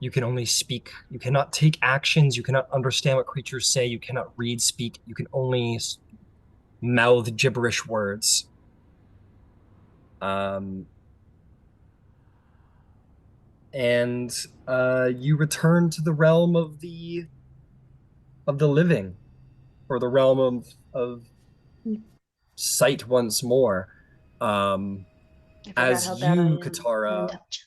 You can only speak. You cannot take actions. You cannot understand what creatures say. You cannot read, speak. You can only mouth gibberish words. And you return to the realm of the living, or the realm of sight once more. I forgot As how bad I you, am at Katara. intelligence.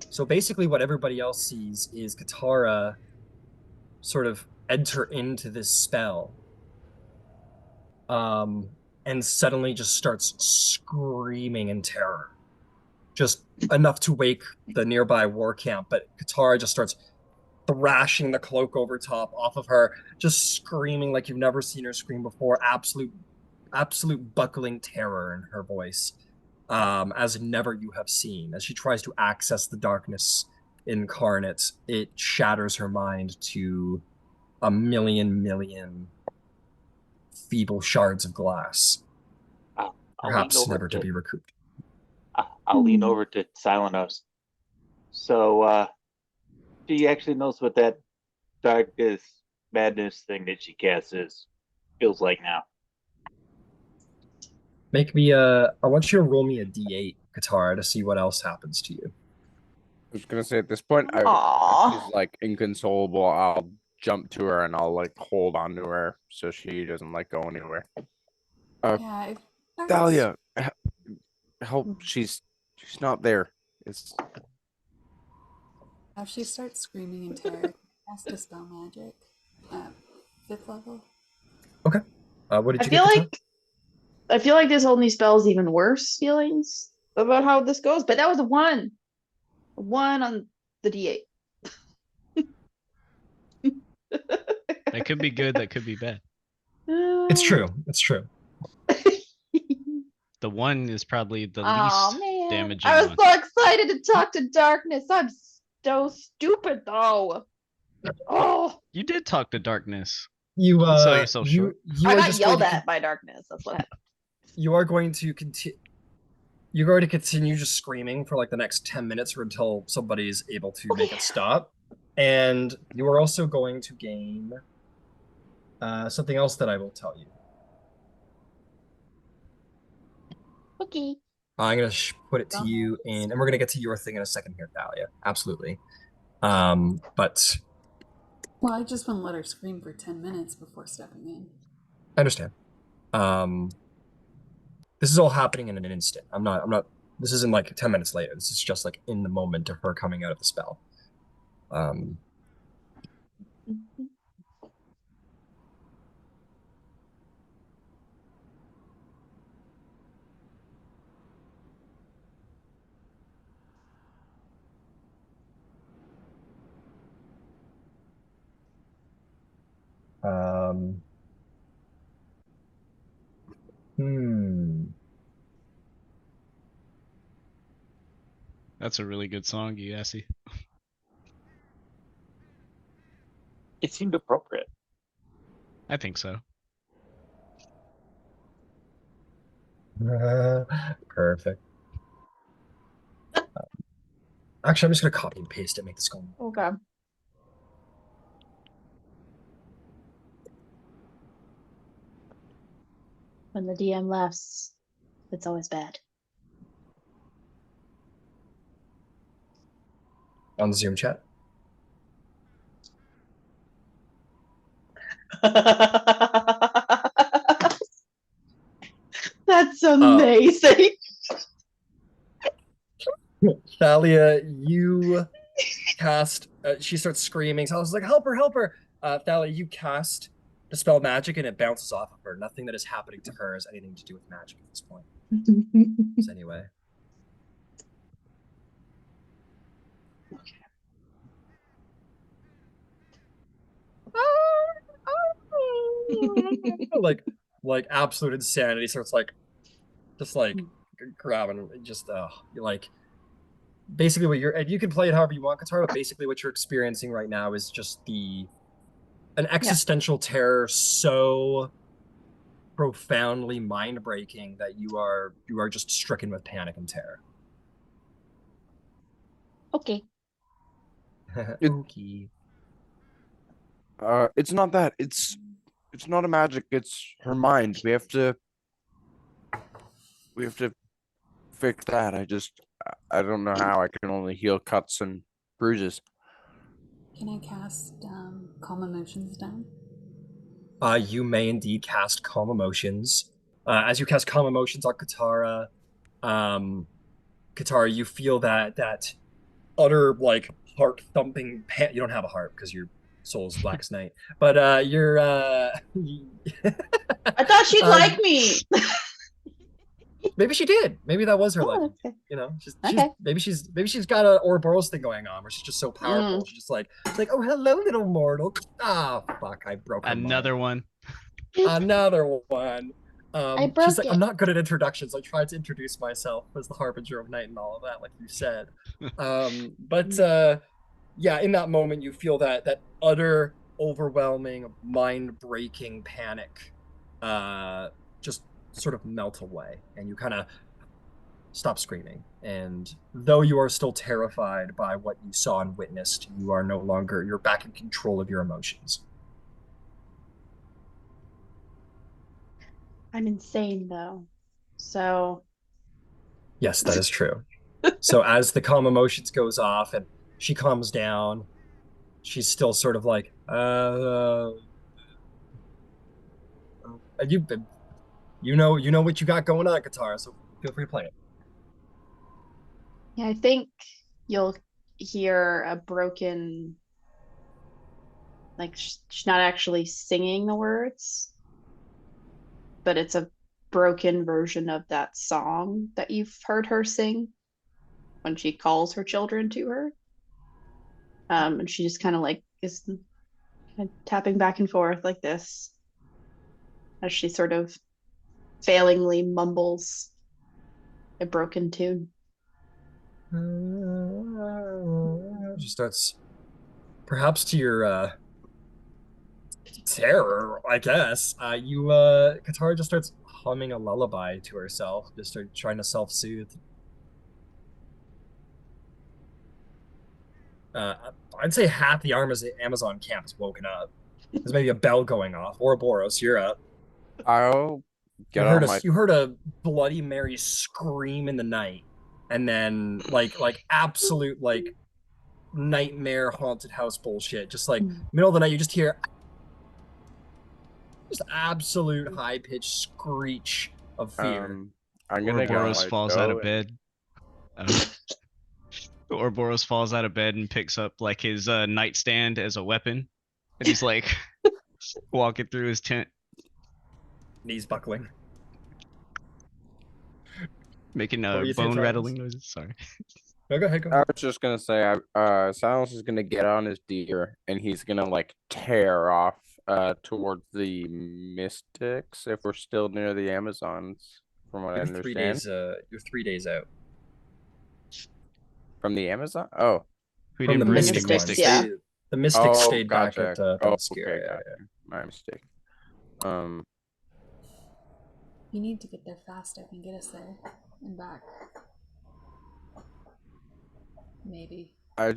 So basically, what everybody else sees is Katara sort of enter into this spell, and suddenly just starts screaming in terror, just enough to wake the nearby war camp. But Katara just starts thrashing the cloak over top off of her, just screaming like you've never seen her scream before. Absolute buckling terror in her voice, as never you have seen. As she tries to access the darkness incarnate, it shatters her mind to a million feeble shards of glass, I'll lean perhaps over never to be recouped. I'll lean over to Silenos. So she actually knows what that darkness madness thing that she casts feels like now. Make me I want you to roll me a d8, Katara, to see what else happens to you. I was gonna say at this point, if Aww. she's like inconsolable, I'll jump to her and I'll like hold on to her so she doesn't like go anywhere. Yeah, if starts- Dahlia, help! She's not there. It's If she starts screaming in terror, cast Dispel Magic at 5th level. Okay. What did I you feel get, Katara? like I feel like this whole new spell is even worse feelings about how this goes, but that was a 1. A 1 on the D8. That could be good. That could be bad. It's true. It's true. The one is probably the Oh least man, damaging I was one. so excited to talk to darkness. I'm so stupid though. Oh, You did talk to darkness. You You sell yourself short. I are got just going yelled to at by darkness. That's what happened. you are going to continue. You're going to continue just screaming for like the next 10 minutes or until somebody is able to make Okay. it stop. And you are also going to gain something else that I will tell you. Okay. I'm going to put it to you and we're going to get to your thing in a second here, Thalia. Absolutely. But Well, I just wouldn't let her scream for 10 minutes before stepping in. I understand. This is all happening in an instant. This isn't like 10 minutes later. This is just like in the moment of her coming out of the spell. Um, hmm. That's a really good song, Yassi. It seemed appropriate. I think so. Perfect. Actually, I'm just gonna copy and paste it, make this go. Okay. When the DM laughs, it's always bad. On the Zoom chat. That's amazing. Thalia, you cast. She starts screaming. So I was like, "Help her! Help her!" Thalia, you cast dispel magic, and it bounces off of her. Nothing that is happening to her has anything to do with magic at this point. So anyway. like absolute insanity starts like just like grabbing just you're like basically what you're and you can play it however you want, Katara, but basically what you're experiencing right now is just an existential terror so profoundly mind-breaking that you are just stricken with panic and terror. Okay. Okay. It's not that. It's not a magic. It's her mind. We have to fix that. I don't know how. I can only heal cuts and bruises. Can I cast Calm Emotions down? You may indeed cast Calm Emotions. As you cast Calm Emotions on Katara, Katara, you feel that utter like heart thumping. You don't have a heart because your soul is black as night. But you're. I thought she'd like me. Maybe she did. Maybe that was her Oh, life. that's good. You know, Okay. maybe she's got a Ouroboros thing going on where she's just so powerful. She's like, oh hello, little mortal. Ah, fuck, I broke her Another mind. one. Another one. I She's broke like, it. I'm not good at introductions. I tried to introduce myself as the harbinger of night and all of that, like you said. But yeah, in that moment, you feel that utter, overwhelming, mind-breaking panic, just sort of melt away, and you kind of stop screaming. And though you are still terrified by what you saw and witnessed, you're back in control of your emotions. I'm insane though. So Yes, that is true. So as the calm emotions goes off and she calms down, she's still sort of like, and you know what you got going on, Katara, so feel free to play it. yeah, I think you'll hear a broken, like she's not actually singing the words, but it's a broken version of that song that you've heard her sing when she calls her children to her. And she just kind of like is And tapping back and forth like this as she sort of failingly mumbles a broken tune. She starts, perhaps to your terror, I guess. Katara just starts humming a lullaby to herself, just start trying to self-soothe. Uh, I'd say half the Amazon camp has woken up. There's maybe a bell going off. Ouroboros, you're up. I'll get on my. You heard a Bloody Mary scream in the night, and then like absolute like nightmare haunted house bullshit. Just like middle of the night, you just hear just absolute high pitched screech of fear. I'm gonna get on Ouroboros my falls out toe of and- bed. Ouroboros falls out of bed and picks up like his nightstand as a weapon, and he's like walking through his tent, Knees buckling. making What were you saying, bone Travis? rattling noises. Sorry. No, go ahead. Go I ahead. was just gonna say, Silence is gonna get on his deer and he's gonna like tear off towards the Mystics if we're still near the Amazons, from what I You're 3 understand. days. You're 3 days out From the Amazon? Oh. We from the didn't bring Mystic any ones. mystics. yeah. The Mystics Oh, stayed back gotcha. at Oh, Themyscira. okay, Yeah, gotcha. yeah. My mistake. You need to get there fast. I can get us there and back. Maybe. I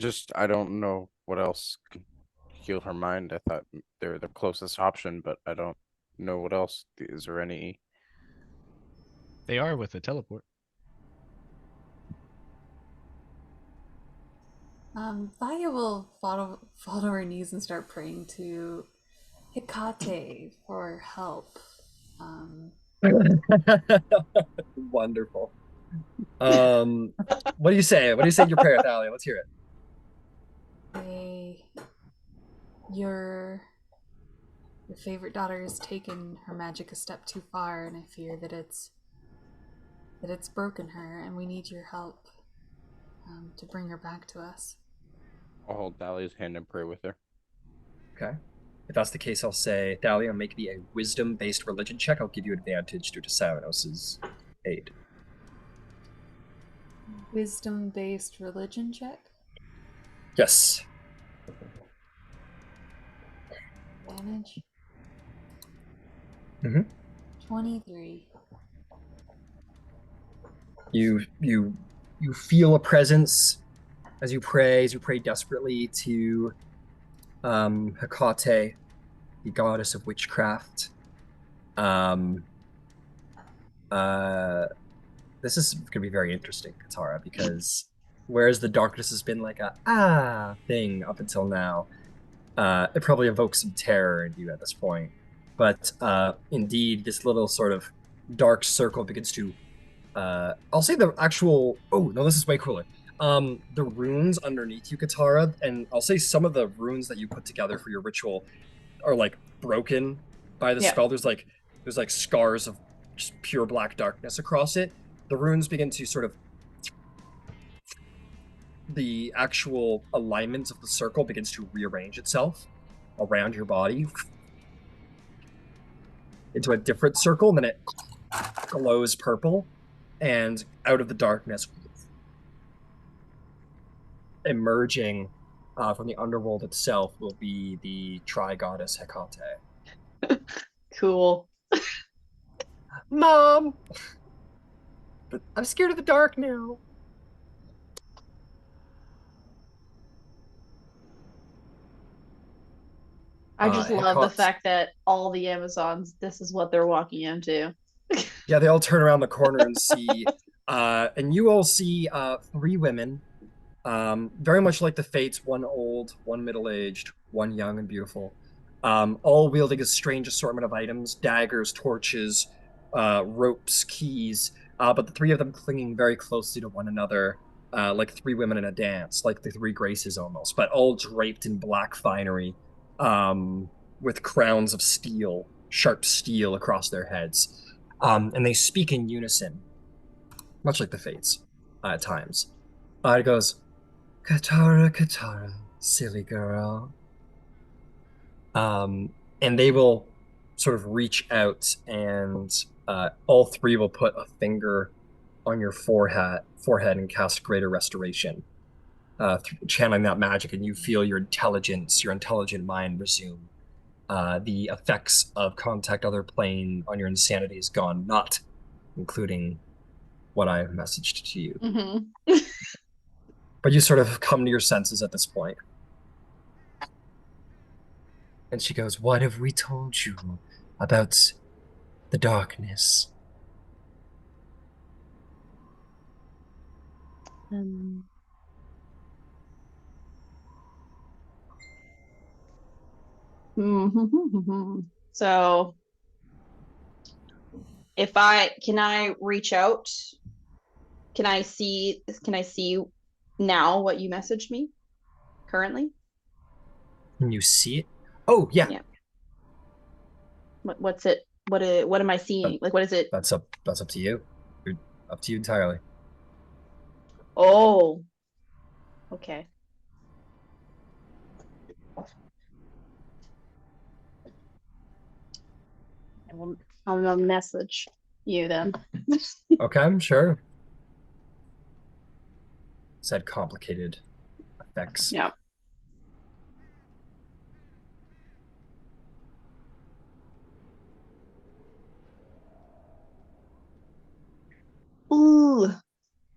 don't know what else can heal her mind. I thought they're the closest option, but I don't know what else. Is there any? They are with a teleport. Vaya will fall to her knees and start praying to Hecate for help. Wonderful. What do you say? What do you say in your prayer, Thalia? Let's hear it. Your favorite daughter has taken her magic a step too far, and I fear that it's broken her, and we need your help to bring her back to us. I'll hold Dahlia's hand and pray with her. Okay. If that's the case, I'll say, Thalia, make me a wisdom-based religion check. I'll give you advantage due to Savanos's aid. Wisdom-based religion check? Yes. Advantage? Mm-hmm. 23. You feel a presence as you pray desperately to Hecate, the goddess of witchcraft. This is going to be very interesting, Katara, because whereas the darkness has been like a thing up until now, it probably evokes some terror in you at this point. But indeed, this little sort of dark circle begins to I'll say the actual. Oh no, this is way cooler. The runes underneath you, Katara, and I'll say some of the runes that you put together for your ritual are like broken by the spell. There's like scars of just pure black darkness across it. The runes begin to sort of. The actual alignment of the circle begins to rearrange itself around your body into a different circle, and then it glows purple. And out of the darkness, emerging from the underworld itself, will be the tri-goddess Hecate. Cool. Mom! I'm scared of the dark now. I just love the Hecate's- fact that all the Amazons, this is what they're walking into. Yeah, they all turn around the corner and see, and you all see 3 women, very much like the Fates, one old, one middle-aged, one young and beautiful, all wielding a strange assortment of items, daggers, torches, ropes, keys, but the 3 of them clinging very closely to one another, like 3 women in a dance, like the 3 Graces almost, but all draped in black finery, with crowns of steel, sharp steel across their heads. And they speak in unison, much like the Fates at times. It goes, Katara, Katara, silly girl. And they will sort of reach out, and all three will put a finger on your forehead and cast Greater Restoration, channeling that magic, and you feel your intelligent mind resume. The effects of contact other plane on your insanity is gone, not including what I messaged to you. Mm-hmm. But you sort of come to your senses at this point. And she goes, "What have we told you about the darkness?" Um, So if I reach out? Can I see now what you messaged me currently? Can you see it? Oh, yeah. Yeah. What's it? What am I seeing? Like, what is it? That's up to you. You're up to you entirely. Oh, okay. I'll message you then. Okay, sure. Said complicated effects. Yeah. Ooh.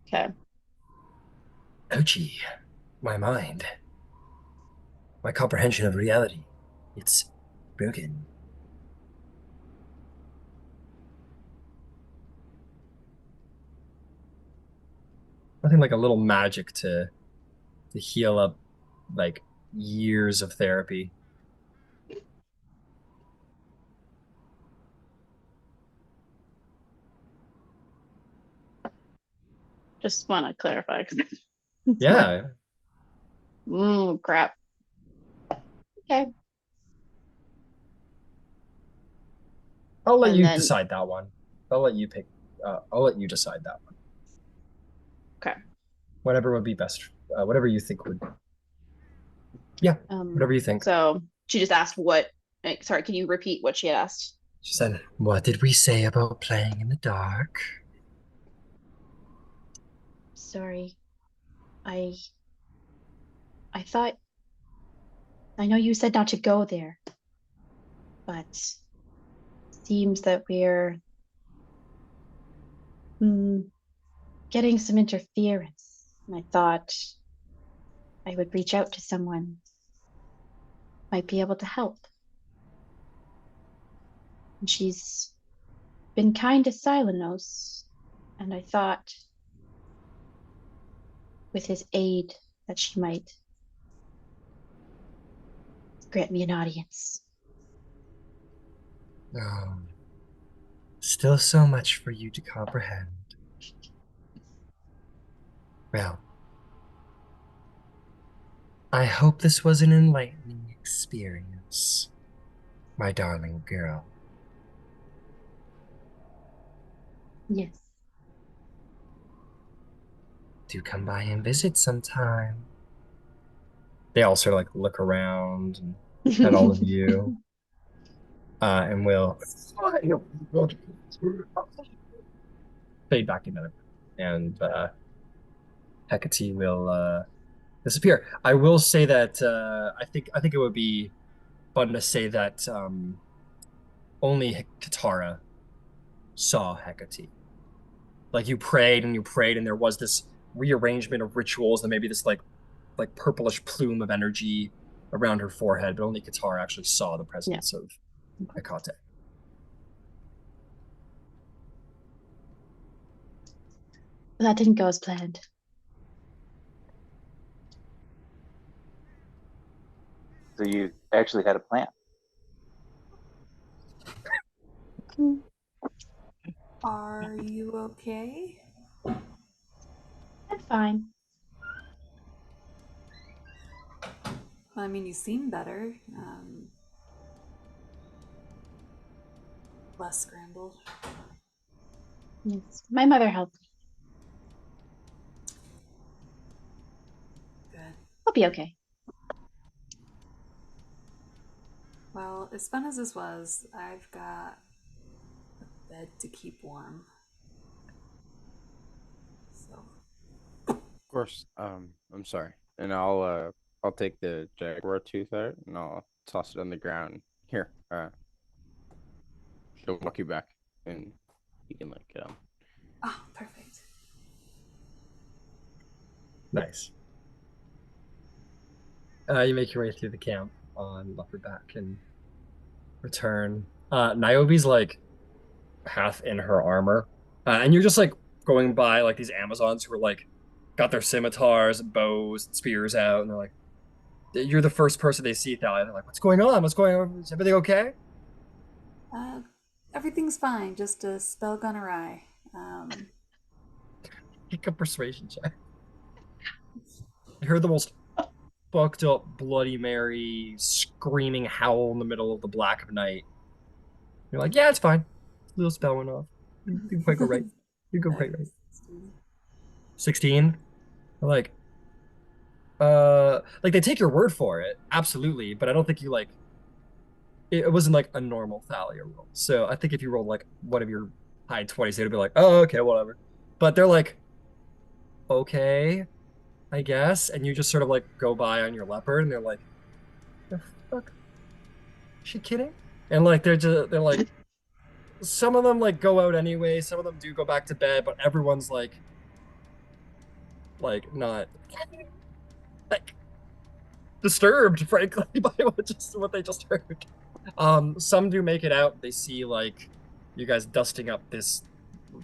Okay. Ouchie. My mind. My comprehension of reality. It's broken. Nothing like a little magic to heal up like years of therapy. Just want to clarify. Yeah. Crap. Okay. I'll let And you then decide that one. I'll let you pick. I'll let you decide that one. okay. Whatever would be best. Whatever you think would. Yeah. Whatever you think. So she just asked what. Sorry, can you repeat what she had asked? She said, "What did we say about playing in the dark?" Sorry. I thought I know you said not to go there, but seems that we're getting some interference. And I thought I would reach out to someone might be able to help. And she's been kind to Silenos, and I thought with his aid that she might grant me an audience. Oh, still so much for you to comprehend. Well, I hope this was an enlightening experience, my darling girl. Yes. Do come by and visit sometime. They all sort of like look around and at all of you, and will fade back into it. And Hecate will disappear. I will say that I think it would be fun to say that only Katara saw Hecate. Like you prayed and you prayed, and there was this rearrangement of rituals, and maybe this like purplish plume of energy around her forehead, but only Katara actually saw the presence of Hecate. Well, that didn't go as planned. So you actually had a plan. Are you okay? I'm fine. I mean, you seem better. Less scrambled. Yes. My mother helped me. Good. I'll be okay. Well, as fun as this was, I've got a bed to keep warm. So, Of course. I'm sorry, and I'll take the jaguar tooth out and I'll toss it on the ground. Here, she'll walk you back, and you can like oh, perfect. Nice. You make your way through the camp on Leopardback and return. Niobe's like half in her armor, and you're just like going by like these Amazons who are like got their scimitars, bows, and spears out, and they're like, you're the first person they see, Thalia. They're like, what's going on? What's going on? Is everything okay? Uh, Everything's fine. Just a spell gone awry. Make a persuasion check. You heard the most fucked up Bloody Mary screaming howl in the middle of the black of night. You're like, yeah, it's fine. Little spell went off. You quite go right. You go quite right. 16. Like, like they take your word for it, absolutely, but I don't think you like it wasn't like a normal Thalia roll. So I think if you rolled like one of your high 20s, they'd be like, oh, okay, whatever. But they're like, okay, I guess. And you just sort of like go by on your leopard and they're like, the fuck? Is she kidding? And like they're like some of them like go out anyway, some of them do go back to bed, but everyone's like not like disturbed, frankly, by what they just heard. Some do make it out. They see like you guys dusting up this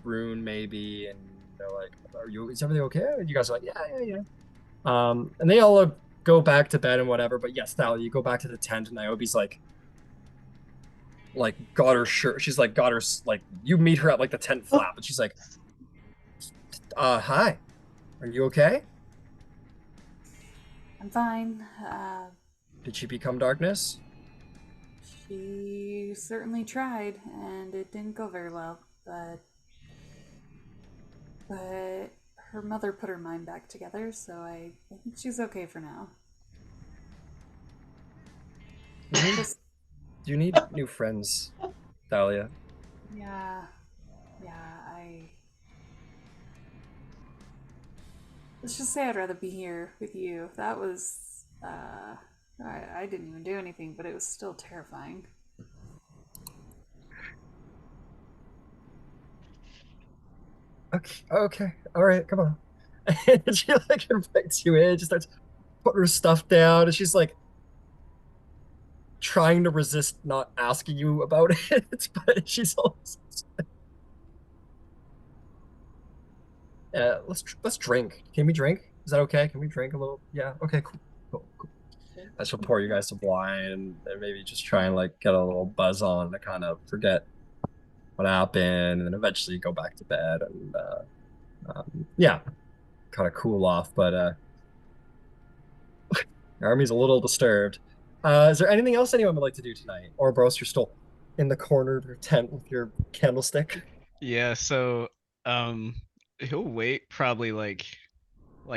rune, maybe, and they're like, is everything okay?" And you guys are like, "Yeah." And they all go back to bed and whatever. But yes, Thalia, you go back to the tent, and Niobe's like got her shirt. She's like got her like you meet her at like the tent flap, and she's like, "Hi, are you okay? I'm fine. Did she become darkness?" She certainly tried, and it didn't go very well. But her mother put her mind back together, so I think she's okay for now. Just, Do you need new friends, Thalia? yeah, I. Let's just say I'd rather be here with you. That was, I didn't even do anything, but it was still terrifying. Okay, all right, come on. And she like invites you in, just starts putting her stuff down, and she's like trying to resist not asking you about it, but she's also let's drink. Can we drink? Is that okay? Can we drink a little? Yeah. Okay. Cool. And she'll pour you guys some wine and maybe just try and like get a little buzz on to kind of forget what happened, and then eventually go back to bed and yeah, kind of cool off. But your army's a little disturbed. Is there anything else anyone would like to do tonight? Or Bros, you're still in the corner of your tent with your candlestick? Yeah, so he'll wait probably like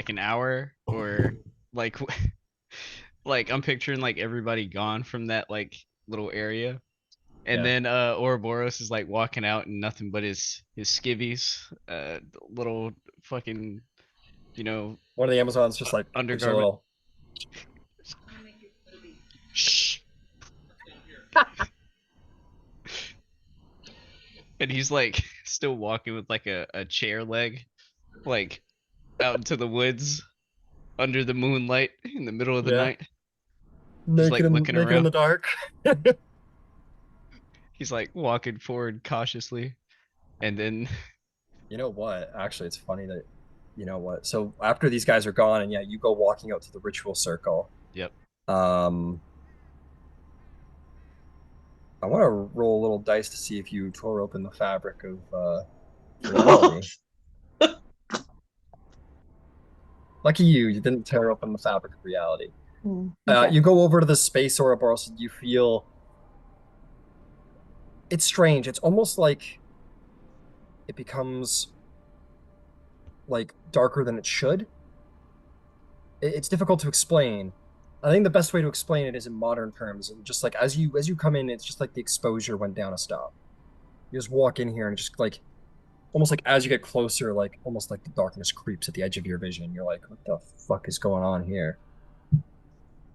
an hour or like like I'm picturing like everybody gone from that like little area. And Yeah. then Ouroboros is like walking out and nothing but his skivvies, little fucking, you know, One of the Amazons just like gives you a undergarment. little. Shh. And he's like still walking with like a chair leg, like out into the woods under the moonlight in the middle of the Yeah. night. Just like looking Naked in around. the dark. He's like walking forward cautiously, and then You know what? Actually, it's funny that you know what. So after these guys are gone, and yeah, you go walking out to the ritual circle. yep. Um, I want to roll a little dice to see if you tore open the fabric of reality. Lucky you didn't tear open the fabric of reality. Okay. You go over to the space Ouroboros, and you feel it's strange. It's almost like it becomes like darker than it should. It's difficult to explain. I think the best way to explain it is in modern terms, and just like as you come in, it's just like the exposure went down a stop. You just walk in here and just like almost like as you get closer, like almost like the darkness creeps at the edge of your vision. You're like, what the fuck is going on here? And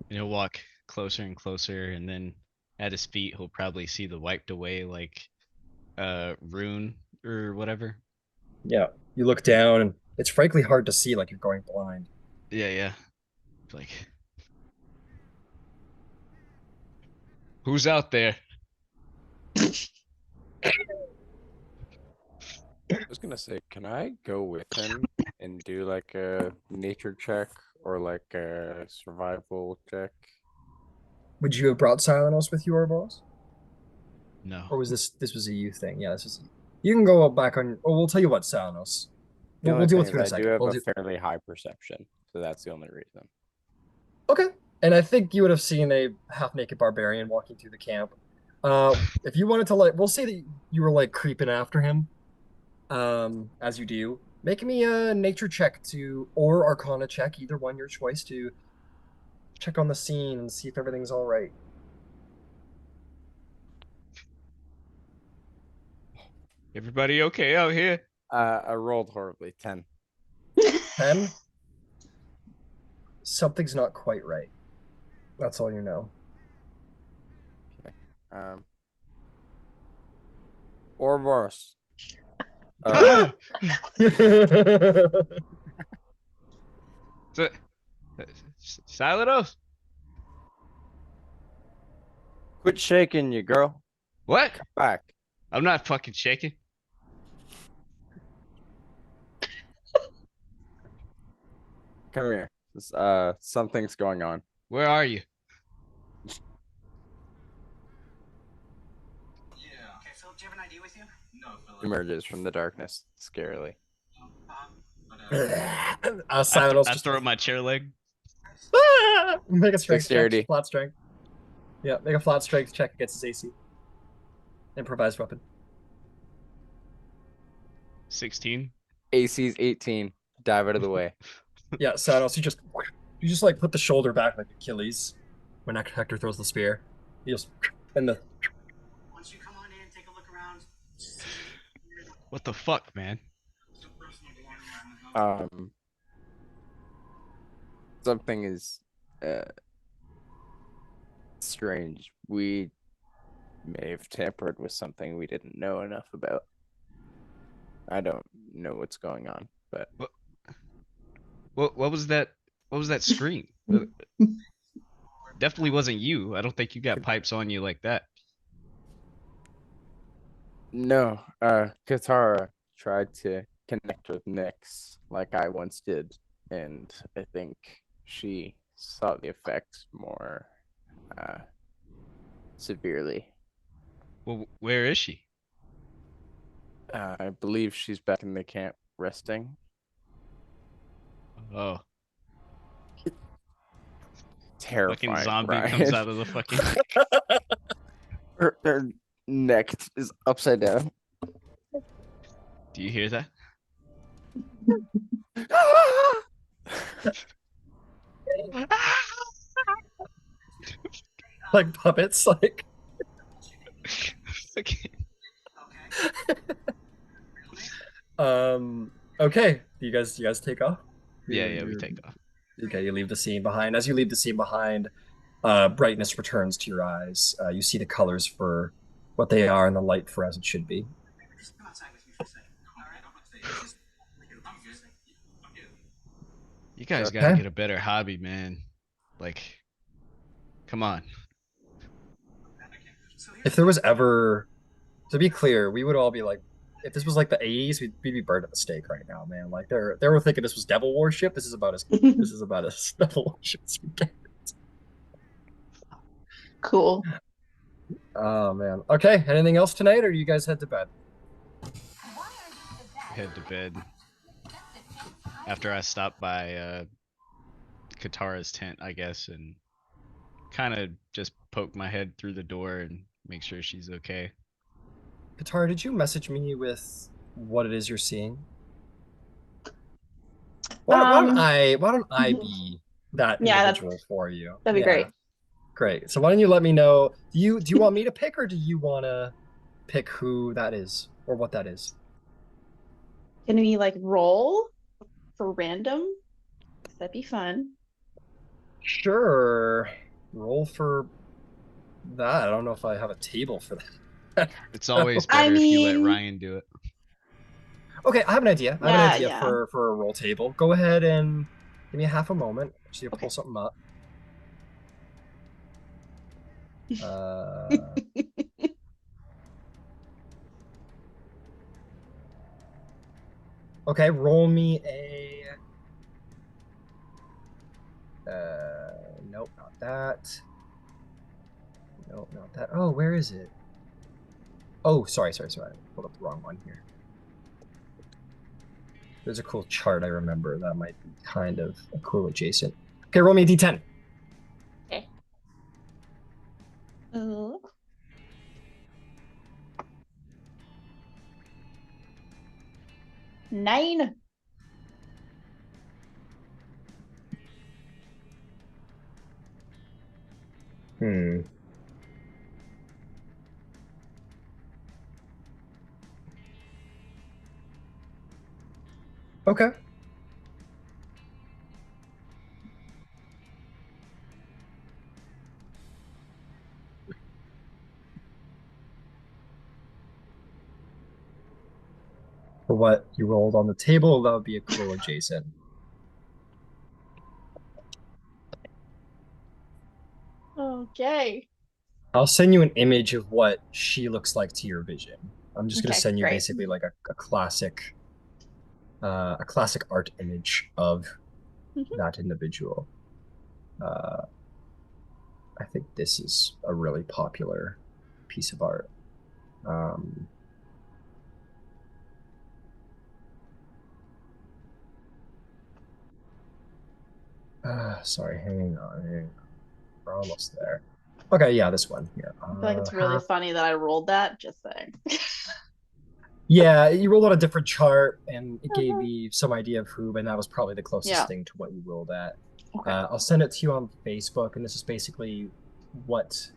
he'll walk closer and closer, and then at his feet, he'll probably see the wiped away like rune or whatever. Yeah. You look down and it's frankly hard to see, like you're going blind. Yeah, yeah. Like, who's out there? I was gonna say, can I go with him and do like a nature check or like a survival check? Would you have brought Silenos with you, Orboros? No. Or was this was a you thing? Yeah, this is. You can go back on. Oh, we'll tell you what, Silenos. The We'll only deal thing with you in a is I do second. have We'll a do. fairly high perception, so that's the only reason. Okay. And I think you would have seen a half-naked barbarian walking through the camp. If you wanted to, like, we'll say that you were like creeping after him, as you do. Make me a nature check or Arcana check, either one, your choice, to check on the scene and see if everything's all right. Everybody okay out here? I rolled horribly, 10. 10. Something's not quite right. That's all you know. Um, Ouroboros. So, Silenos? Quit shaking, you girl. What? Back. I'm not fucking shaking. Come here. Something's going on. Where are you? Emerges from the darkness, scarily. Silenos I just throw my chair leg. make a strength Dexterity. check, flat strength. Yeah, make a flat strength check against his AC. Improvised weapon. 16. AC's 18. Dive out of the way. Yeah, Silenos, you just like put the shoulder back like Achilles when Hector throws the spear. You just and the Once you come on in, take a look around. What the fuck, man? Something is strange. We may have tampered with something we didn't know enough about. I don't know what's going on, but What was that? What was that scream? Definitely wasn't you. I don't think you got pipes on you like that. no, Katara tried to connect with Nyx like I once did, and I think she saw the effect more severely. Well, where is she? I believe she's back in the camp resting. Oh, Terrifying. fucking zombie Ryan. comes out of the fucking. Her neck is upside down. Do you hear that? like puppets, like Okay. Okay. Do you guys take off? Yeah, we take off. Okay, you leave the scene behind. As you leave the scene behind, brightness returns to your eyes. You see the colors for what they are and the light for as it should be. Just come outside with me for a second. All right? You guys Okay. gotta get a better hobby, man. Like, come on. If there was ever, to be clear, we would all be like, if this was like the 80s, we'd be burned at the stake right now, man. Like they were thinking this was devil worship. This is about as devil worship as we get. Cool. Oh man. Okay. Anything else tonight, or you guys head to bed? Head to bed. After I stopped by Katara's tent, I guess, and kind of just poke my head through the door and make sure she's okay. Katara, did you message me with what it is you're seeing? Why don't I be that Yeah, individual for you. that'd be great. Great. So why don't you let me know? Do you want me to pick, or do you want to pick who that is or what that is? Can we like roll for random? 'Cause that'd be fun. Sure. Roll for that. I don't know if I have a table for that. It's always I better if you let mean- Ryan do it. Okay, I have an idea. I have an Yeah, idea yeah. for a roll table. Go ahead and give me half a moment. So you Okay. pull something up. Uh, okay, roll me a. Nope, not that. Nope, not that. Oh, where is it? Oh, sorry. I pulled up the wrong one here. There's a cool chart I remember that might be kind of a cool adjacent. Okay, roll me a d10. Okay. 9. Hmm. Okay. For what you rolled on the table, that would be a cool adjacent. Okay. I'll send you an image of what she looks like to your vision. I'm just going to Okay, send you great. basically like a classic art image of Mhm. that individual. I think this is a really popular piece of art. Sorry, hang on. We're almost there. Okay, yeah, this one here. I feel like it's really funny that I rolled that. Just saying. Yeah, you rolled on a different chart, and it gave Uh-huh. me some idea of who, and that was probably the closest Yeah. thing to what you rolled at. Okay. I'll send it to you on Facebook, and this is basically what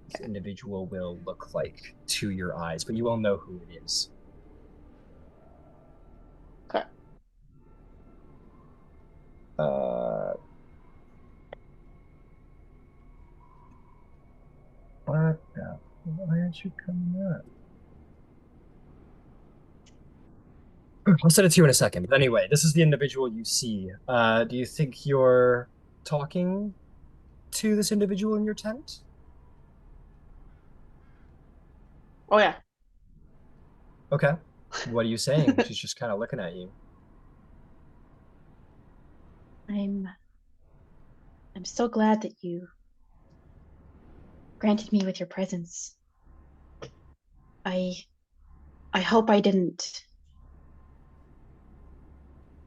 this individual will look like to your eyes, but you will know who it is. Okay. What the? Why aren't you coming up? I'll send it to you in a second. But anyway, this is the individual you see. Do you think you're talking to this individual in your tent? Oh yeah. Okay. What are you saying? She's just kind of looking at you. I'm so glad that you granted me with your presence. I hope I didn't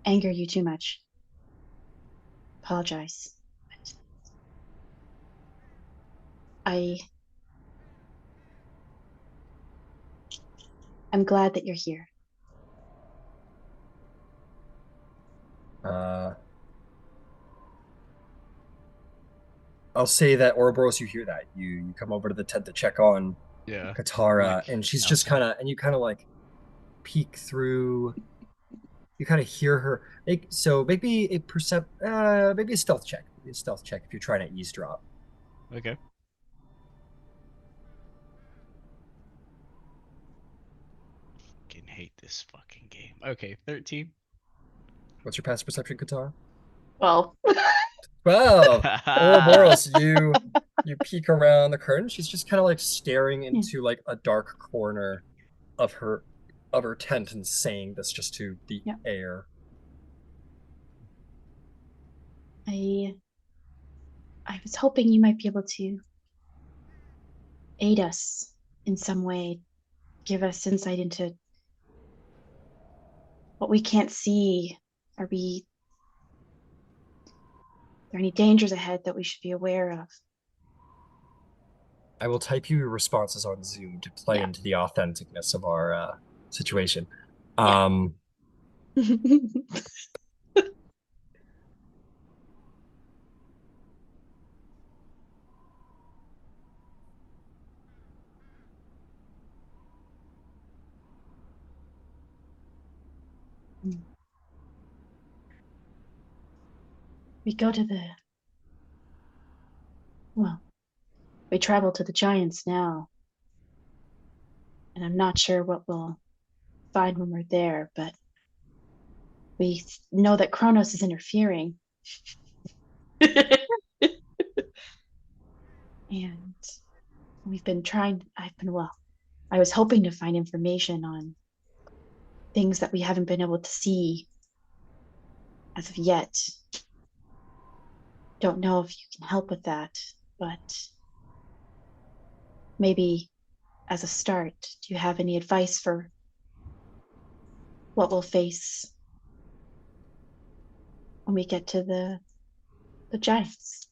anger you too much. Apologize. But I'm glad that you're here. I'll say that Ouroboros, you hear that. You come over to the tent to check on Yeah. Katara, Like, and she's just kind of, and you kind of like peek through. You kind of hear her. So maybe maybe a stealth check. Maybe a stealth check if you're trying to eavesdrop. Okay. Fucking hate this fucking game. Okay, 13. What's your passive perception, Katara? Well. 12. Ouroboros, you peek around the curtain. She's just kind of like staring into like a dark corner of her tent and saying this just to the Yeah. air. I was hoping you might be able to aid us in some way, give us insight into what we can't see. Are there any dangers ahead that we should be aware of? I will type you your responses on Zoom to play Yeah. into the authenticness of our situation. Yeah. We go to the. Well, we travel to the giants now. And I'm not sure what we'll find when we're there, but we know that Kronos is interfering. And we've been trying, I was hoping to find information on things that we haven't been able to see as of yet. Don't know if you can help with that, but maybe as a start, do you have any advice for what we'll face when we get to the giants?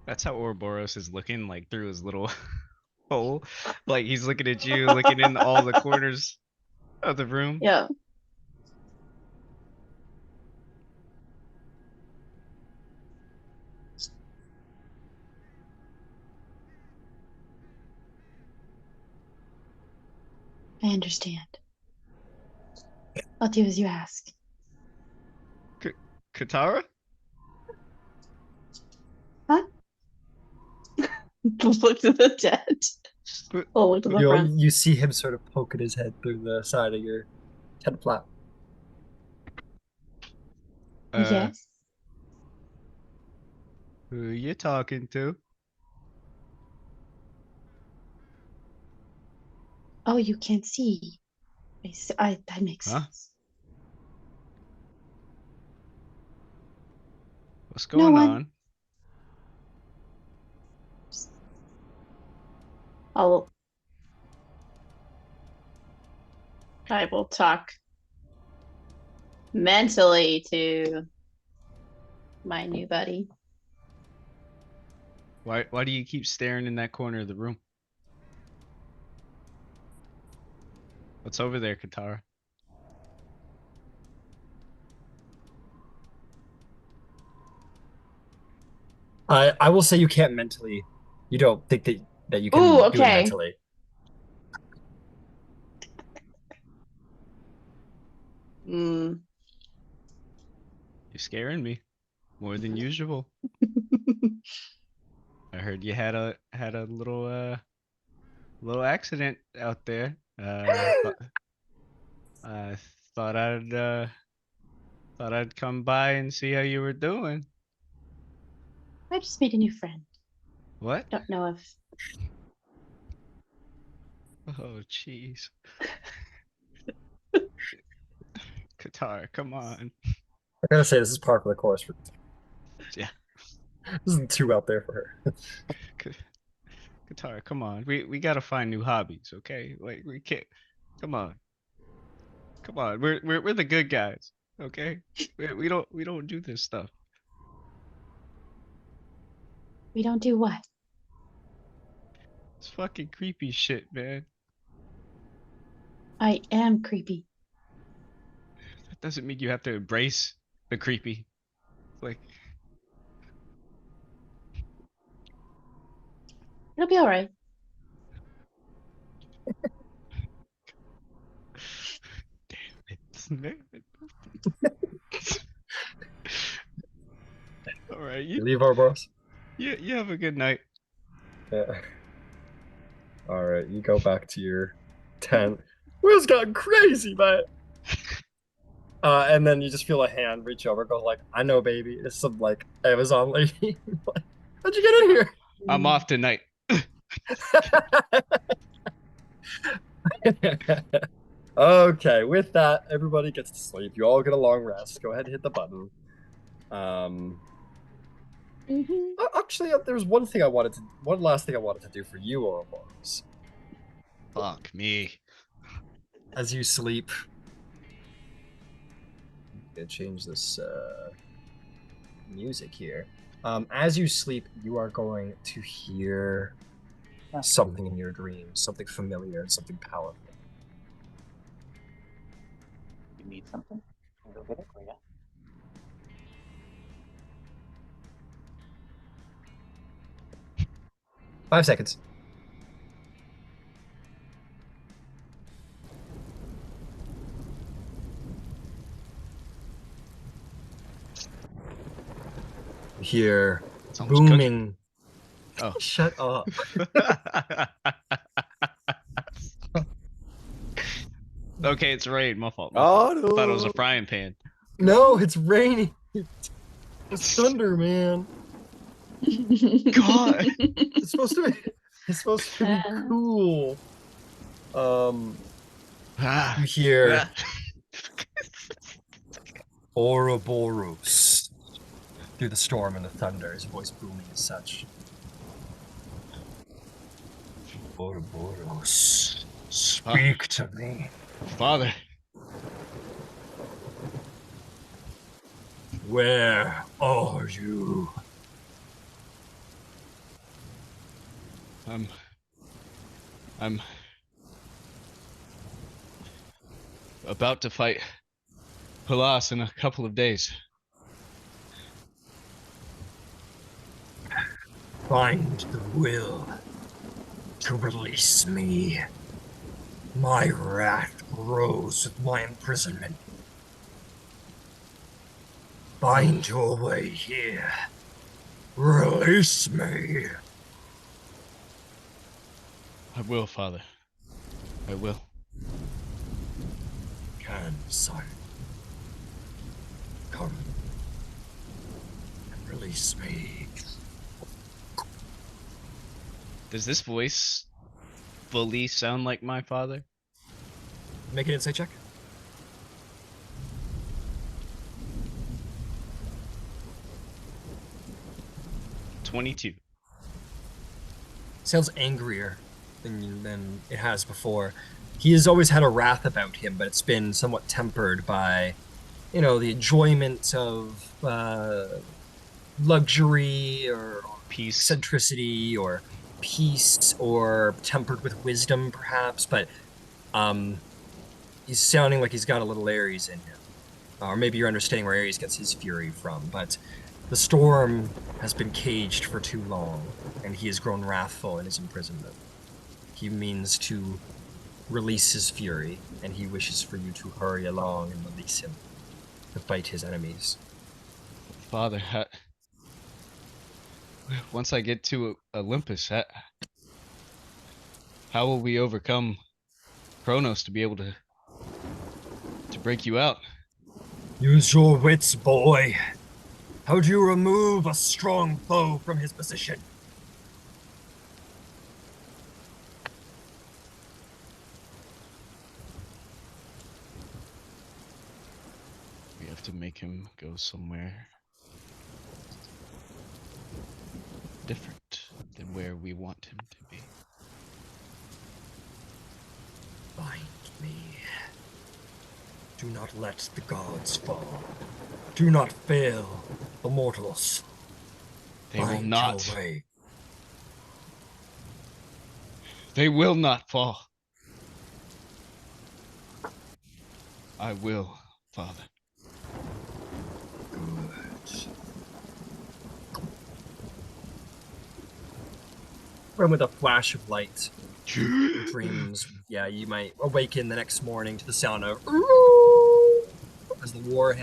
That's how Ouroboros is looking, like through his little hole. Like he's looking at you, looking in all the corners of the room. Yeah. I understand. I'll do as you ask. Katara? Huh? Look to the dead. But- Oh, look to the You front. you see him sort of poking his head through the side of your tent flap. Yes. Who you talking to? Oh, you can't see. That makes Huh? sense. What's No going one. on? I will talk mentally to my new buddy. Why do you keep staring in that corner of the room? What's over there, Katara? I will say you can't mentally. You don't think that you can Ooh, do it okay. mentally. Mm. You're scaring me more than usual. I heard you had a little accident out there. I thought I'd come by and see how you were doing. I just made a new friend. What? Don't know if Oh, jeez. Katara, come on. I gotta say, this is par for the course. Yeah, This isn't too out there for her. Katara, come on. We gotta find new hobbies, okay? Like we can't. Come on, come on. We're the good guys, okay? We don't do this stuff. we don't do what. It's fucking creepy shit, man. I am creepy. That doesn't mean you have to embrace the creepy. Like, It'll be all right. damn it, man. All right, You leave Ouroboros? you have a good night. Yeah. All right, you go back to your tent. Will's gone crazy, man. And then you just feel a hand reach over, go like, "I know, baby." It's some like Amazon lady. Like, how'd you get in here? I'm off tonight. Okay, with that, everybody gets to sleep. You all get a long rest. Go ahead and hit the button. Actually, there's one last thing I wanted to do for you, Ouroboros. Fuck me. As you sleep, I'm gonna change this music here. As you sleep, you are going to hear something in your dreams, something familiar and something powerful. You need something? I'll go get it for you. 5 seconds. Hear Someone's cooking. booming. Oh. Shut up. Okay, it's rain. My fault. Oh, I thought it was a no. frying pan. No, it's raining. It's thunder, man. God. It's supposed to be cool. Ah. You hear Ah. Ouroboros through the storm and the thunder, his voice booming as such. Ouroboros, speak to me. Father. Where are you? I'm about to fight Palas in a couple of days. Find the will to release me. My wrath grows with my imprisonment. Find your way here. Release me. I will, Father. I will. Come, son. Come and release me. Does this voice fully sound like my father? Make an insight check. $22. Sounds angrier than it has before. He has always had a wrath about him, but it's been somewhat tempered by, the enjoyment of luxury or Peace. eccentricity or peace, or tempered with wisdom, perhaps. But he's sounding like he's got a little Aries in him, or maybe you're understanding where Aries gets his fury from. But the storm has been caged for too long, and he has grown wrathful in his imprisonment. He means to release his fury, and he wishes for you to hurry along and release him to fight his enemies. Father, once I get to Olympus, how will we overcome Kronos to be able to break you out? Use your wits, boy. How do you remove a strong foe from his position? We have to make him go somewhere different than where we want him to be. Find me. Do not let the gods fall. Do not fail the mortals. They will Find not. your way. They will not fall. I will, Father. Good. And with a flash of light, your dreams, you might awaken the next morning to the sound of as the war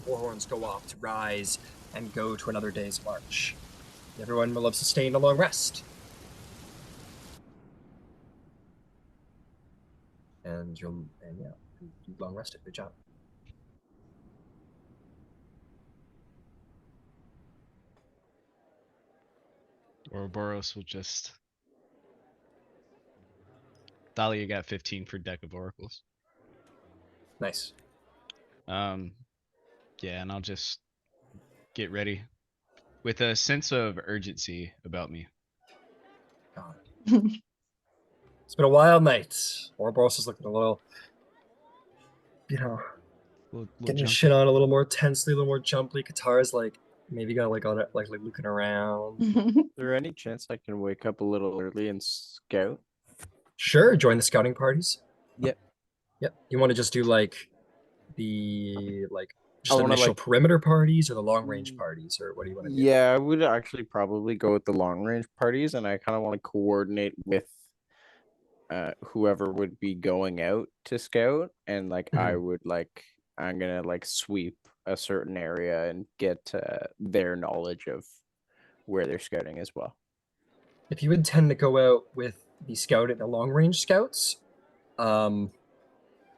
horns go off to rise and go to another day's march. Everyone will have sustained a long rest. And you long rested. Good job. Ouroboros will just... Thalia got 15 for Deck of Oracles. Nice. Yeah, and I'll just get ready with a sense of urgency about me. It's been a wild night. Ouroboros is looking a little, getting his shit on a little more tensely, a little more jumpy. Katara's maybe got looking around. Is there any chance I can wake up a little early and scout? Sure, join the scouting parties. Yep. Yep. You want to just do Just wanna, initial like, perimeter parties or the long range Mm, parties, or what do you want to do? yeah, I would actually probably go with the long range parties, and I kind of want to coordinate with whoever would be going out to scout, and like Mhm. I'm gonna like sweep a certain area and get their knowledge of where they're scouting as well. If you intend to go out with the scout and the long range scouts, um,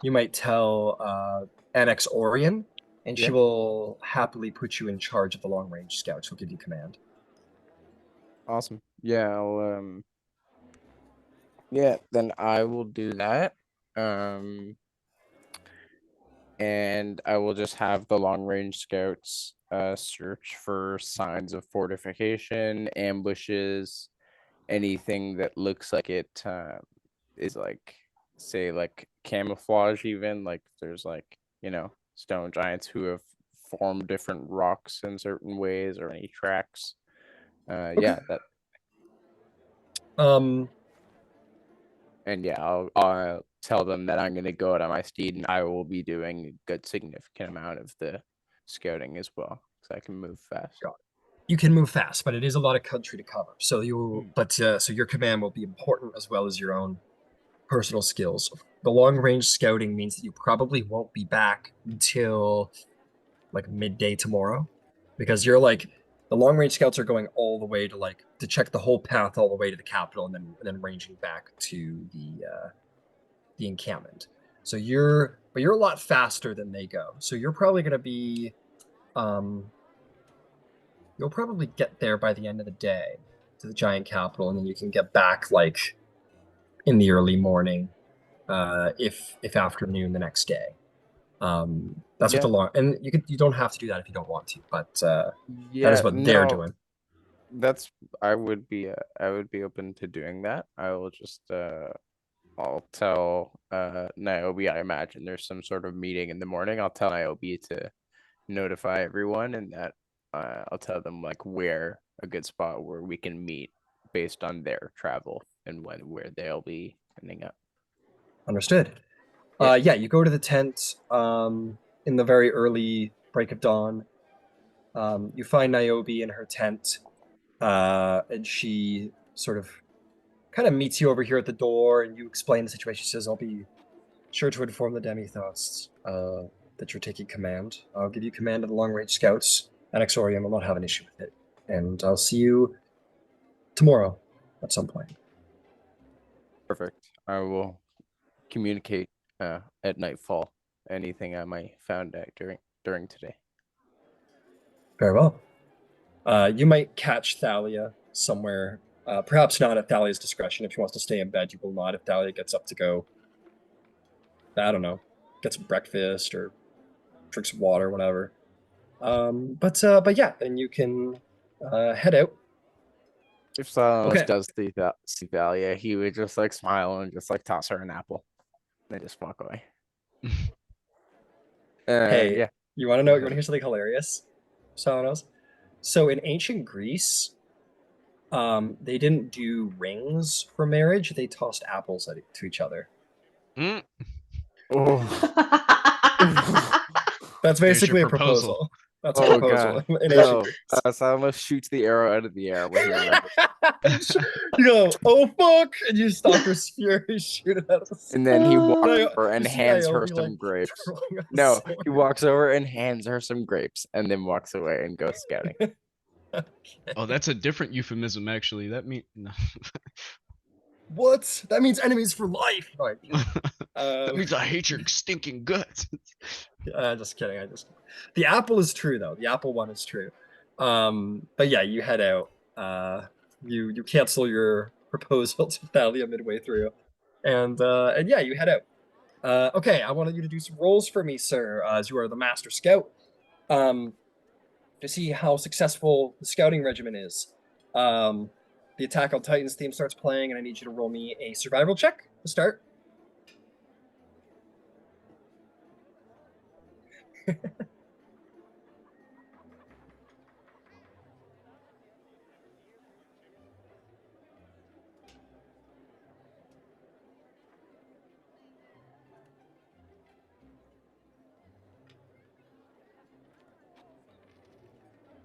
you might tell Annex Orion, and she Yeah. will happily put you in charge of the long range scouts. She'll give you command. Awesome. Yeah, yeah, then I will do that. And I will just have the long range scouts search for signs of fortification, ambushes, anything that looks like it is like, say, like camouflage, even like there's like, stone giants who have formed different rocks in certain ways, or any tracks. Yeah, that. Um, And yeah, I'll tell them that I'm gonna go out on my steed, and I will be doing a good significant amount of the scouting as well, because I can move fast. you can move fast, but it is a lot of country to cover. So Mm. so your command will be important as well as your own personal skills. The long range scouting means that you probably won't be back until like midday tomorrow, because you're like the long range scouts are going all the way to check the whole path all the way to the capital, and then ranging back to the encampment. So you're a lot faster than they go. So you're probably going to be um you'll probably get there by the end of the day to the giant capital, and then you can get back like in the early morning, if afternoon the next day. That's what Yeah, the long and you don't have to do that if you don't want to, but that is yeah, what they're no, doing. that's I would be open to doing that. I will just I'll tell Niobe. I imagine there's some sort of meeting in the morning. I'll tell Niobe to notify everyone, and that I'll tell them like where a good spot where we can meet based on their travel and where they'll be ending up. Understood. Yeah. Yeah, you go to the tent in the very early break of dawn. You find Niobe in her tent, and she sort of kind of meets you over here at the door, and you explain the situation. She says, "I'll be sure to inform the Demithos that you're taking command. I'll give you command of the long range scouts. Anexorium will not have an issue with it. And I'll see you tomorrow at some point." Perfect. I will communicate at nightfall anything I might found out during today. Very well. You might catch Thalia somewhere, perhaps not at Thalia's discretion. If she wants to stay in bed, you will not. If Thalia gets up to go, I don't know, get some breakfast or drink some water, whatever. But yeah, then you can head out. If Silas Okay. does see Thalia, he would just like smile and just like toss her an apple, and then just walk away. Hey, Yeah. you want to Go know? You want ahead. to hear something hilarious, Sonos? So in ancient Greece, they didn't do rings for marriage. They tossed apples to each other. Mm, Oh. That's there's your basically a proposal. proposal. That's a Oh proposal god. in ancient No. Greece. Silas shoots the arrow out of the air when he remembers. You go, "Oh fuck," and you stop her spear and shoot it out of the And then he walks Nio- over and you see hands her Niobe like some grapes. twirling a No, he sword. walks over and hands her some grapes and then walks away and goes scouting. Oh, that's a different euphemism, actually. That mean no. What? That means enemies for life. No, That means I hate your stinking guts. just kidding. The apple is true though. The apple one is true. But yeah, you head out. You cancel your proposal to Thalia midway through, and yeah, you head out. Okay, I wanted you to do some rolls for me, sir, as you are the master scout. To see how successful the scouting regimen is. The Attack on Titans theme starts playing, and I need you to roll me a survival check to start.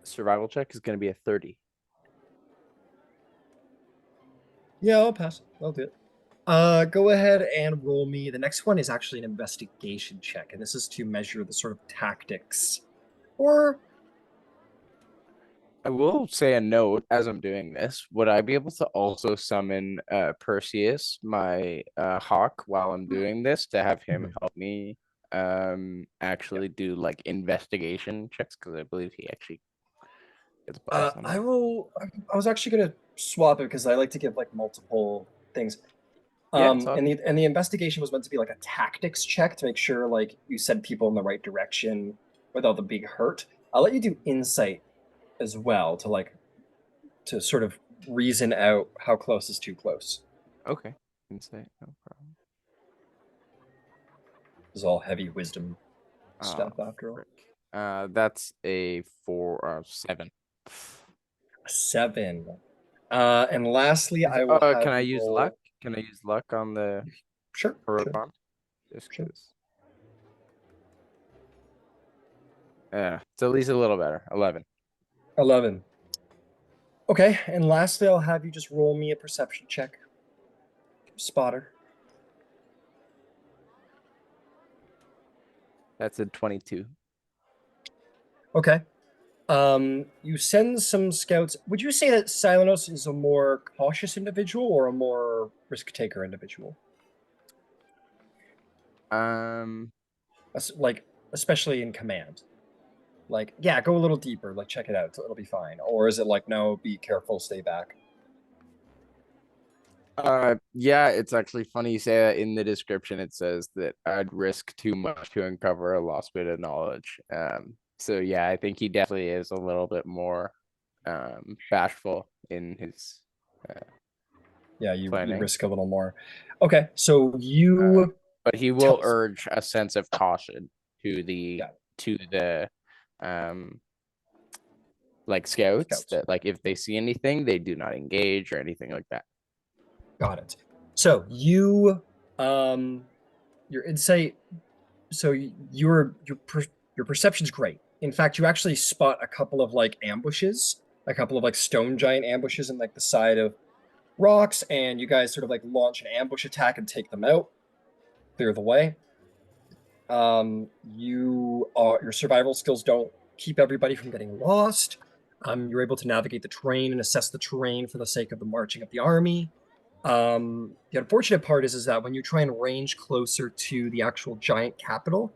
survival check is going to be a 30. Yeah, I'll pass. I'll do it. Go ahead and roll me. The next one is actually an investigation check, and this is to measure the sort of tactics. Or I will say a note as I'm doing this. Would I be able to also summon Perseus, my hawk, while I'm doing this to have him help me actually do like investigation checks? Because I believe he actually gets bonus on I that. will. I was actually gonna swap it because I like to give like multiple things. Yeah, it's awesome. And the investigation was meant to be like a tactics check to make sure like you send people in the right direction without them being hurt. I'll let you do insight as well to sort of reason out how close is too close. Okay. Insight, no problem. This is all heavy wisdom stuff after all. Frick. That's a 7. A 7. And lastly, I will have Can I you use roll- luck? Can I use luck on the Sure. heroic sure. bond? Just Sure. 'cause. Yeah, it's at least a little better. 11. 11. Okay, and lastly, I'll have you just roll me a perception check. Spotter. That's a 22. Okay. You send some scouts. Would you say that Silenos is a more cautious individual or a more risk taker individual? Like, especially in command. Like, yeah, go a little deeper. Like, check it out. It'll be fine. Or is it like, no, be careful, stay back? Yeah, it's actually funny you say that. In the description it says that I'd risk too much to uncover a lost bit of knowledge. So yeah, I think he definitely is a little bit more bashful in his Yeah, you planning. risk a little more. Okay, so you but he will urge a sense of caution to the like scouts that like if they see anything, they do not engage or anything like that. Got it. So you your insight, so your perception's great. In fact, you actually spot a couple of like ambushes, a couple of like stone giant ambushes in like the side of rocks, and you guys sort of like launch an ambush attack and take them out, clear the way. Your survival skills don't keep everybody from getting lost. You're able to navigate the terrain and assess the terrain for the sake of the marching of the army. The unfortunate part is that when you try and range closer to the actual giant capital,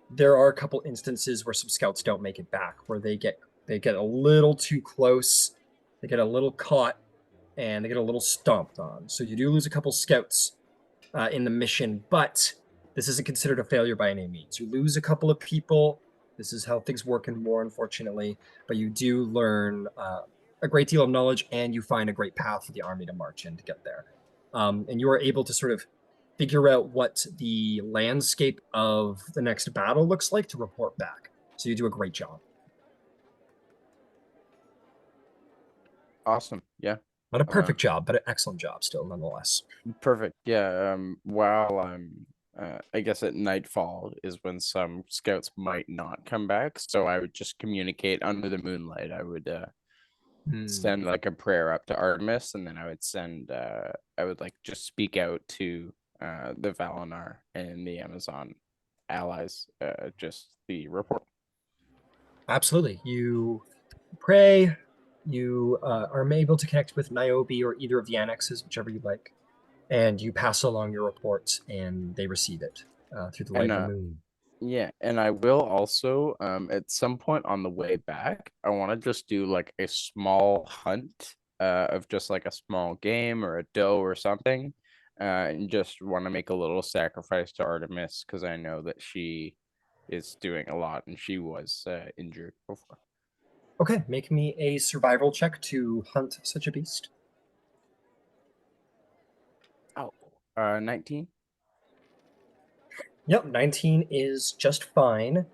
there are a couple instances where some scouts don't make it back, where they get a little too close, they get a little caught, and they get a little stomped on. So you do lose a couple scouts in the mission, but this isn't considered a failure by any means. You lose a couple of people. This is how things work in war, unfortunately. But you do learn a great deal of knowledge, and you find a great path for the army to march in to get there. And you are able to sort of figure out what the landscape of the next battle looks like to report back. So you do a great job. Awesome. Yeah. Not a perfect job, but an excellent job still, nonetheless. Perfect. Yeah. While I'm, I guess at nightfall is when some scouts might not come back. So I would just communicate under the moonlight. I would send like a prayer up to Artemis, and then I would like just speak out to the Valinar and the Amazon allies, just the report. Absolutely. You pray. You are able to connect with Niobe or either of the annexes, whichever you like, and you pass along your reports, and they receive it through the light of the moon. Yeah, and I will also, at some point on the way back, I want to just do like a small hunt of just like a small game or a doe or something, and just want to make a little sacrifice to Artemis because I know that she is doing a lot and she was injured before. Okay, make me a survival check to hunt such a beast. 19. Yep, 19 is just fine.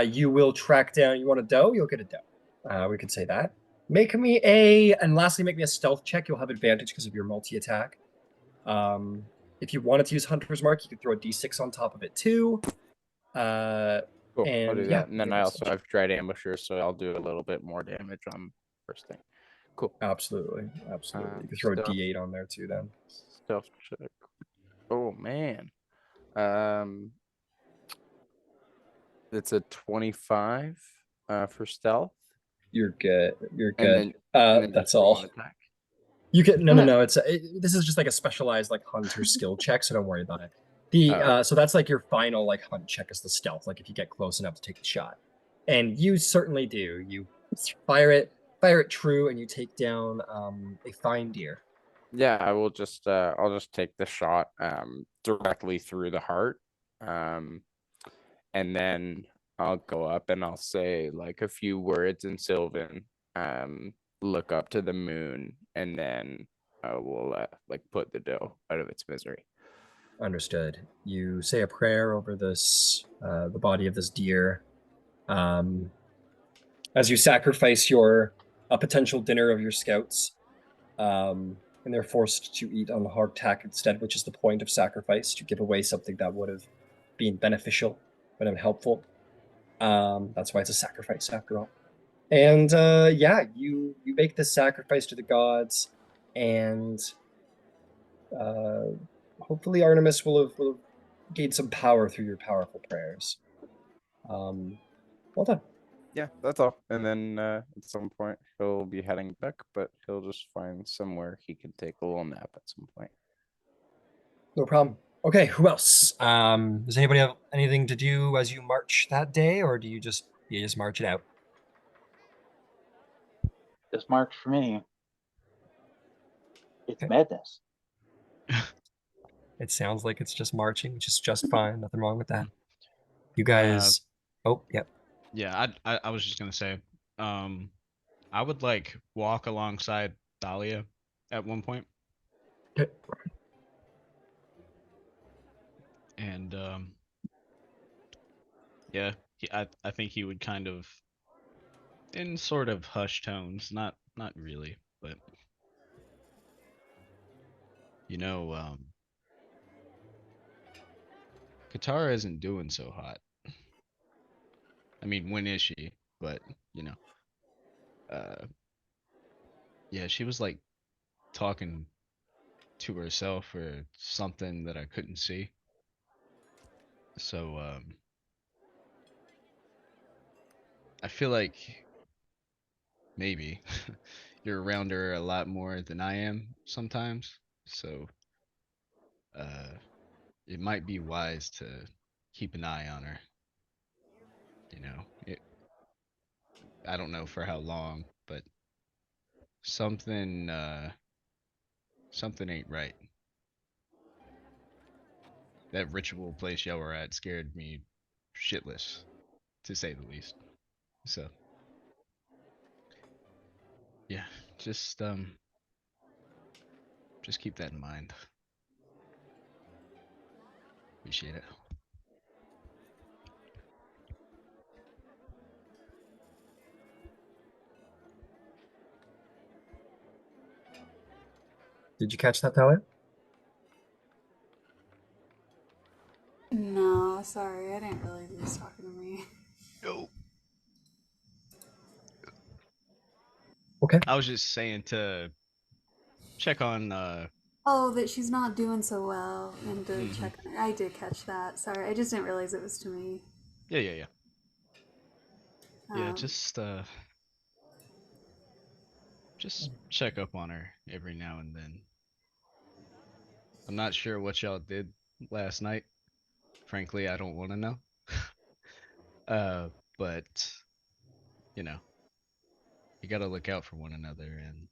You will track down. You want a doe? You'll get a doe. We could say that. And lastly, make me a stealth check. You'll have advantage because of your multi-attack. If you wanted to use Hunter's Mark, you could throw a d6 on top of it too. Cool. I'll And do yeah, that. And then give I us also a- have Dread Ambusher, so I'll do a little bit more damage on first thing. Cool. absolutely. You can throw a Stealth, D8 on there too then. stealth check. Oh man. Um, it's a 25 for stealth, You're good. You're and good. then That's just roll an all. attack. You can no. This is just like a specialized like hunter skill check, so don't worry about it. The Oh. so that's like your final like hunt check is the stealth, like if you get close enough to take the shot, and you certainly do. You fire it true, and you take down a fine deer. Yeah, I will just I'll just take the shot directly through the heart. And then I'll go up and I'll say like a few words in Sylvan, look up to the moon, and then I will like put the doe out of its misery. Understood. You say a prayer over this the body of this deer. Um, as you sacrifice your a potential dinner of your scouts, and they're forced to eat on the hardtack instead, which is the point of sacrifice, to give away something that would have been beneficial, but helpful. That's why it's a sacrifice after all. And yeah, you make this sacrifice to the gods, and hopefully Artemis will have gained some power through your powerful prayers. Well done. Yeah, that's all. And then at some point he'll be heading back, but he'll just find somewhere he can take a little nap at some point. No problem. Okay, who else? Does anybody have anything to do as you march that day, or do you just march it out? This march for me. It's Okay. madness. It sounds like it's just marching, which is just fine. Nothing wrong with that. You Uh, guys. Oh, yep. Yeah, I was just gonna say, I would like walk alongside Dahlia at one point, Okay. and yeah, I think he would kind of, in sort of hushed tones, not really, but you know, Katara isn't doing so hot. I mean, when is she? But you know, uh, yeah, she was like talking to herself or something that I couldn't see. So I feel like maybe you're around her a lot more than I am sometimes. So uh it might be wise to keep an eye on her. You know, I don't know for how long, but something something ain't right. That ritual place y'all were at scared me shitless, to say the least. So yeah, just um just keep that in mind. Appreciate it. Did you catch that, Tyler? No, sorry, I didn't realize he was talking to me. No. Okay. I was just saying to check on Oh, that she's not doing so well, and to mhm. check on her. I did catch that. Sorry, I just didn't realize it was to me. Yeah. Yeah, Um, just check up on her every now and then. I'm not sure what y'all did last night. Frankly, I don't want to know. uh, but you know, you got to look out for one another. And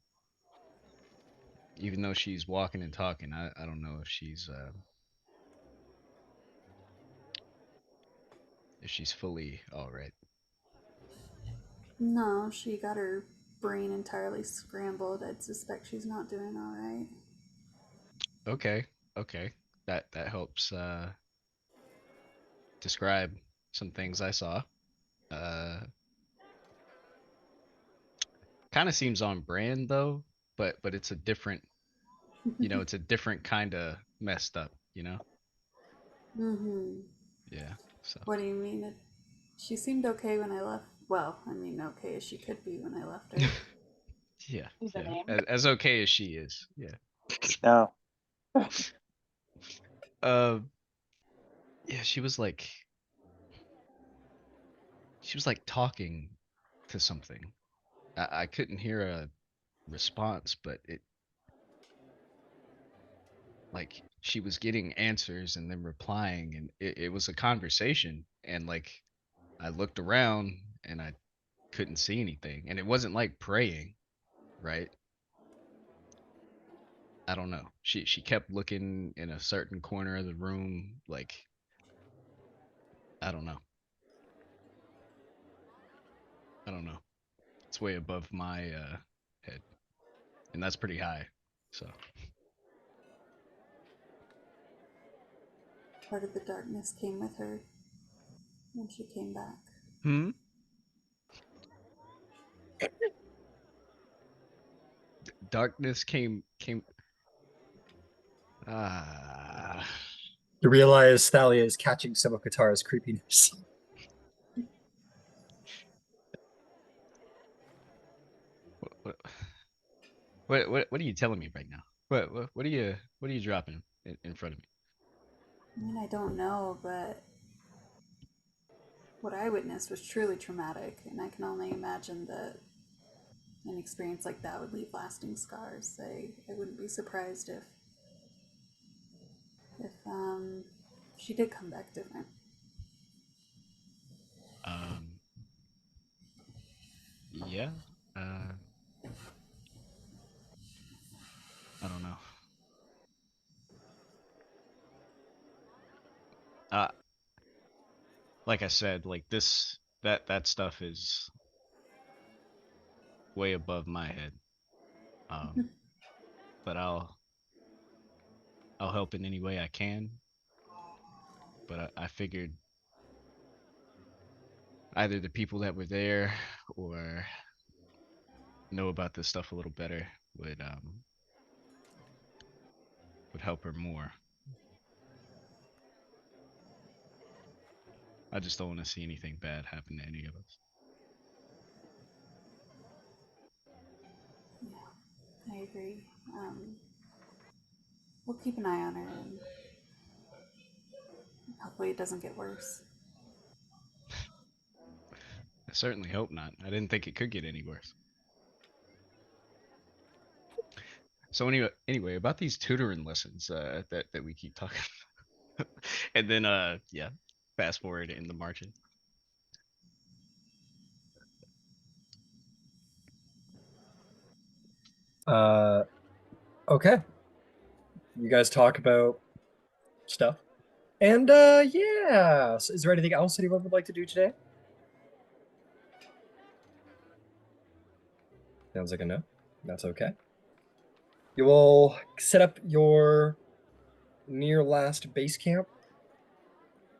even though she's walking and talking, I don't know if she's fully all right. no, she got her brain entirely scrambled. I'd suspect she's not doing all right. Okay, okay, that helps describe some things I saw. Uh, kind of seems on brand though, but it's a different, it's a different kind of messed up. Mm-hmm. Yeah. So What do you mean? She seemed okay when I left. Well, I mean, okay as she could be when I left her. Yeah, Is the yeah. name? As okay as she is. Yeah. No. Uh, yeah. She was like talking to something. I couldn't hear a response, but it like she was getting answers and then replying, and it was a conversation. And like I looked around and I couldn't see anything, and it wasn't like praying, right? I don't know. She kept looking in a certain corner of the room, like I don't know. I don't know. It's way above my head, and that's pretty high. So Part of the darkness came with her when she came back. hmm. Darkness came. Ah. You realize Thalia is catching some of Katara's creepiness. What, what are you telling me right now? What are you dropping in front of me? I mean, I don't know, but what I witnessed was truly traumatic, and I can only imagine that an experience like that would leave lasting scars. I wouldn't be surprised if she did come back different. Um, yeah. Uh, I don't know. Uh, like I said, like that stuff is way above my head. Um, but I'll help in any way I can. But I figured either the people that were there or know about this stuff a little better would help her more. I just don't want to see anything bad happen to any of us. Yeah, I agree. We'll keep an eye on her, and hopefully it doesn't get worse. I certainly hope not. I didn't think it could get any worse. So anyway, about these tutoring lessons that we keep talking about. And then yeah, fast forward in the margin. Okay. You guys talk about stuff. And yeah. So is there anything else anyone would like to do today? Sounds like a no. That's okay. You will set up your near last base camp.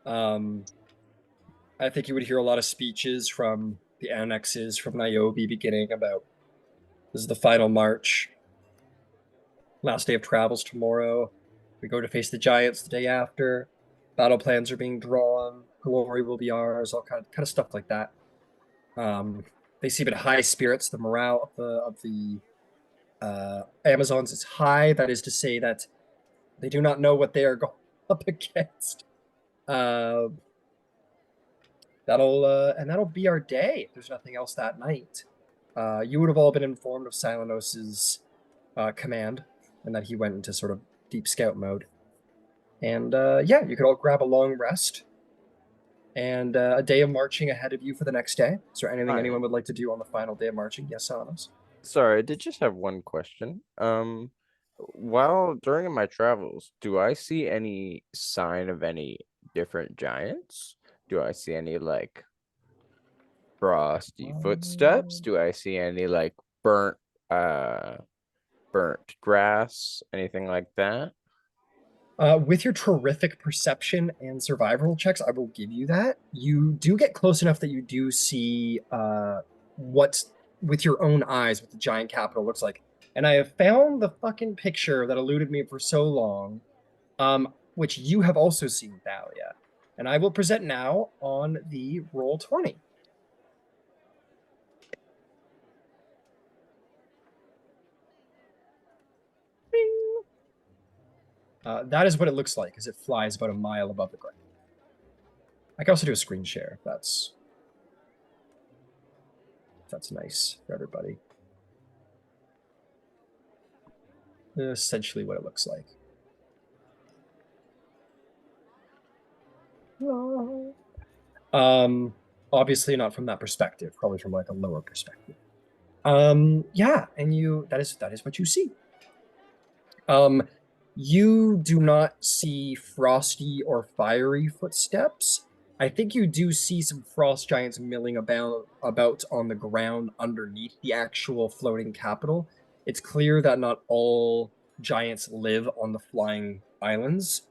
I think you would hear a lot of speeches from the annexes from Niobe beginning about this is the final march. Last day of travels tomorrow. We go to face the giants the day after. Battle plans are being drawn. Glory will be ours. All kind of stuff like that. They seem in high spirits. The morale of the Amazons is high. That is to say that they do not know what they are going up against. That'll be our day. If there's nothing else that night. You would have all been informed of Silenos's command and that he went into sort of deep scout mode. And yeah, you could all grab a long rest and a day of marching ahead of you for the next day. Is there anything Hi. anyone would like to do on the final day of marching? Yes, Silenos. Sorry, I did just have one question. While during my travels, do I see any sign of any different giants? Do I see any like frosty footsteps? Do I see any like burnt uh burnt grass, anything like that? With your terrific perception and survival checks, I will give you that. You do get close enough that you do see what's with your own eyes what the giant capital looks like. And I have found the fucking picture that eluded me for so long, which you have also seen, Thalia. And I will present now on the roll 20. That is what it looks like as it flies about a mile above the ground. I can also do a screen share if that's nice for everybody. Essentially what it looks like. Obviously not from that perspective, probably from like a lower perspective. Yeah, and that is what you see. You do not see frosty or fiery footsteps. I think you do see some frost giants milling about on the ground underneath the actual floating capital. It's clear that not all giants live on the flying islands.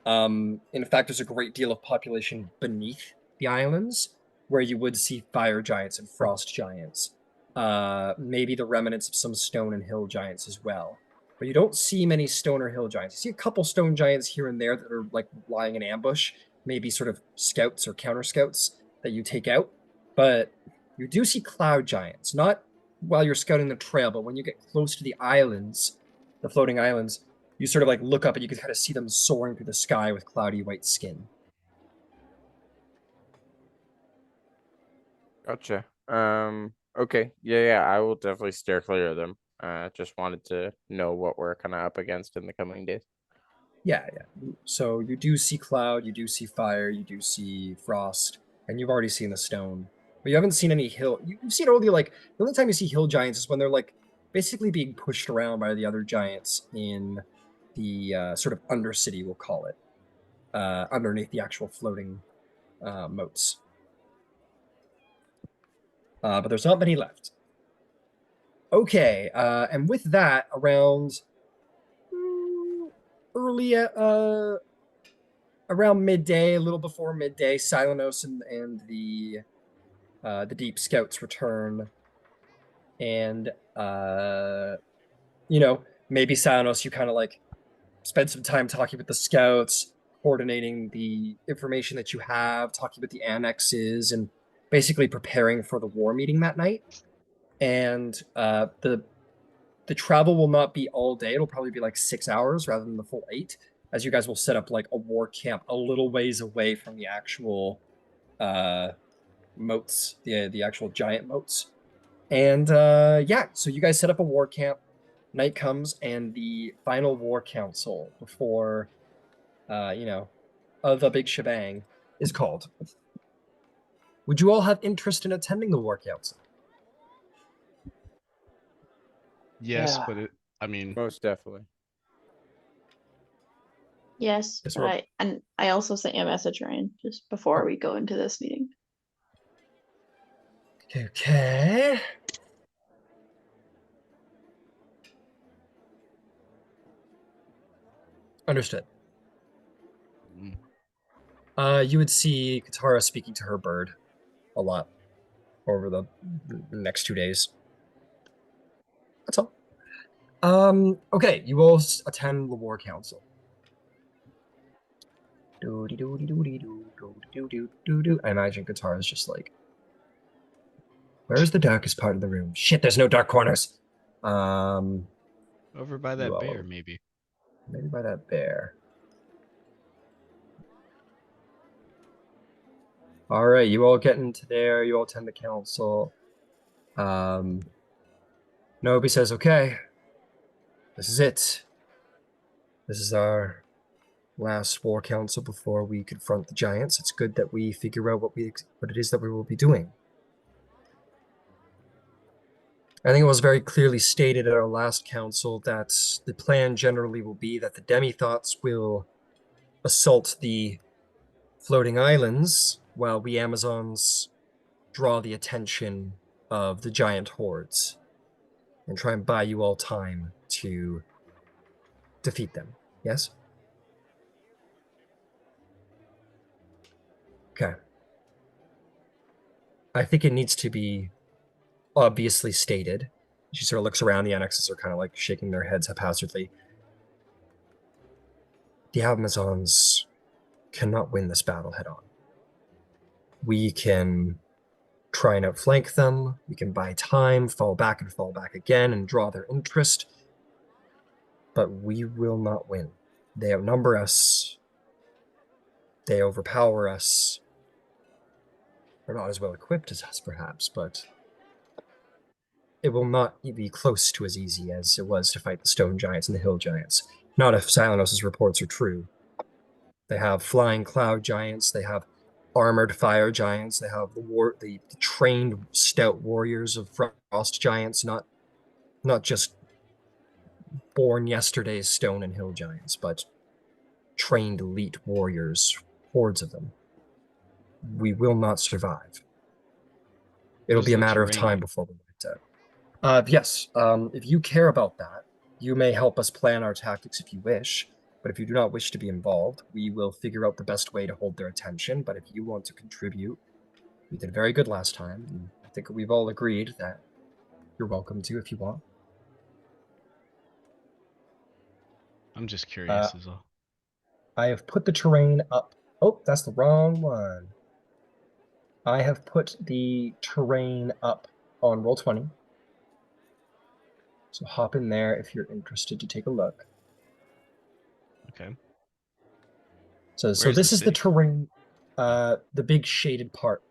In fact, there's a great deal of population beneath the islands where you would see fire giants and frost giants. Maybe the remnants of some stone and hill giants as well. But you don't see many stone or hill giants. You see a couple stone giants here and there that are like lying in ambush, maybe sort of scouts or counter scouts that you take out. But you do see cloud giants, not while you're scouting the trail, but when you get close to the islands, the floating islands, you sort of like look up and you can kind of see them soaring through the sky with cloudy white skin. Gotcha. Okay. Yeah, I will definitely steer clear of them. Just wanted to know what we're kind of up against in the coming days. Yeah. So you do see cloud, you do see fire, you do see frost, and you've already seen the stone. But you haven't seen any hill. You've seen only like the only time you see hill giants is when they're like basically being pushed around by the other giants in the sort of undercity, we'll call it, underneath the actual floating moats. But there's not many left. Okay, and with that, around early, around midday, a little before midday, Silenos and the Deep Scouts return, and maybe Silenos, you kind of like spend some time talking with the Scouts, coordinating the information that you have, talking with the annexes, and basically preparing for the war meeting that night. And the travel will not be all day. It'll probably be like 6 hours rather than the full 8, as you guys will set up like a war camp a little ways away from the actual moats, the actual giant moats. And yeah, so you guys set up a war camp. Night comes, and the final war council before the big shebang is called. Would you all have interest in attending the war council? Yes, Yeah. but I mean, Most definitely. Yes, Yes, but Rob. I also sent you a message, Ryan, just before we go into this meeting. Okay. Understood. You would see Katara speaking to her bird a lot over the next 2 days. That's all. Okay, you all attend the war council. I imagine Katara is just like, where is the darkest part of the room? Shit, there's no dark corners. over by that Well, bear, maybe. maybe by that bear. All right, you all get into there. You all attend the council. Nobi says, "Okay, this is it. This is our last war council before we confront the giants. It's good that we figure out what it is that we will be doing." I think it was very clearly stated at our last council that the plan generally will be that the demi-thoughts will assault the floating islands while we Amazons draw the attention of the giant hordes and try and buy you all time to defeat them. Yes? Okay. I think it needs to be obviously stated. She sort of looks around. The annexes are kind of like shaking their heads haphazardly. The Amazons cannot win this battle head on. We can try and outflank them. We can buy time, fall back again, and draw their interest. But we will not win. They outnumber us. They overpower us. They're not as well equipped as us, perhaps, but it will not be close to as easy as it was to fight the stone giants and the hill giants. Not if Silenos' reports are true. They have flying cloud giants. They have armored fire giants. They have the trained stout warriors of frost giants, not just born yesterday's stone and hill giants, but trained elite warriors, hordes of them. We will not survive. It'll What be is a the matter of terrain? time before we get out. Yes, if you care about that, you may help us plan our tactics if you wish. But if you do not wish to be involved, we will figure out the best way to hold their attention. But if you want to contribute, we did very good last time. And I think we've all agreed that you're welcome to if you want. I'm just curious is all. I have put the terrain up. Oh, that's the wrong one. I have put the terrain up on Roll20. So hop in there if you're interested to take a look. Okay. So Where's this the is the city? terrain. The big shaded part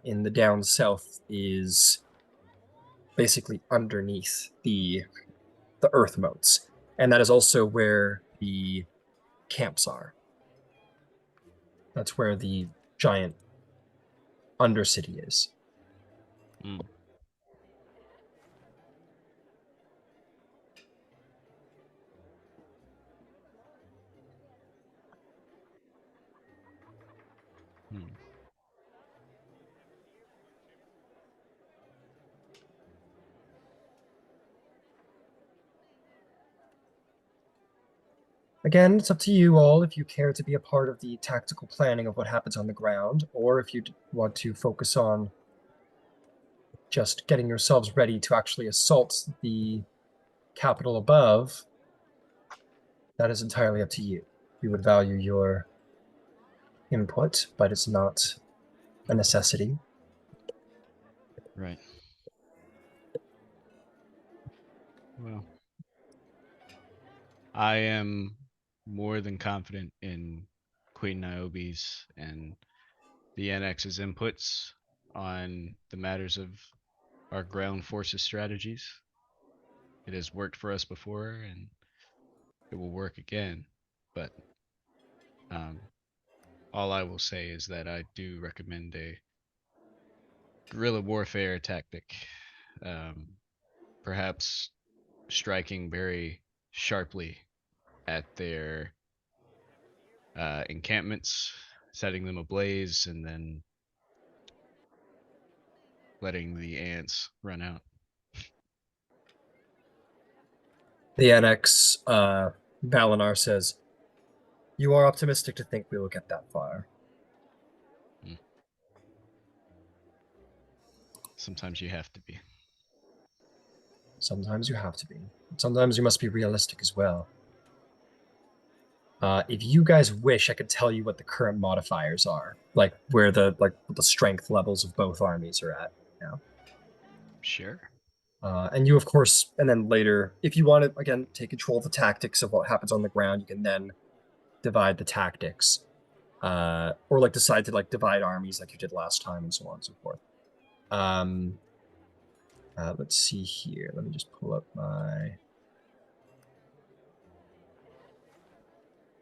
in the down south is basically underneath the earth moats, and that is also where the camps are. That's where the giant undercity is. Mm. Hmm. Again, it's up to you all if you care to be a part of the tactical planning of what happens on the ground, or if you want to focus on just getting yourselves ready to actually assault the capital above. That is entirely up to you. We would value your input, but it's not a necessity. Right. Well, I am more than confident in Queen Niobe's and the NX's inputs on the matters of our ground forces strategies. It has worked for us before and it will work again. But all I will say is that I do recommend a guerrilla warfare tactic. Perhaps striking very sharply at their encampments, setting them ablaze, and then letting the ants run out. The NX, Valinar says, "You are optimistic to think we will get that far." Sometimes you have to be. Sometimes you have to be. Sometimes you must be realistic as well. If you guys wish, I could tell you what the current modifiers are, like where the strength levels of both armies are at now. Sure. And you, of course, and then later, if you want to, again, take control of the tactics of what happens on the ground, you can then divide the tactics. Or like decide to like divide armies like you did last time and so on and so forth. Let's see here. Let me just pull up my...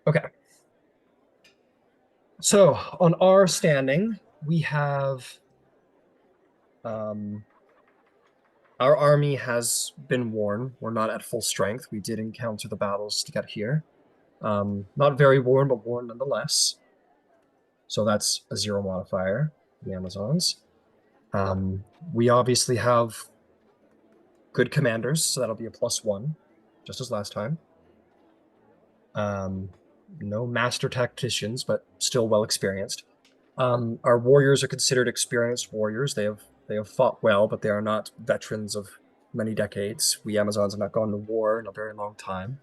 Okay. So on our standing, we have... our army has been worn. We're not at full strength. We did encounter the battles to get here. Not very worn, but worn nonetheless. So that's a 0 modifier, the Amazons. We obviously have good commanders, so that'll be a +1, just as last time. No master tacticians, but still well experienced. Our warriors are considered experienced warriors. They have fought well, but they are not veterans of many decades. We Amazons have not gone to war in a very long time,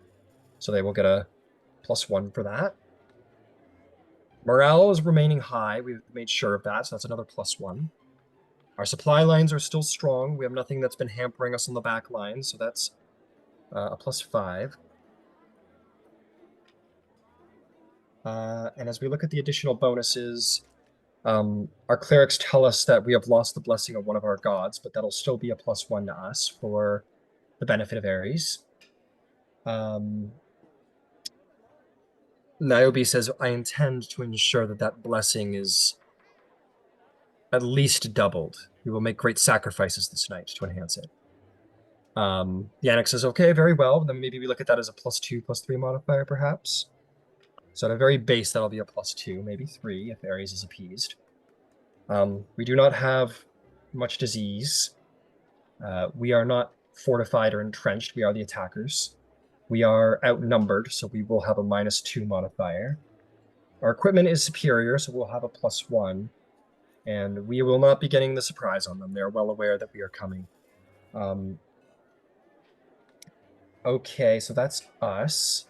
so they will get a +1 for that. Morale is remaining high. We've made sure of that, so that's another +1. Our supply lines are still strong. We have nothing that's been hampering us on the back line, so that's a +5. And as we look at the additional bonuses, our clerics tell us that we have lost the blessing of one of our gods, but that'll still be a +1 to us for the benefit of Ares. Niobe says, I intend to ensure that that blessing is at least doubled. We will make great sacrifices this night to enhance it. Yannick says, okay, very well. Then maybe we look at that as a +2, +3 modifier, perhaps. So at a very base, that'll be a +2, maybe 3 if Ares is appeased. We do not have much disease. We are not fortified or entrenched. We are the attackers. We are outnumbered, so we will have a -2 modifier. Our equipment is superior, so we'll have a +1. And we will not be getting the surprise on them. They're well aware that we are coming. Okay, so that's us.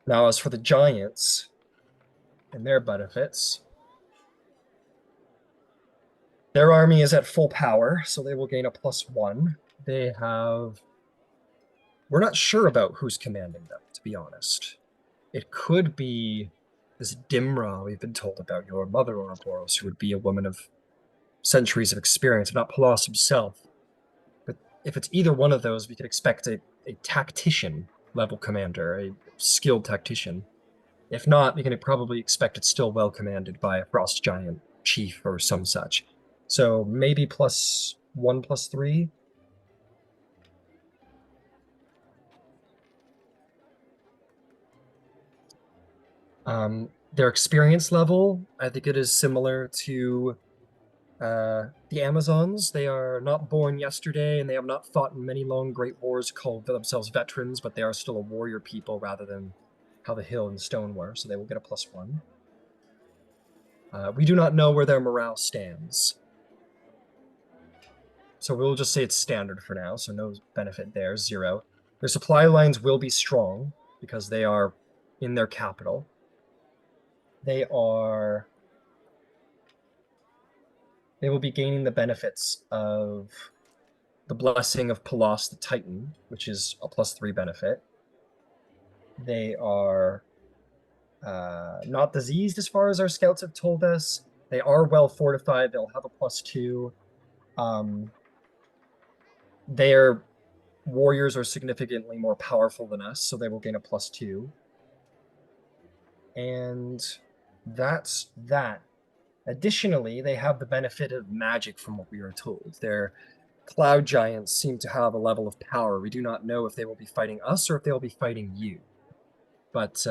Now, as for the giants and their benefits, their army is at full power, so they will gain a +1. They have... We're not sure about who's commanding them, to be honest. It could be this Dimra we've been told about, your mother, Ouroboros, who would be a woman of centuries of experience, not Palos himself. But if it's either one of those, we could expect a tactician level commander, a skilled tactician. If not, we can probably expect it's still well commanded by a frost giant chief or some such. So maybe +1, +3. Their experience level, I think it is similar to the Amazons. They are not born yesterday, and they have not fought in many long great wars called themselves veterans, but they are still a warrior people rather than how the hill and stone were, so they will get a +1. We do not know where their morale stands. So we'll just say it's standard for now, so no benefit there, 0. Their supply lines will be strong because they are in their capital. They will be gaining the benefits of the blessing of Palos the Titan, which is a +3 benefit. They are not diseased as far as our scouts have told us. They are well fortified. They'll have a +2. Their warriors are significantly more powerful than us, so they will gain a +2. And that's that. Additionally, they have the benefit of magic from what we are told. Their cloud giants seem to have a level of power. We do not know if they will be fighting us or if they will be fighting you. But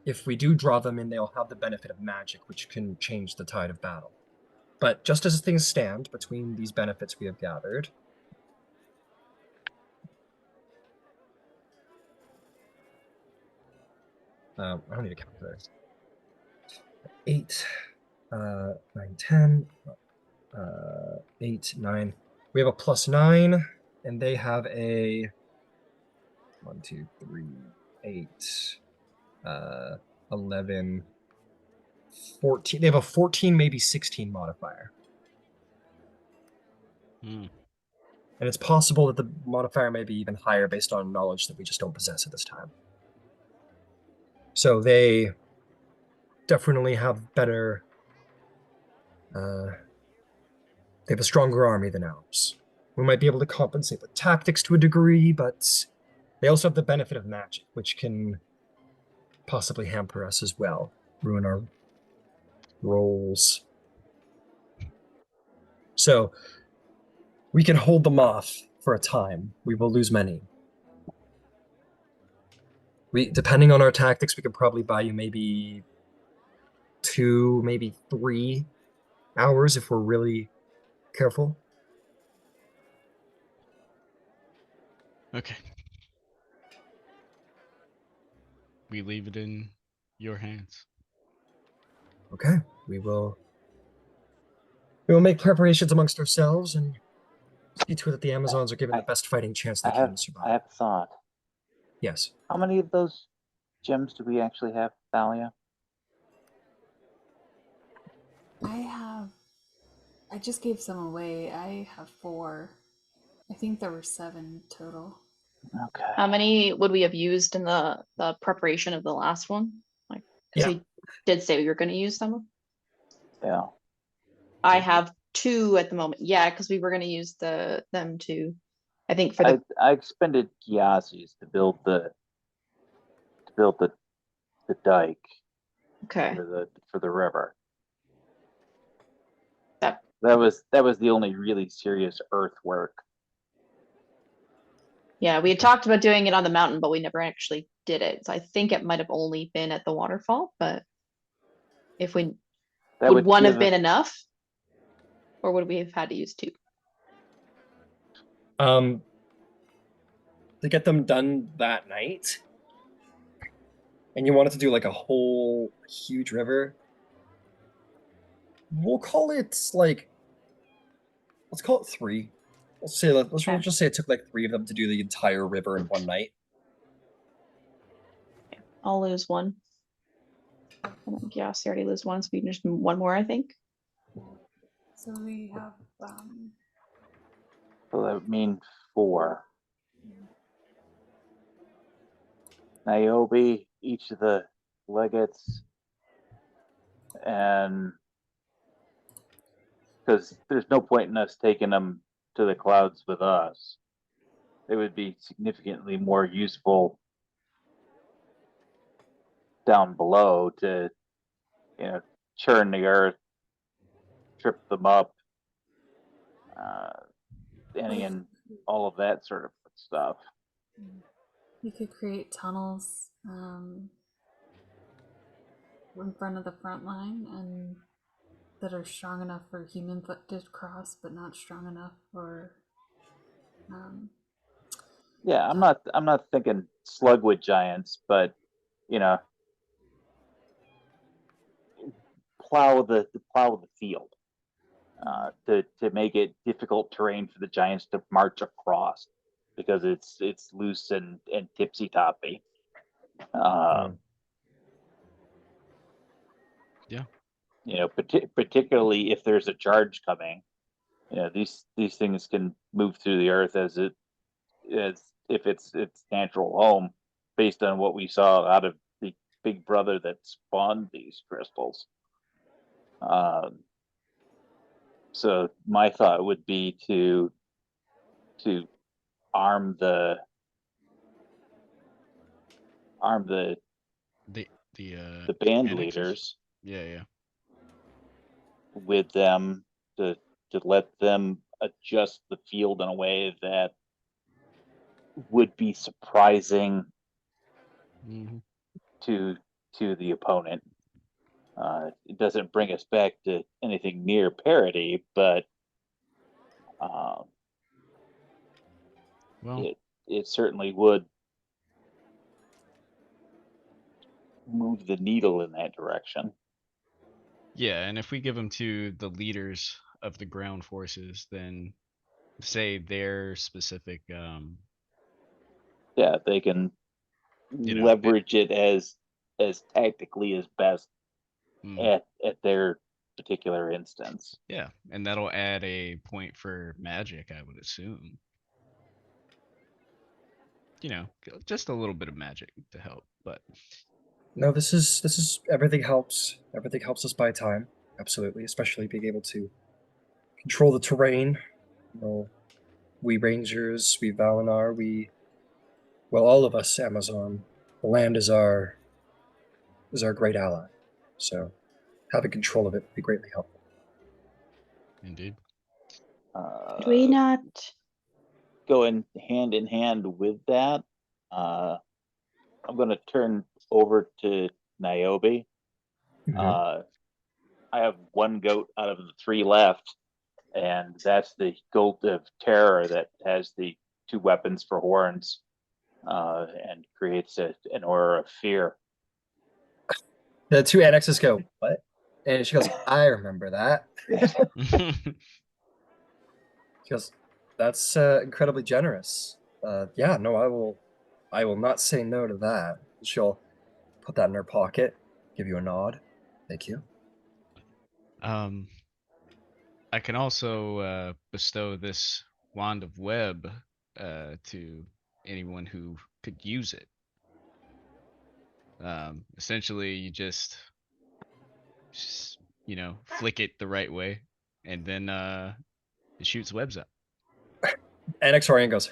if we do draw them in, they'll have the benefit of magic, which can change the tide of battle. But just as things stand between these benefits we have gathered, I don't need a calculator. 8, 9, 10, 8, 9. We have a +9, and they have a 1, 2, 3, 8, 11, 14. They have a 14, maybe 16 modifier. Hmm. And it's possible that the modifier may be even higher based on knowledge that we just don't possess at this time. So they definitely have better... they have a stronger army than ours. We might be able to compensate with tactics to a degree, but they also have the benefit of magic, which can possibly hamper us as well, ruin our rolls. So we can hold them off for a time. We will lose many. Depending on our tactics, we could probably buy you maybe 2, maybe 3 hours if we're really careful. Okay. We leave it in your hands. Okay, we will make preparations amongst ourselves and see to it that the Amazons are given the best fighting chance they can to survive. I have a thought. Yes. How many of those gems do we actually have, Thalia? I just gave some away. I have 4. I think there were 7 total. Okay. How many would we have used in the preparation of the last one? Like, because Yeah. we did say we were going to use some. Yeah. I have 2 at the moment. Yeah, because we were going to use them to, I think for the I expended Giassi's to build the dike okay. for the river. That That was the only really serious earthwork. Yeah, we had talked about doing it on the mountain, but we never actually did it. So I think it might have only been at the waterfall, but if we That would one have give been enough? Or would we have had to use 2? To get them done that night, and you wanted to do like a whole huge river, we'll call it like, let's call it 3. Let's Okay. just say it took like 3 of them to do the entire river in one night. I'll lose 1. And then Giassi already lose 1, so we can just 1 more, I think. So we have So that would mean 4. Niobe, each of the legates, and because there's no point in us taking them to the clouds with us. They would be significantly more useful down below to, churn the earth, trip them up, and all of that sort of stuff. you could create tunnels in front of the front line and that are strong enough for human foot to cross, but not strong enough for Yeah, I'm not thinking slugwood giants, but you know, plow the field to make it difficult terrain for the giants to march across because it's loose and tipsy toppy. Yeah. Particularly if there's a charge coming, these things can move through the earth as if it's its natural home, based on what we saw out of the big brother that spawned these crystals. So my thought would be to arm the The band annexes? leaders Yeah. with them to let them adjust the field in a way that would be surprising Mhm. to the opponent. It doesn't bring us back to anything near parity, but Well, it certainly would move the needle in that direction. yeah, and if we give them to the leaders of the ground forces, then say their specific Yeah, they can leverage it as tactically as best at their particular instance. Yeah, and that'll add a point for magic, I would assume. Just a little bit of magic to help, but No, this is everything helps. Everything helps us buy time. Absolutely, especially being able to control the terrain. We Rangers, we Valinar, all of us Amazon. The land is our great ally. So having control of it would be greatly helpful. indeed. Could we not? Going hand in hand with that, I'm going to turn over to Niobe. Mhm. I have 1 goat out of the 3 left, and that's the goat of terror that has the 2 weapons for horns, and creates an aura of fear. The 2 annexes go, what? And she goes, I remember that. She goes, that's incredibly generous. Yeah, no, I will not say no to that. She'll put that in her pocket, give you a nod. Thank you. I I can also bestow this wand of web to anyone who could use it. Essentially, you just flick it the right way, and then it shoots webs out. Anaxorian goes,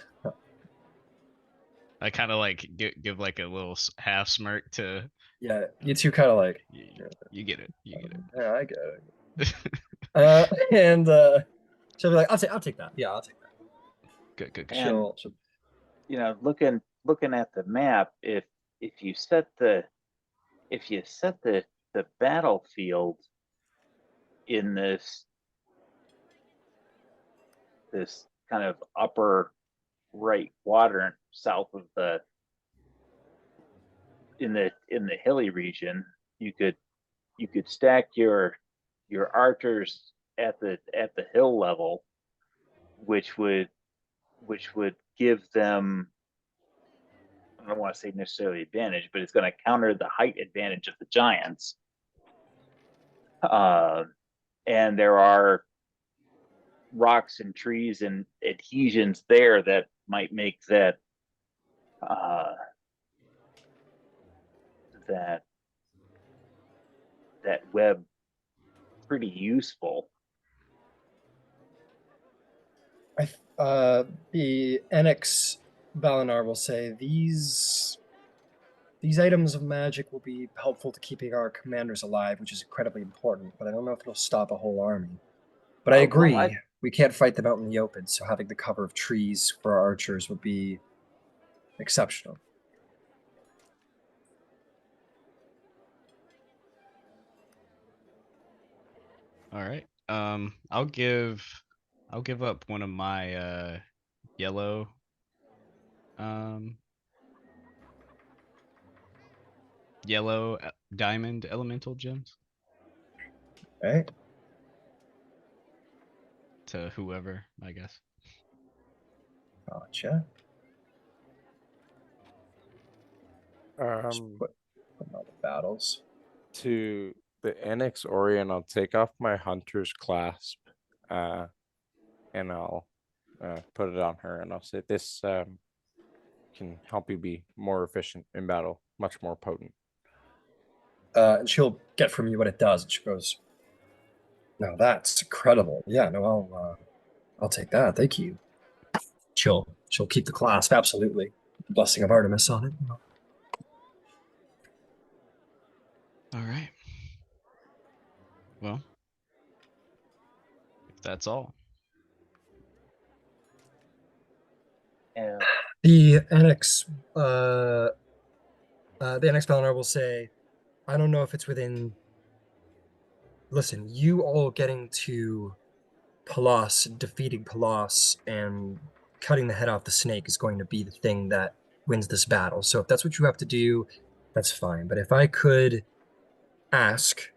I kind of like give like a little half smirk to yeah, you two kind of like, you get it, you get yeah, I get it. it. And she'll be like, I'll take that. Yeah, I'll take that. Good. And She'll you know, looking at the map, if you set the the battlefield in this kind of upper right quadrant south of the in the hilly region, you could stack your archers at the hill level, which would give them, I don't want to say necessarily advantage, but it's going to counter the height advantage of the giants. And there are rocks and trees and adhesions there that might make that that web pretty useful. the NX Valinar will say these items of magic will be helpful to keeping our commanders alive, which is incredibly important, but I don't know if it'll stop a whole army. But I Well, agree, we can't fight them out in the open, so having the cover of trees for our archers would be exceptional. All right. I'll give up one of my yellow yellow diamond elemental gems Right? to whoever, I guess. Gotcha. Put all the battles. To the NX Orion, I'll take off my hunter's clasp, and I'll put it on her, and I'll say this can help you be more efficient in battle, much more potent. And she'll get from you what it does, and she goes, "No, that's incredible. Yeah, no, I'll take that. Thank you." She'll keep the clasp, absolutely. Blessing of Artemis on it. All right. Well, if that's all. And The NX Valinar will say, I don't know if it's within. Listen, you all getting to Palas, defeating Palas, and cutting the head off the snake is going to be the thing that wins this battle. So if that's what you have to do, that's fine. But if I could ask,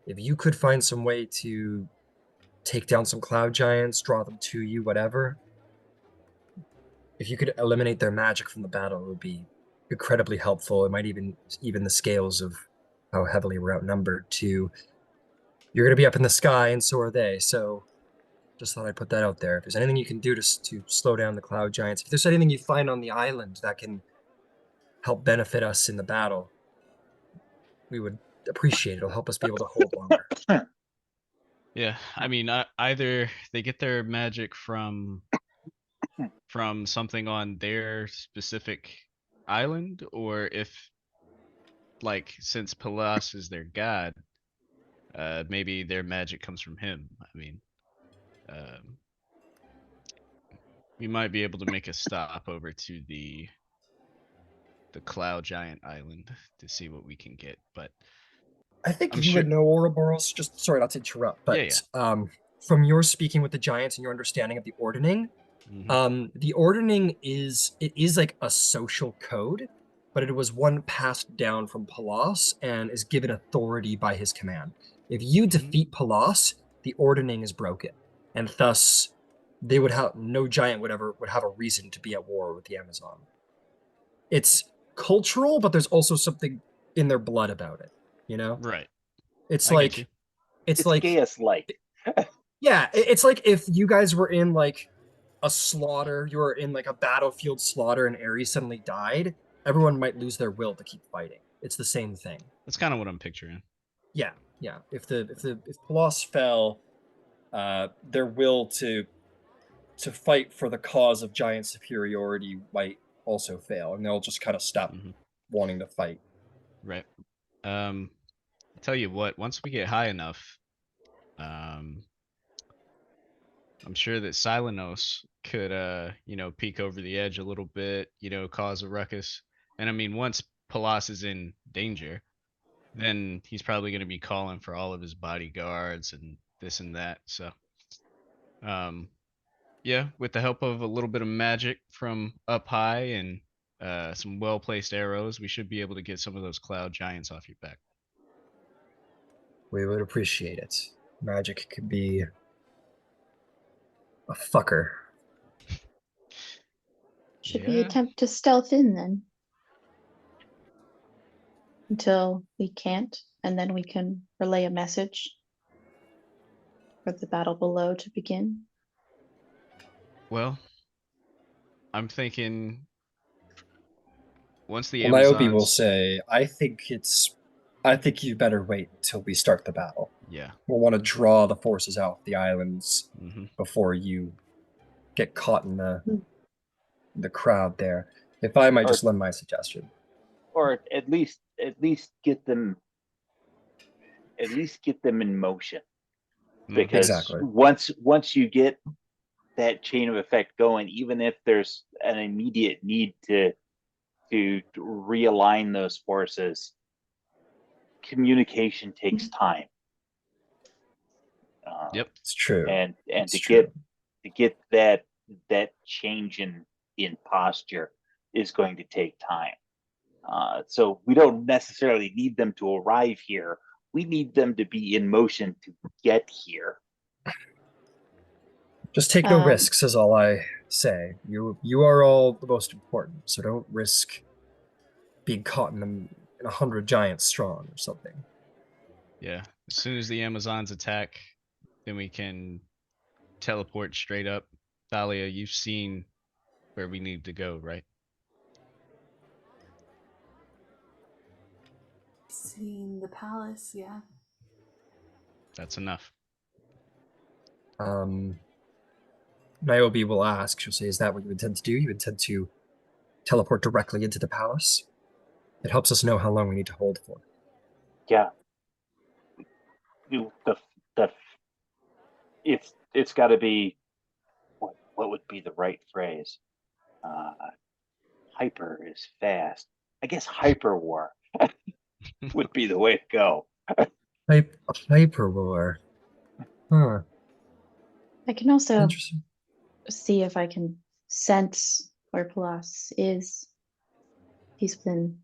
if you could find some way to take down some cloud giants, draw them to you, whatever, if you could eliminate their magic from the battle, it would be incredibly helpful. It might even the scales of how heavily we're outnumbered to you're going to be up in the sky and so are they. So just thought I'd put that out there. If there's anything you can do to slow down the cloud giants, if there's anything you find on the island that can help benefit us in the battle, we would appreciate it. It'll help us be able to hold longer. Yeah, I mean, either they get their magic from something on their specific island, or if, like, since Palas is their god, maybe their magic comes from him. I mean, we might be able to make a stop over to the cloud giant island to see what we can get, but I think I'm you sure. would know Ouroboros. Just sorry not to interrupt, but Yeah. From your speaking with the giants and your understanding of the ordning, the ordning is like a social code, but it was one passed down from Palas and is given authority by his command. If you defeat Palas, the ordning is broken, and thus they would have no giant would have a reason to be at war with the Amazon. It's cultural, but there's also something in their blood about it. You know, Right. it's I get like you. it's it's like Gaius like. Yeah, it's like if you guys were in like a slaughter, you were in like a battlefield slaughter, and Ares suddenly died. Everyone might lose their will to keep fighting. It's the same thing. That's kind of what I'm picturing. Yeah, yeah. If Palos fell, their will to fight for the cause of giant superiority might also fail, and they'll just kind of stop Mhm. wanting to fight. Right. Tell you what, once we get high enough, um, I'm sure that Silenos could, peek over the edge a little bit, cause a ruckus. And I mean, once Palas is in danger, then he's probably going to be calling for all of his bodyguards and this and that. So, um, yeah, with the help of a little bit of magic from up high and some well placed arrows, we should be able to get some of those cloud giants off your back. We would appreciate it. Magic could be a fucker. Should we Yeah. attempt to stealth in then? Until we can't, and then we can relay a message for the battle below to begin. Well, I'm thinking once the Well, Niobe will Amazons. say, I think you better wait till we start the battle. Yeah. We'll want to draw the forces out of the islands Mm-hmm. before you get caught in Hmm. the crowd there. If I might Or- just lend my suggestion. Or at least get them in motion. Because Exactly. once you get that chain of effect going, even if there's an immediate need to realign those forces, communication takes time. Yep. It's true. And It's to true. get that change in posture is going to take time. So we don't necessarily need them to arrive here. We need them to be in motion to get here. Just take no risks is all I say. You are all the most important, so don't risk being caught in 100 giants strong or something. Yeah. As soon as the Amazons attack, then we can teleport straight up. Thalia, you've seen where we need to go, right? Seeing the palace, yeah. That's enough. Niobe will ask, she'll say, is that what you intend to do? You intend to teleport directly into the palace? It helps us know how long we need to hold for. Yeah. It's got to be, what would be the right phrase? Hyper is fast. I guess hyper war would be the way to go. Hyper war. Huh. I can also Interesting. see if I can sense where Palas is. He's within,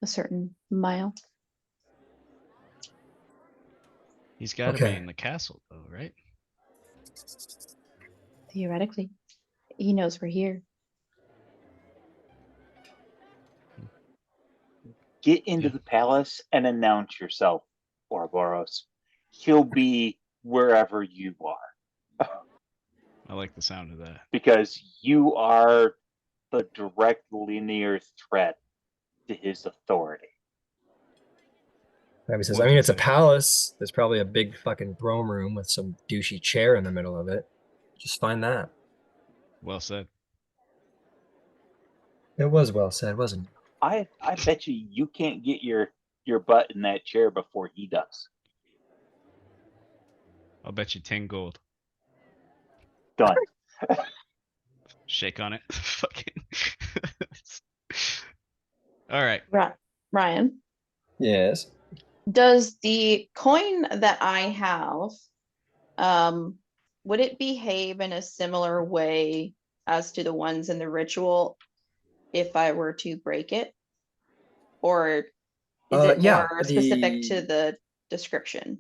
a certain mile. He's got to be Okay. in the castle, though, right? Theoretically, he knows we're here. Get into Yeah. the palace and announce yourself, Ouroboros. He'll be wherever you are. I like the sound of that. Because you are the direct linear threat to his authority. Niobe says, One I mean, can it's a say. palace. There's probably a big fucking throne room with some douchey chair in the middle of it. Just find that. Well said. It was well said, wasn't it? I bet you can't get your butt in that chair before he does. I'll bet you 10 gold. Done. Shake on it. Fucking. All right. Ryan, Yes. Does the coin that I have, would it behave in a similar way as to the ones in the ritual if I were to break it? Or is it Yeah, more specific to the description?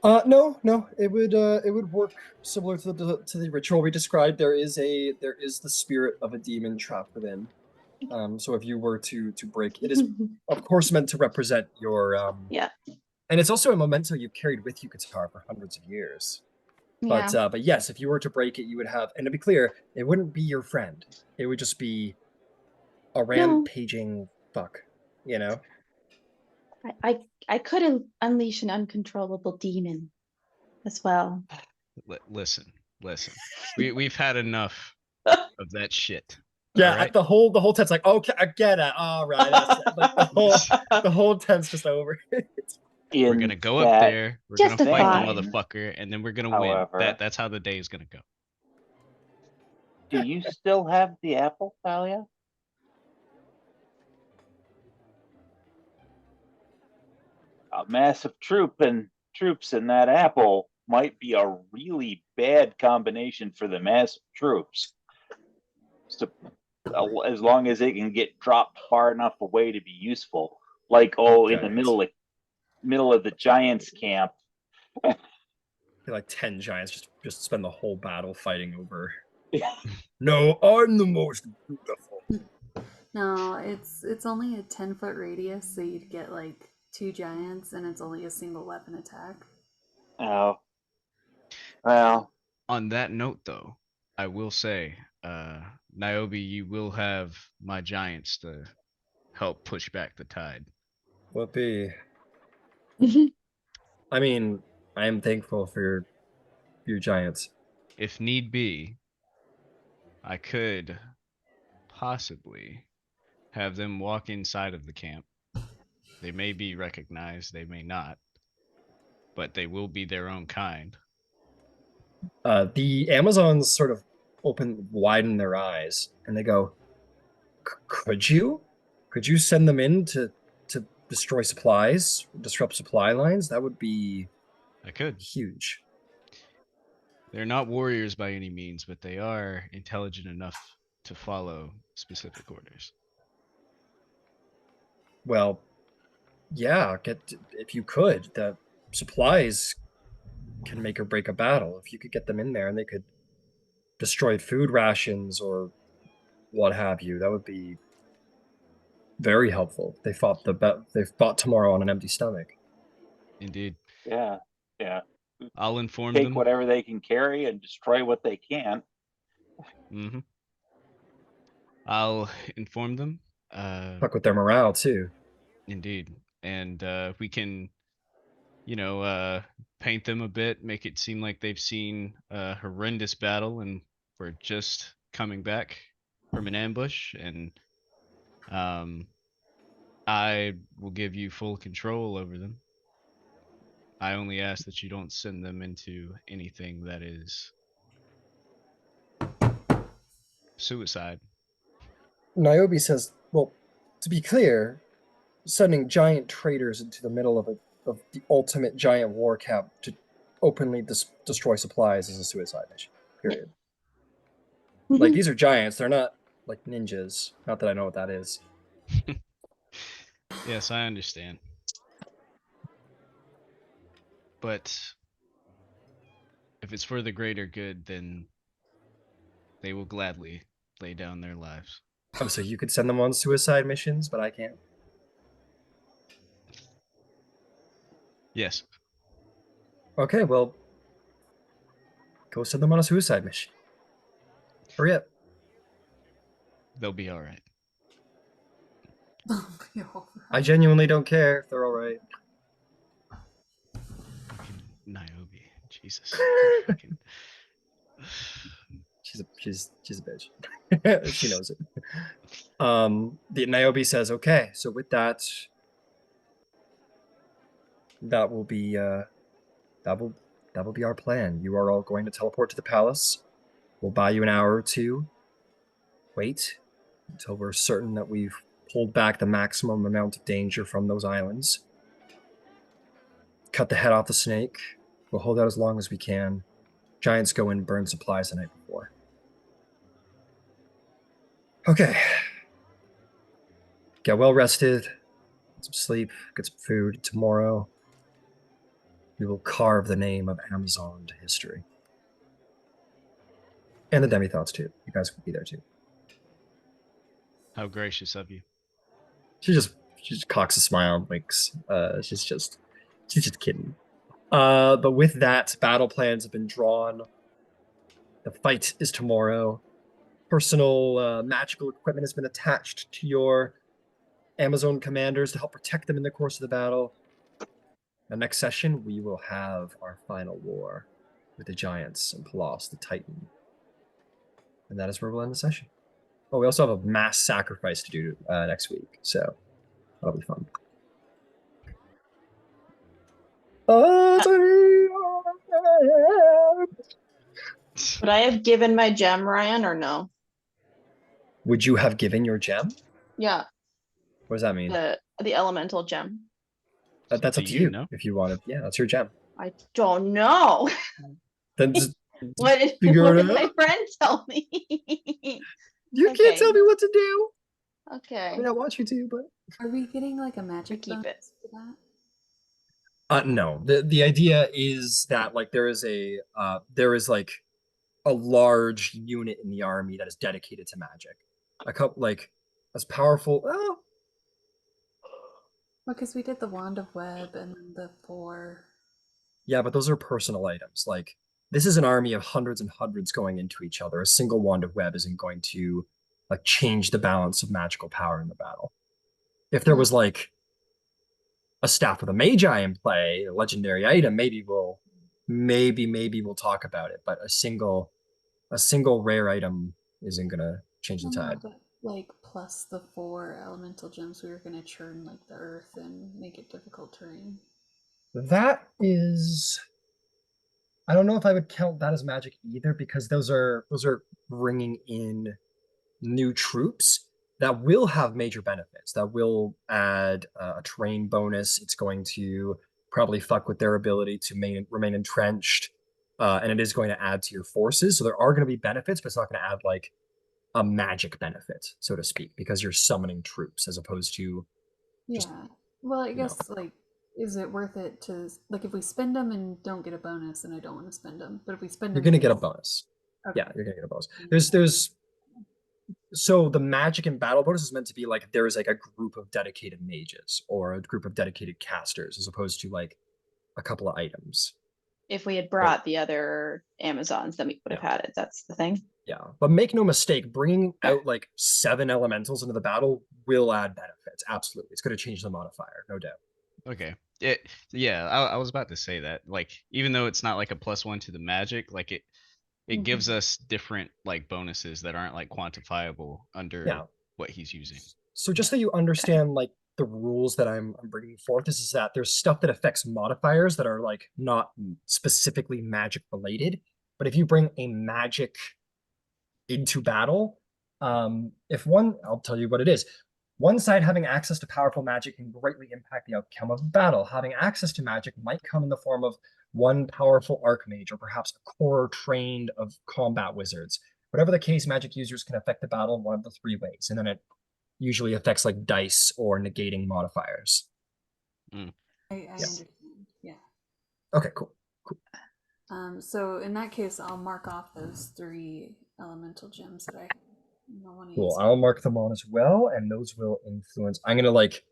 No, it would work similar to the ritual we described. There is the spirit of a demon trapped within. So if you were to break, it is of course meant to represent your Yeah. And it's also a memento you've carried with you, Qatar, for hundreds of years. Yeah. But yes, if you were to break it, you would have, and to be clear, it wouldn't be your friend. It would just be a rampaging fuck, you know? I could unleash an uncontrollable demon as well. Listen. We've had enough of that shit. Yeah, all right? the whole tent's like, okay, I get it. All right, like the whole tent's just over. We're In gonna go up that there. We're gonna fight the Justified. motherfucker, and then we're gonna However- win. That's how the day is gonna go. Do you still have the apple, Thalia? A massive troops in that apple might be a really bad combination for the massive troops. So, as long as they can get dropped far enough away to be useful, like in the middle of the giants camp. Like 10 giants just spend the whole battle fighting over. No, I'm the most beautiful. No, it's only a 10-foot radius, so you'd get like 2 giants, and it's only a single weapon attack. Oh, well, On that note, though, I will say, Niobe, you will have my giants to help push back the tide. Whoopee. I mean, I am thankful for your giants. If need be, I could possibly have them walk inside of the camp. They may be recognized, they may not, but they will be their own kind. The Amazons sort of widen their eyes, and they go, "Could you? Could you send them in to destroy supplies, disrupt supply lines? That would be I could. huge." They're not warriors by any means, but they are intelligent enough to follow specific orders. Well, yeah, if you could, the supplies can make or break a battle. If you could get them in there and they could destroy food rations or what have you, that would be very helpful. They fought tomorrow on an empty stomach. Indeed. yeah. I'll inform Take them. whatever they can carry and destroy what they can. Mm-hmm. I'll inform them. Fuck with their morale too. Indeed. And we can, paint them a bit, make it seem like they've seen a horrendous battle and we're just coming back from an ambush. And I will give you full control over them. I only ask that you don't send them into anything that is suicide. Niobe says, "Well, to be clear, sending giant traitors into the middle of the ultimate giant war camp to openly destroy supplies is a suicide mission. Period. Like, these are giants; they're not like ninjas. Not that I know what that is." Yes, I understand. But if it's for the greater good, then they will gladly lay down their lives. Oh, so you could send them on suicide missions, but I can't. Yes. Okay, well, go send them on a suicide mission. Hurry up. They'll be all right. I genuinely don't care if they're all right. Fucking Niobe. Jesus. Fucking... She's a bitch. She knows it. The Niobe says, "Okay, so with that, that will be that will be our plan. You are all going to teleport to the palace. We'll buy you an hour or two. Wait until we're certain that we've pulled back the maximum amount of danger from those islands. Cut the head off the snake. We'll hold out as long as we can. Giants go in and burn supplies the night before. Okay. Get well rested. Get some sleep. Get some food. Tomorrow, we will carve the name of Amazon to history. And the demi-thoughts too. You guys will be there too." How gracious of you. She just cocks a smile and winks. She's She's just kidding. But with that, battle plans have been drawn. The fight is tomorrow. Personal magical equipment has been attached to your Amazon commanders to help protect them in the course of the battle. The next session, we will have our final war with the Giants and Palos, the Titan. And that is where we'll end the session. Oh, we also have a mass sacrifice to do next week, so that'll be fun. Would I have given my gem, Ryan, or no? Would you have given your gem? Yeah, What does that mean? the elemental gem. That's up to you. No? If you wanted. Yeah, that's your gem. I don't know. Then just What did, figure what it did my out. friend tell me? You Okay. can't tell me what to do. Okay. I mean, I want you to, but Are we getting like a magic keep it. bonus for that? no. The idea is that like there is like a large unit in the army that is dedicated to magic. A couple like as powerful. Oh, Well, because we did the wand of web and then the 4. yeah, but those are personal items. Like this is an army of hundreds and hundreds going into each other. A single wand of web isn't going to like change the balance of magical power in the battle. If there was like a staff of the Magi in play, a legendary item, maybe we'll talk about it. But a single rare item isn't gonna change the Well, no, tide. but like plus the 4 elemental gems, we were gonna churn like the earth and make it difficult terrain. That is, I don't know if I would count that as magic either, because those are bringing in new troops that will have major benefits. That will add a terrain bonus. It's going to probably fuck with their ability to remain entrenched, and it is going to add to your forces. So there are going to be benefits, but it's not going to add like a magic benefit, so to speak, because you're summoning troops as opposed to Yeah. Just, Well, I know. guess like, is it worth it to like if we spend them and don't get a bonus, then I don't want to spend them. But if we spend you're them, going to get a bonus. Okay. Yeah, you're going to get a bonus. There's so the magic and battle bonus is meant to be like there's like a group of dedicated mages or a group of dedicated casters as opposed to like a couple of items. If we had brought the other Amazons, then we would have had it. That's the thing. Yeah, but make no mistake, bringing out like 7 elementals into the battle will add benefits. Absolutely, it's going to change the modifier, no doubt. Okay. Yeah, I was about to say that. Like, even though it's not like a +1 to the magic, like it gives us different like bonuses that aren't like quantifiable under what he's using. So just so you understand like the rules that I'm bringing forth, is that there's stuff that affects modifiers that are like not specifically magic related, but if you bring a magic into battle, I'll tell you what it is. One side having access to powerful magic can greatly impact the outcome of the battle. Having access to magic might come in the form of one powerful archmage or perhaps a core trained of combat wizards. Whatever the case, magic users can affect the battle in one of the 3 ways, and then it usually affects like dice or negating modifiers. I understand. Yeah. Okay, cool. So in that case, I'll mark off those 3 elemental gems that I don't want to Cool. use. I'll mark them on as well, and those will influence. I'm gonna like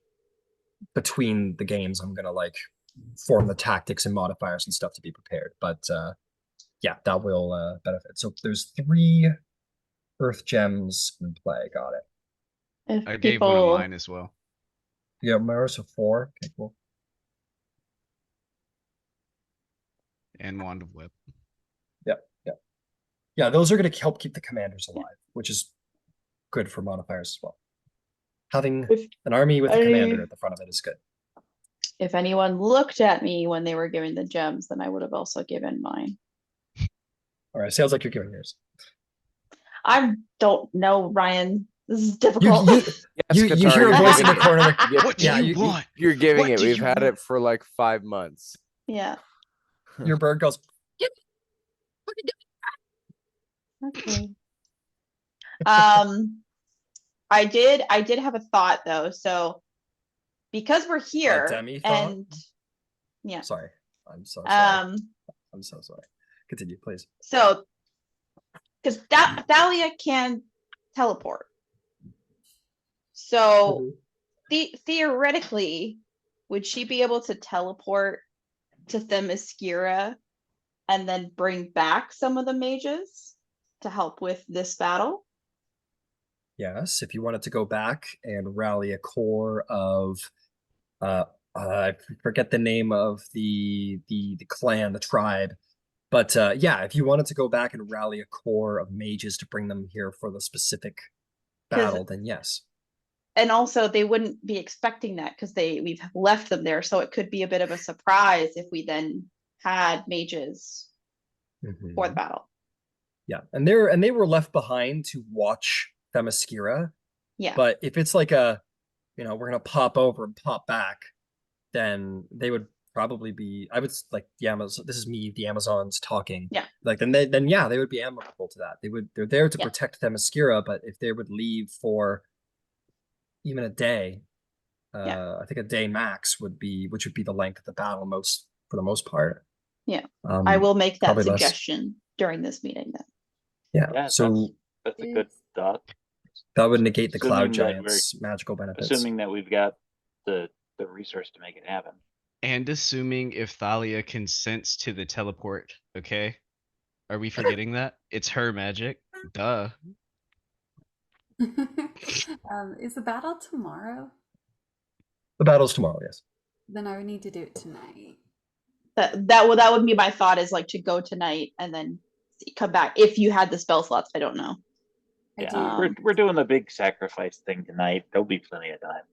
between the games, I'm gonna like form the tactics and modifiers and stuff to be prepared. But yeah, that will benefit. So there's 3 earth gems in play. Got it. If I gave one of mine as well. Yeah, Mars of 4. Okay, cool. And Wand of Web. Yeah, those are going to help keep the commanders alive, which is good for modifiers as well. Having an army with a commander at the front of it is good. If anyone looked at me when they were giving the gems, then I would have also given mine. All right, sounds like you're giving yours. I don't know, Ryan. This is difficult. You hear a voice in the corner. Like, What do you want? You're giving What it. do We've you had want? it for like 5 months. Yeah. Your bird goes. Okay. I did have a thought though. So because we're here Demi thought? and yeah. Sorry, I'm so sorry. I'm so sorry. Continue, please. So because Thalia can teleport. So theoretically, would she be able to teleport to Themyscira and then bring back some of the mages to help with this battle? Yes, if you wanted to go back and rally a core of I forget the name of the clan, the tribe. But yeah, if you wanted to go back and rally a core of mages to bring them here for the specific 'Cause- battle, then yes. And also they wouldn't be expecting that because we've left them there. So it could be a bit of a surprise if we then had mages Mhm. for the battle. Yeah, and they were left behind to watch Themyscira. Yeah. But if it's like a, we're gonna pop over and pop back, then they would probably be. I would like the Amazon. This is me, the Amazons talking. Yeah. Like then yeah, they would be amenable to that. They're there to Yeah. protect Themyscira, but if they would leave for even a day, I think a day max would be, which would be the length of the battle for the most part. Yeah. I will make that probably less. suggestion during this meeting then. Yeah. Yeah, So that's a good thought. that would negate the cloud Assuming that giants' magical benefits. Assuming that we've got the resource to make it happen. And assuming if Thalia consents to the teleport, okay? Are we forgetting that? It's her magic. Duh. Is the battle tomorrow? The battle's tomorrow, yes. Then I would need to do it tonight. That would be my thought, is like to go tonight and then come back if you had the spell slots. I don't know. I Yeah, do. we're doing the big sacrifice thing tonight. There'll be plenty of time.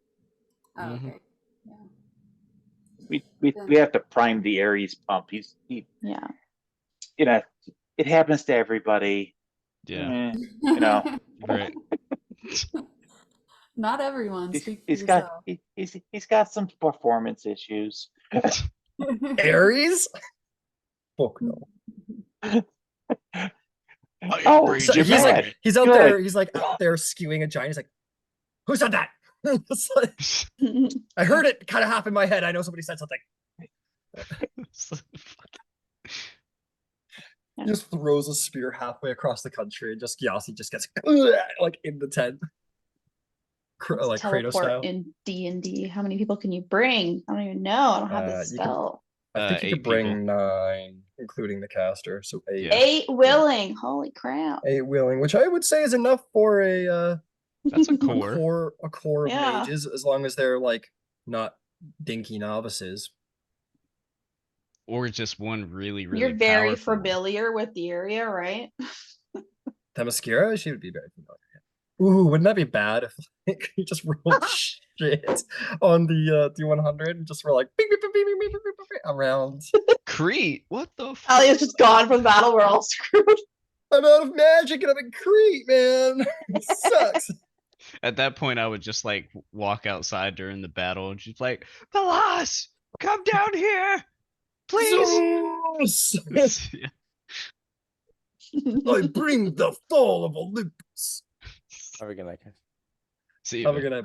Oh, Mhm. okay. Yeah. We have to prime the Ares pump. Yeah. It happens to everybody. Yeah. Right. Not everyone. Speak for He's yourself. got he's got some performance issues. Ares? Fuck no. Oh, So you're he's mad. like he's out Good. there, he's like out there skewing a giant. He's like, who said that? It's like, I heard it kind of half in my head. I know somebody said something. He just throws a spear halfway across the country, and just Gyasi just gets like in the tent, like Kratos Teleport style. in D&D. How many people can you bring? I don't even know. I don't have this You can- spell. I think you 8 could bring people. 9, including the caster. So 8. Yeah. 8 willing. Holy crap. 8 willing, which I would say is enough for a That's a a core. core of Yeah. mages, as long as they're like not dinky novices. Or just one really, really You're very powerful one. familiar with the area, right? Themyscira, she would be very familiar. Ooh, wouldn't that be bad if like, you just rolled shit on the D100 and just were like beep, beep, beep, beep, beep, beep, beep, beep, beep, around? Crete. What the fuck? Alia's just gone from the battle. We're all screwed. I'm out of magic and I'm in Crete, man. It sucks. At that point, I would just like walk outside during the battle and she's like, Palas, come down here, please. Zeus! Yeah. I bring the fall of Olympus. Have a good night, guys. See you. Have a man. good night.